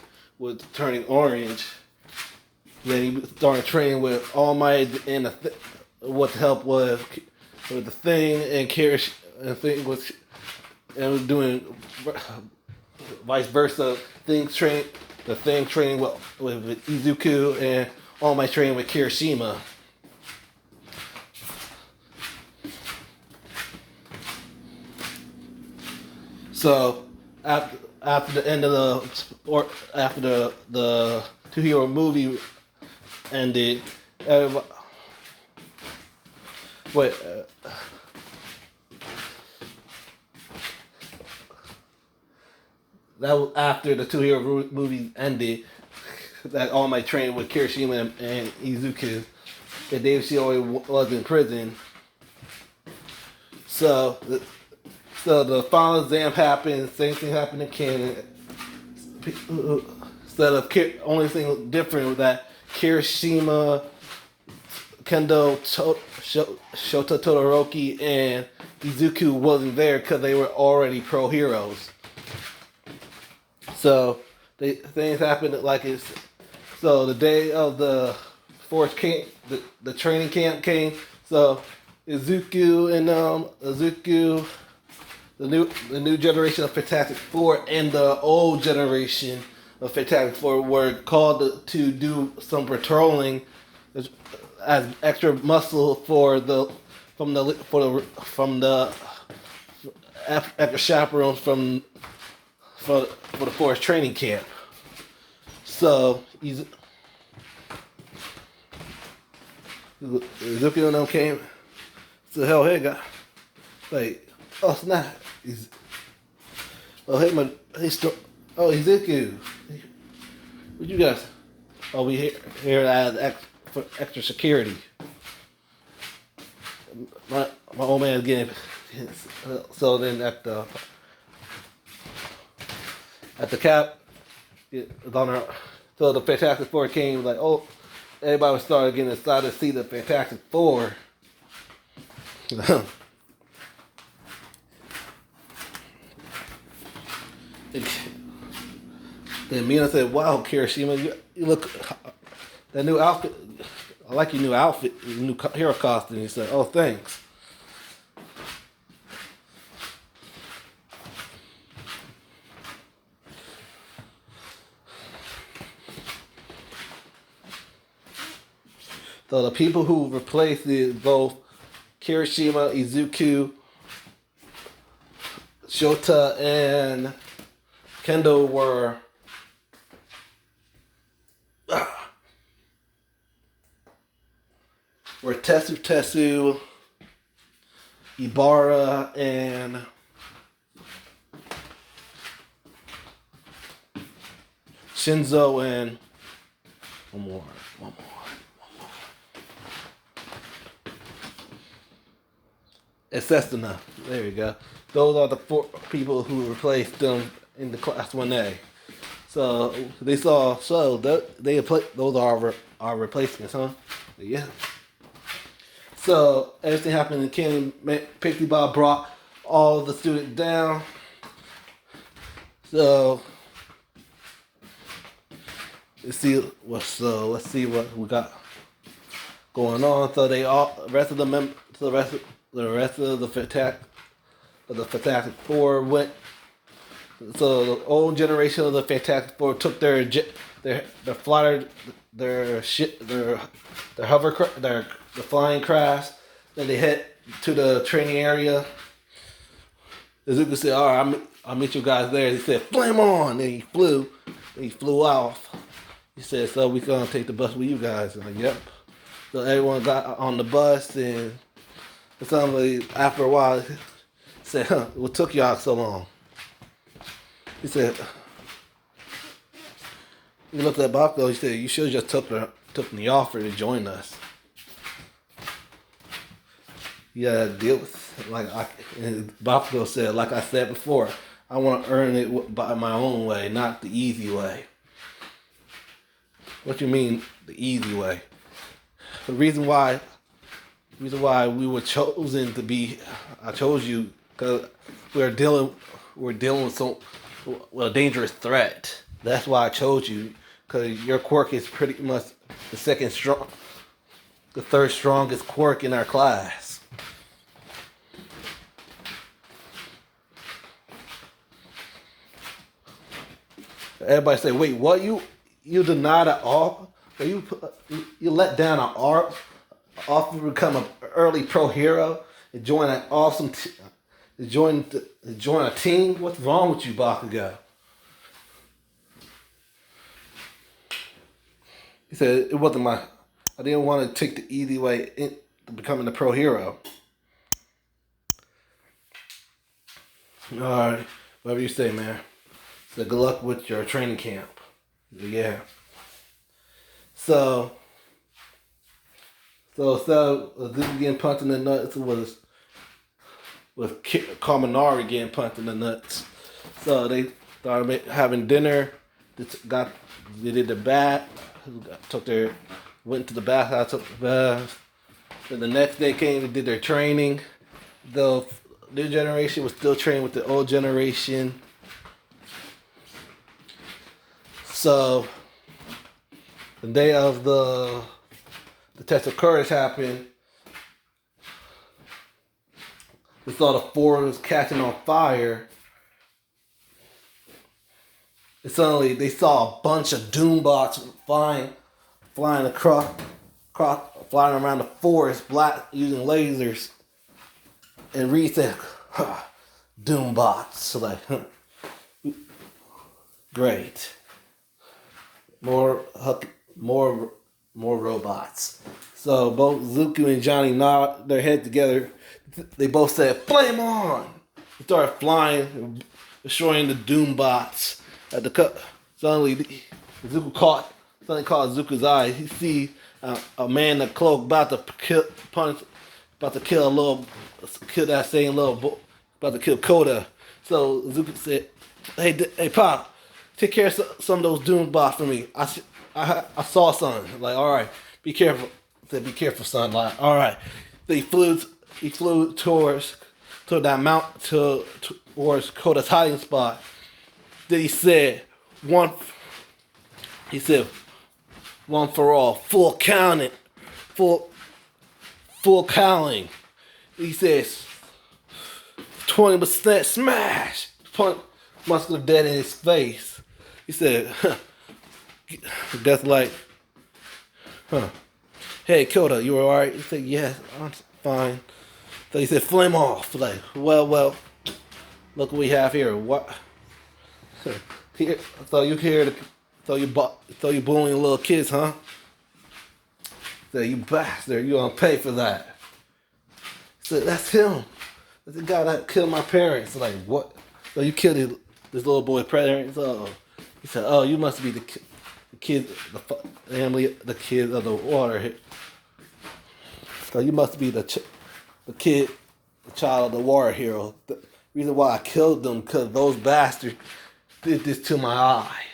S2: orange. Then he started training with All Might and what the help was with the Thing and Kirish and Thing was doing vice versa. The Thing training with Izuku and All Might training with Kirishima. So after the end of after the two hero movie ended, wait. That was after the two hero movie ended. That All Might trained with Kirishima and Izuku. That Dave Shiori was in prison. So the final exam happened. Same thing happened in canon. Instead of only thing different was that Kirishima, Kendo, Shota Todoroki, and Izuku wasn't there because they were already pro heroes. So things happened like it's. So the day of the force camp, the training camp came. So Izuku and the new generation of Fantastic Four and the old generation of Fantastic Four were called to do some patrolling as extra muscle from the extra chaperones for the forest training camp. So Izuku and them came. So hell, hey guy, like, oh snap, Izuku, what you guys? Oh, we here as for extra security. My old man's getting. So then at the cap, so the Fantastic Four came like, oh, everybody started getting excited to see the Fantastic Four. Then Mina said, "Wow, Kirishima, you look that new outfit. I like your new outfit, your new hero costume." He said, "Oh, thanks." So the people who replaced both Kirishima, Izuku, Shota, and Kendo were Tetsu, Ibara, and Shinzo, and one more. It's Cessna. There you go. Those are the 4 people who replaced them in the Class 1A. So they saw. So they those are our replacements, huh? Yeah. So everything happened in Kenny. Pixie Bob brought all the students down. So let's see what we got going on. So they all rest of the rest of the Fantastic Four went. So the old generation of the Fantastic Four took their flyer, their the flying crafts. Then they head to the training area. Izuku said, "All right, I'll meet you guys there." He said, "Flame on!" And he flew off. He said, "So we gonna take the bus with you guys?" And I'm like, "Yep." So everyone got on the bus, and somebody after a while said, "Huh, what took y'all so long?" He said, he looked at Bakugo. He said, "You should have just took the offer to join us." Yeah, deal with and Bakugo said, "Like I said before, I want to earn it by my own way, not the easy way." What you mean the easy way? The reason why we were chosen to be, I chose you because we're dealing with a dangerous threat. That's why I chose you, because your quirk is pretty much the third strongest quirk in our class. Everybody say, "Wait, what? You denied an offer? You let down an offer to become an early pro hero and join an awesome join a team? What's wrong with you, Bakugo?" He said, "It wasn't I didn't want to take the easy way into becoming a pro hero." All right, whatever you say, man. So good luck with your training camp. Yeah. So this getting punched in the nuts was Kaminari getting punched in the nuts. So they started having dinner. They did the bath. Went to the bathhouse, took the bath. Then the next day came, they did their training. The new generation was still training with the old generation. So the day of the test of courage happened. We saw the forest catching on fire. And suddenly they saw a bunch of Doombots flying across, flying around the forest, using lasers. And Reed said, "Doombots." So like, great. More robots. So both Zuko and Johnny nod their head together. They both said, "Flame on!" They started flying, destroying the Doombots. At the cut, suddenly caught Zuko's eye. He sees a man in a cloak about to kill that same little boy, about to kill Koda. So Zuko said, "Hey, Pop, take care of some of those Doombots for me. I saw something." Like, "All right, be careful." I said, "Be careful, son." Like, "All right." So he flew towards that towards Koda's hiding spot. Then he said, "One for all, full counting, full counting." He says, 20% smash. Punch Muscular dead in his face. He said, "That's like, huh? Hey, Koda, you alright?" He said, "Yes, I'm fine." So he said, flame off. Like, well, look what we have here. What? Here, so you here to, so you bullying little kids, huh? So you bastard, you gonna pay for that. So that's him. That's the guy that killed my parents. Like, what? So you killed this little boy's parents? So he said, oh, you must be the kid, the family, the kid of the water. So you must be the kid, the child of the war hero. The reason why I killed them, because those bastards did this to my eye.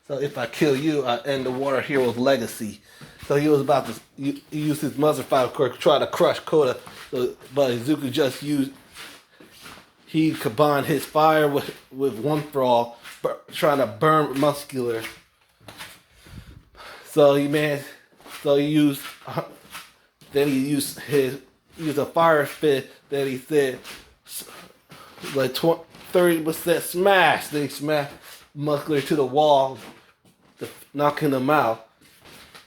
S2: So if I kill you, I end the water hero's legacy. So he was about to use his muzzle fire to try to crush Koda. So, but Izuku just he combined his fire with one for all, trying to burn muscular. So he used a fire spit that he said like 30% smash. Then he smashed muscular to the wall, knocking him out.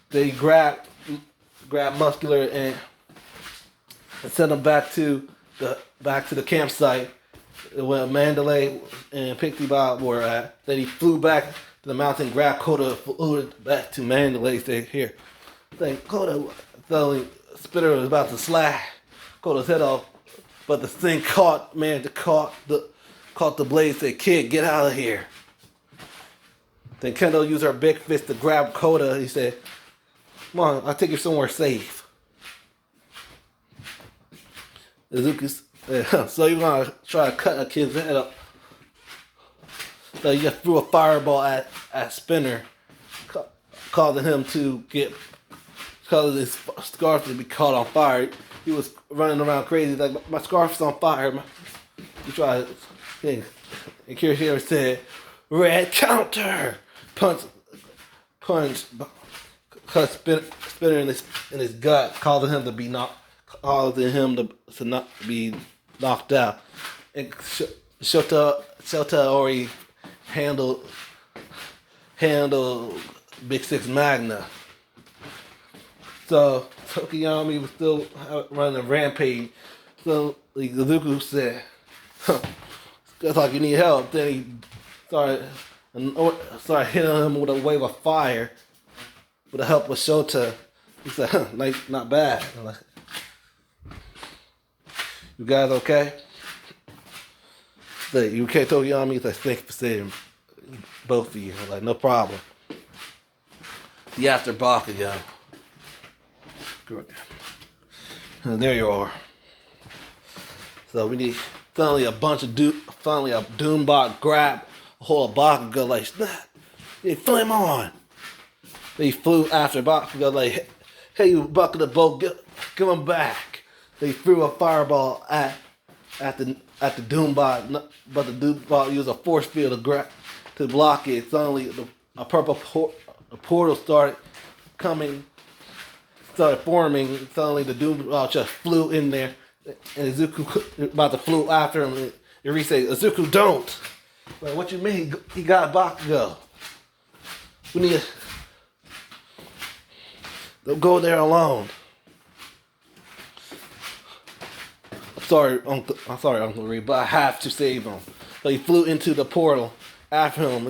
S2: Then he grabbed muscular and sent him back to the campsite where Mandalay and Pixie Bob were at. Then he flew back to the mountain, grabbed Koda, flew back to Mandalay. Said, "Here." Then Koda, suddenly Spitter was about to slash Koda's head off, but the thing caught the blade. Said, "Kid, get out of here." Then Kendall used her big fist to grab Koda. He said, "Come on, I'll take you somewhere safe." Izuku, so you're gonna try to cut a kid's head up. So you just threw a fireball at Spinner, causing him to causing his scarf to be caught on fire. He was running around crazy like, my scarf's on fire. He tried to, and Kirishima said, "Red counter!" Punch, cut Spinner in his gut, causing him to not be knocked out. And Shota already handled Big Six Magna. So Tokiyami was still running a rampage. So Izuku said, "Looks like you need help." Then he started hitting him with a wave of fire with the help of Shota. He said, not bad." I'm like, "You guys okay?" Like, "You okay, Tokiyami?" He's like, "Thanks for saving both of you." I'm like, "No problem." The after Bakugo. And there you are. So we need finally a Doombot grab a hold of Bakugo like, snap, hey, flame on. They flew after Bakugo like, "Hey, you Bakugo boat, give him back." They threw a fireball at the Doombot, but the Doombot used a force field to block it. Suddenly, a purple portal started forming. Suddenly, the Doombot just flew in there, and Izuku about to flew after him. And Yuri said, "Izuku, don't!" Like, what you mean? He got Bakugo. We need to go there alone. I'm sorry, Uncle Reed, but I have to save him. So he flew into the portal after him.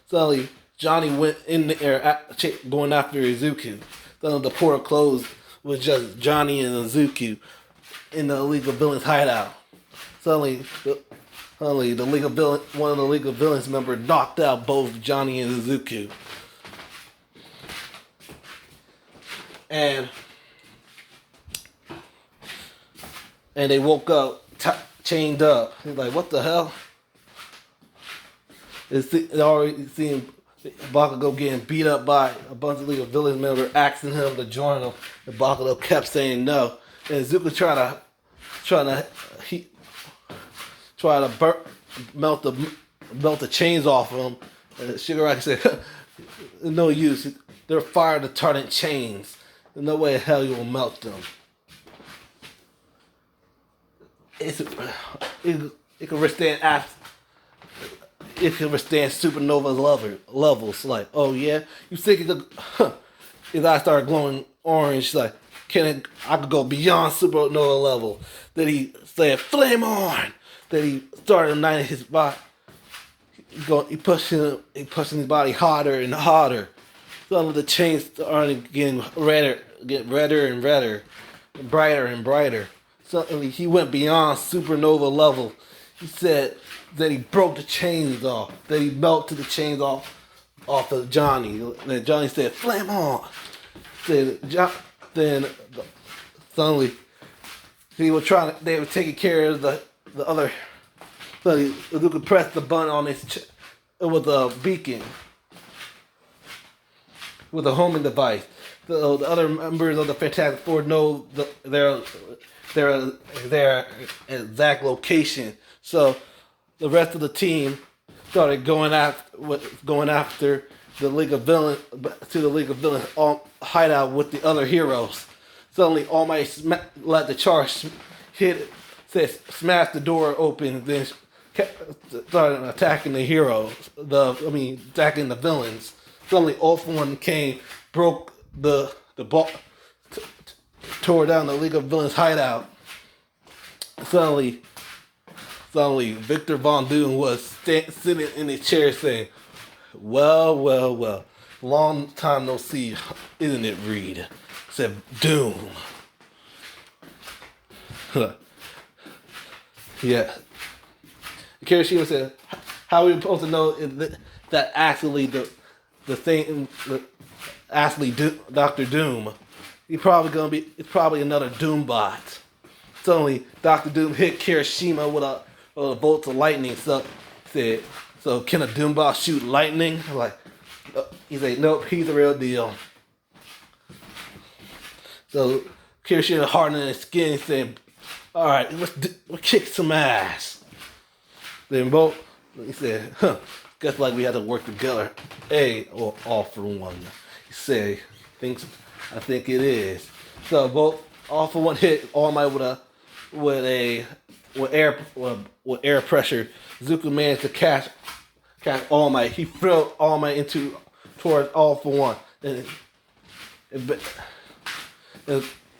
S2: Suddenly, Johnny went in the air going after Izuku. Then the portal closed with just Johnny and Izuku in the illegal villains hideout. Suddenly, one of the League of Villains members knocked out both Johnny and Izuku. And they woke up chained up. He's like, "What the hell?" It's already seen Bakugo getting beat up by a bunch of League of Villains members asking him to join them. And Bakugo kept saying no. And Izuku try to melt the chains off of him. And Shigaraki said, "No use. They're fire retardant chains. There's no way in hell you will melt them." It can withstand supernova levels. Like, "Oh yeah, you think his eyes started glowing orange?" Like, I could go beyond supernova level. Then he said, flame on. Then he started igniting his body. He pushing his body harder and harder. Some of the chains started getting redder and redder, brighter and brighter. Suddenly he went beyond supernova level. He said that he broke the chains off. That he melted the chains off of Johnny. Then Johnny said, flame on. Then suddenly they were taking care of the other. So you could press the button on his with a beacon, with a homing device. So the other members of the Fantastic Four know their exact location. So the rest of the team started going after the League of Villains to the League of Villains hideout with the other heroes. Suddenly, All Might let the charge smash the door open, then started attacking the heroes. Attacking the villains. Suddenly, All for One came, broke the ball, tore down the League of Villains hideout. Suddenly, Victor Von Doom was sitting in his chair saying, well, long time no see, isn't it, Reed? Said Doom. Yeah. Kirishima said, how are we supposed to know that actually Dr. Doom? It's probably another Doom bot. Suddenly, Dr. Doom hit Kirishima with a bolt of lightning. So can a Doom bot shoot lightning? He said, nope, he's the real deal. So Kirishima hardening his skin, saying, all right, let's kick some ass. Then he said, guess like we had to work together. Or All for One. He said, I think it is. So both All for One hit All Might with air pressure. Zuko managed to catch All Might. He threw All Might towards All for One.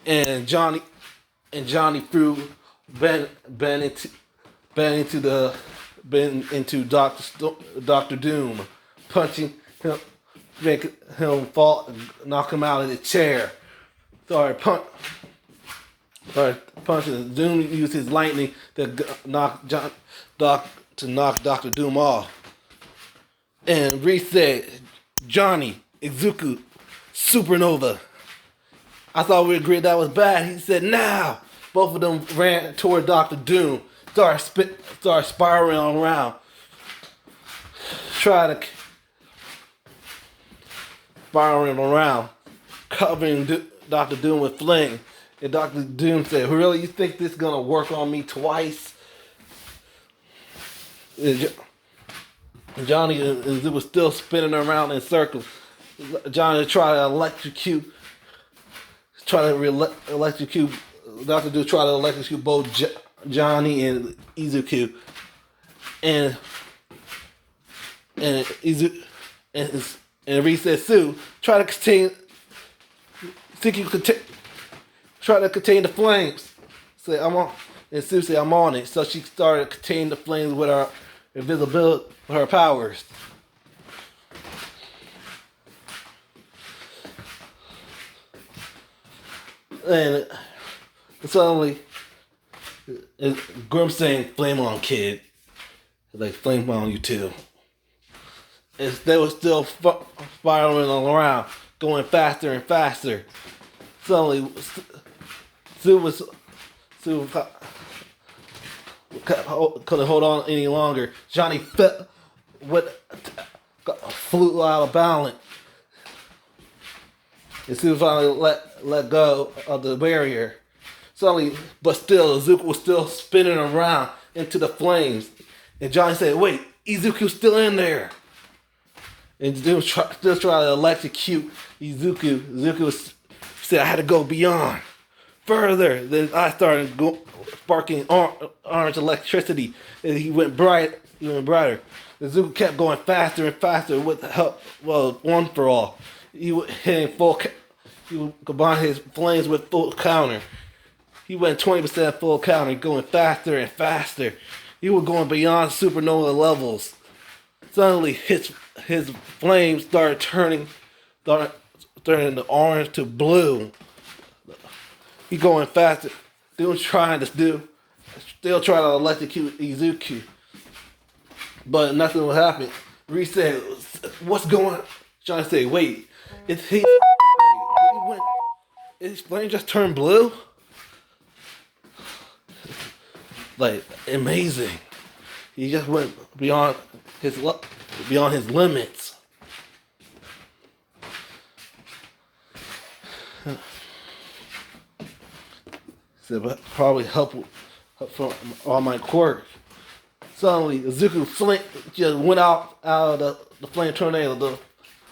S2: And Johnny threw Ben into Doctor Doom, punching him, make him fall, knock him out of the chair. Started punching. Doom used his lightning to knock Doctor Doom off. And Reese said, Johnny, Izuku, supernova. I thought we agreed that was bad. He said, now. Both of them ran toward Doctor Doom. Started spiraling around. Covering Doctor Doom with flame. And Doctor Doom said, really, you think this is going to work on me twice? Johnny was still spinning around in circles. Johnny tried to electrocute Dr. Doom tried to electrocute both Johnny and Izuku. And Reese said, Sue, try to contain the flames. Say, I'm on. And Sue said, I'm on it. So she started containing the flames with her invisibility, her powers. And suddenly, Grim saying, flame on, kid. Like, flame on you too. They were still spiraling around, going faster and faster. Suddenly, Sue couldn't hold on any longer. Johnny flew out of balance. And Sue finally let go of the barrier. Suddenly, but still, Izuku was still spinning around into the flames. And Johnny said, wait, Izuku's still in there. And still trying to electrocute Izuku. Izuku said, I had to go beyond. Further. Then I started sparking orange electricity. And he went even brighter. Izuku kept going faster and faster with the help, One for All. He was hitting he would combine his flames with full counter. He went 20% full counter, going faster and faster. He was going beyond supernova levels. Suddenly, his flames started turning the orange to blue. He going faster. Still trying to electrocute Izuku, but nothing will happen. Reese said, "What's going on?" Trying to say, "Wait, his flame just turned blue?" Like amazing. He just went beyond his limits. So, but probably help from all my quirk. Suddenly, Izuku flame just went out of the flame tornado.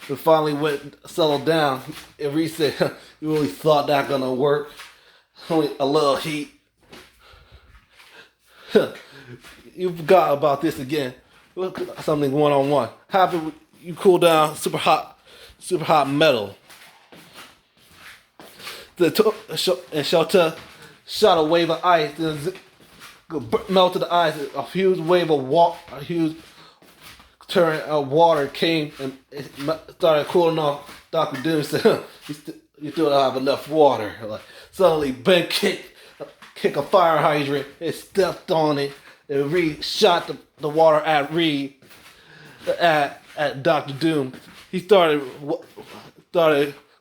S2: It finally settled down. And Reese said, "You really thought that gonna work? Only a little heat." You forgot about this again. Something one-on-one. Happen you cool down super hot metal. And Shota shot a wave of ice. Melted the ice. A huge wave of a huge current of water came and it started cooling off. Dr. Doom said, "You still don't have enough water." Like suddenly, Ben kicked a fire hydrant. It stepped on it. And Reed shot the water at Dr. Doom. He started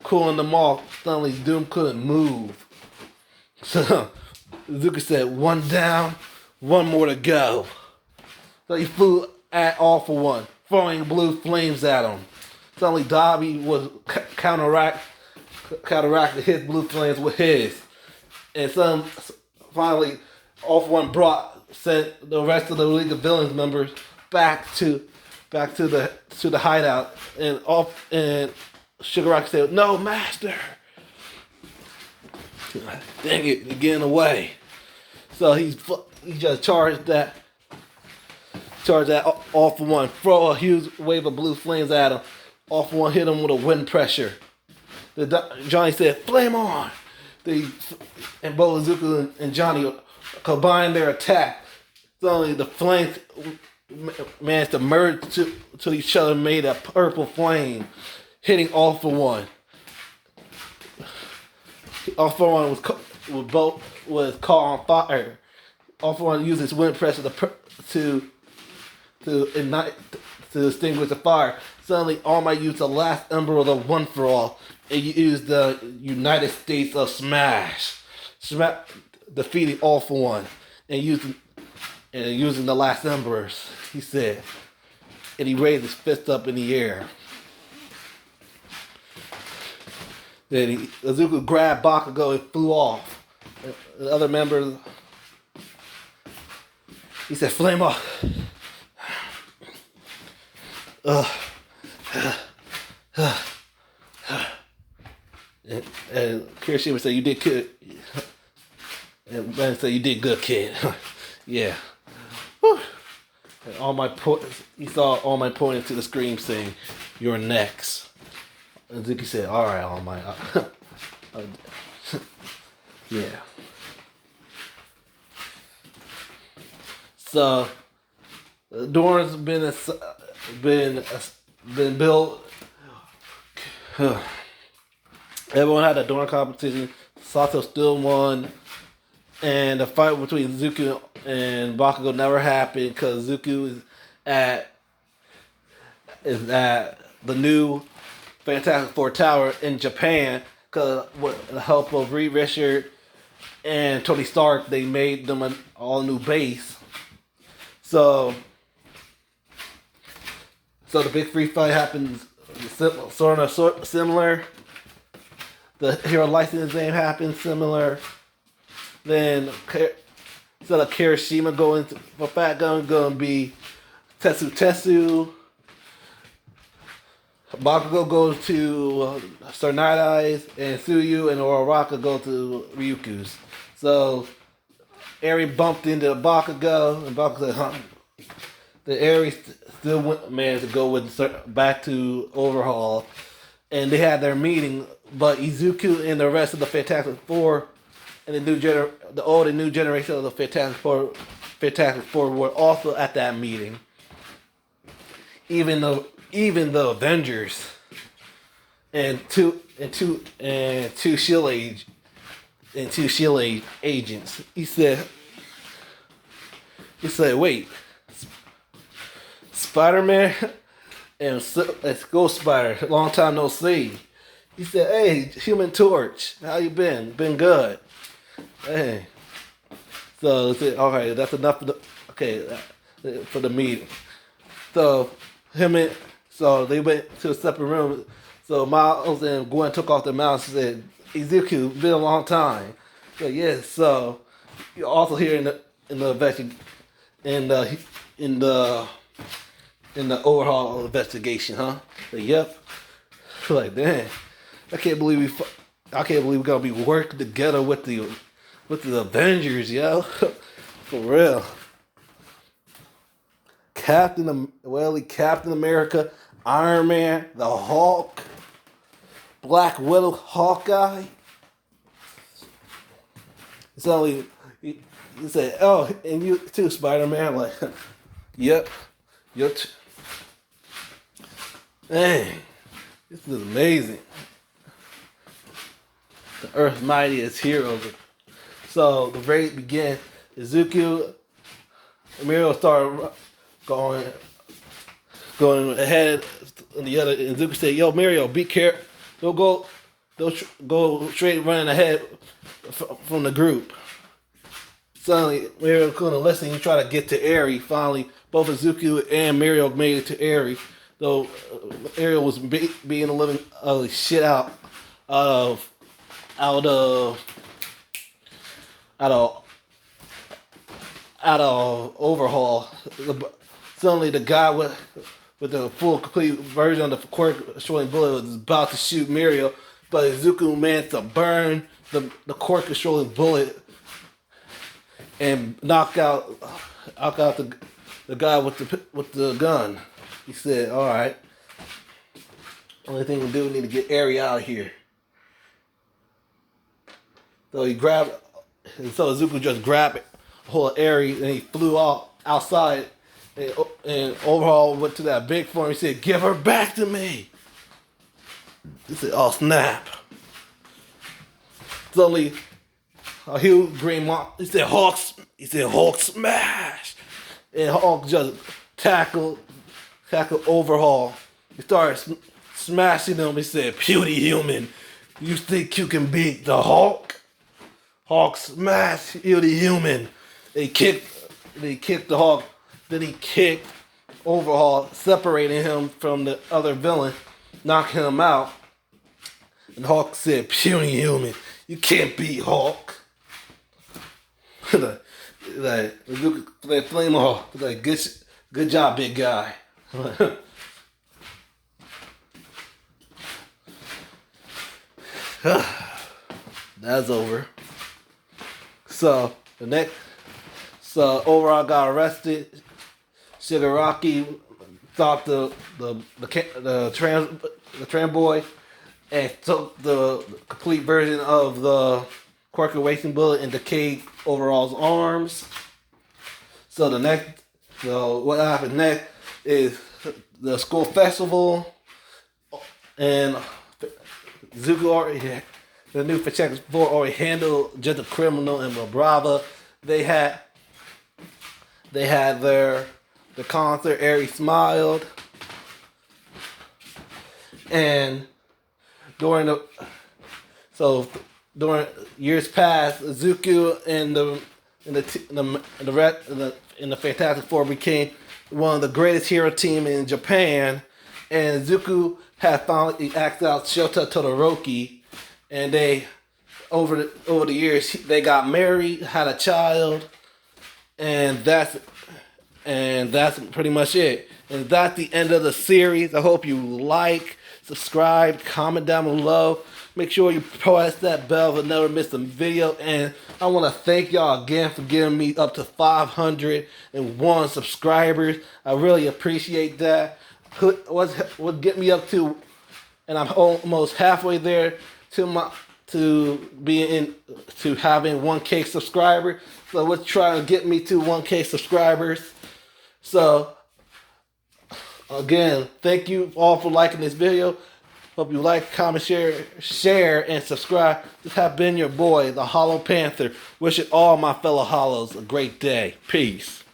S2: cooling them off. Suddenly, Doom couldn't move. So Zuka said, "One down, one more to go." So he flew at All For One, throwing blue flames at him. Suddenly, Dobby was counteracted his blue flames with his, and finally, All For One sent the rest of the League of Villains members back to the hideout, and Shigaraki said, "No, Master." Dang it, you're getting away. So he just charged that All For One, throw a huge wave of blue flames at him. All For One hit him with a wind pressure. Johnny said, "Flame on!" And both Izuku and Johnny combined their attack. Suddenly the flames managed to merge to each other, made a purple flame, hitting All For One. All For One was caught on fire. All For One used his wind pressure to ignite, to extinguish the fire. Suddenly, All Might used the last ember of the One For All and used the United States of Smash, defeating All For One and using the last embers. He said, and he raised his fist up in the air. Then Izuku grabbed Bakugo and flew off. The other members, he said, "Flame off." And Kirishima said, "You did good." And Ben said, "You did good, kid." Yeah. Whew. And he saw All Might pointing to the screen saying, "You're next." And Zuki said, "All right, All Might." Yeah. So the door's been built. Everyone had a door competition. Sato still won, and the fight between Zuku and Bakugo never happened because Zuku is at the new Fantastic Four Tower in Japan. Because with the help of Reed Richard and Tony Stark, they made them an all new base. So the big free fight happens sort of similar. The hero license name happens similar. Then instead of Kirishima going for Fat Gun, going to be Tetsu. Bakugo goes to Sir Night Eyes, and Tsuyu and Uraraka go to Ryuku's. So Eri bumped into Bakugo, and Bakugo said, The Eri still managed to go back to Overhaul, and they had their meeting. But Izuku and the rest of the Fantastic Four and the old and new generation of the Fantastic Four were also at that meeting. Even the Avengers and two Shield agents. He said, wait, Spider-Man and Ghost Spider, long time no see. He said, hey, Human Torch, how you been? Been good. Hey. So they said, okay, that's enough for the meeting. So so they went to a separate room. So Miles and Gwen took off their masks and said, Ezekiel, been a long time. So yes, so you're also here in the in the in the overhaul investigation, huh? Like, yep. Like, damn, I can't believe we're gonna be working together with the Avengers, yo. For real. Captain America, Iron Man, the Hulk, Black Widow, Hawkeye. It's only he said, oh, and you too, Spider-Man. Like, yep, Dang, this is amazing. The Earth's mightiest heroes. So the raid began. Ezekiel and Muriel started going ahead. And the other Ezekiel said, "Yo, Muriel, be careful. Don't go straight running ahead from the group." Suddenly, Muriel couldn't listen. He tried to get to Aerie. Finally, both Ezekiel and Muriel made it to Aerie. Though Ariel was being a living ugly shit out of overhaul. Suddenly, the guy with the full complete version of the quirk controlling bullet was about to shoot Muriel, but Izuku managed to burn the quirk controlling bullet and knock out the guy with the gun. He said, "All right, only thing we do, we need to get Aerie out of here." So Izuku just grabbed a hold of Aerie and he flew outside and overhaul went to that big form. He said, "Give her back to me." He said, "Oh snap!" Suddenly, a huge green monster. He said, "Hulk smash!" And Hulk just tackled overhaul. He started smashing him. He said, "Puny human, you think you can beat the Hulk?" Hulk smashed puny human. He kicked the Hulk. Then he kicked overhaul, separating him from the other villain, knocking him out. And Hulk said, "Puny human, you can't beat Hulk." like flame Hulk. Like, good job, big guy. That's over. So overall got arrested. Shigaraki stopped the trans boy and took the complete version of the quirk racing bullet and decayed overall's arms. So what happened next is the school festival, and Zuko the new Fantastic Four already handled just a criminal and Brava. They had the concert. Aerie smiled, and during years past, Zuko and the Fantastic Four became one of the greatest hero team in Japan, and Zuko had finally asked out Shota Todoroki, and they over the years they got married, had a child, and that's pretty much it. And that's the end of the series. I hope you like, subscribe, comment down below. Make sure you press that bell to never miss a video. And I want to thank y'all again for giving me up to 501 subscribers. I really appreciate that. What get me up to and I'm almost halfway there to having 1K subscribers. So we're trying to get me to 1K subscribers. So again, thank you all for liking this video. Hope you like, comment, share, and subscribe. This has been your boy, the Hollow Panther. Wishing all my fellow Hollows a great day. Peace.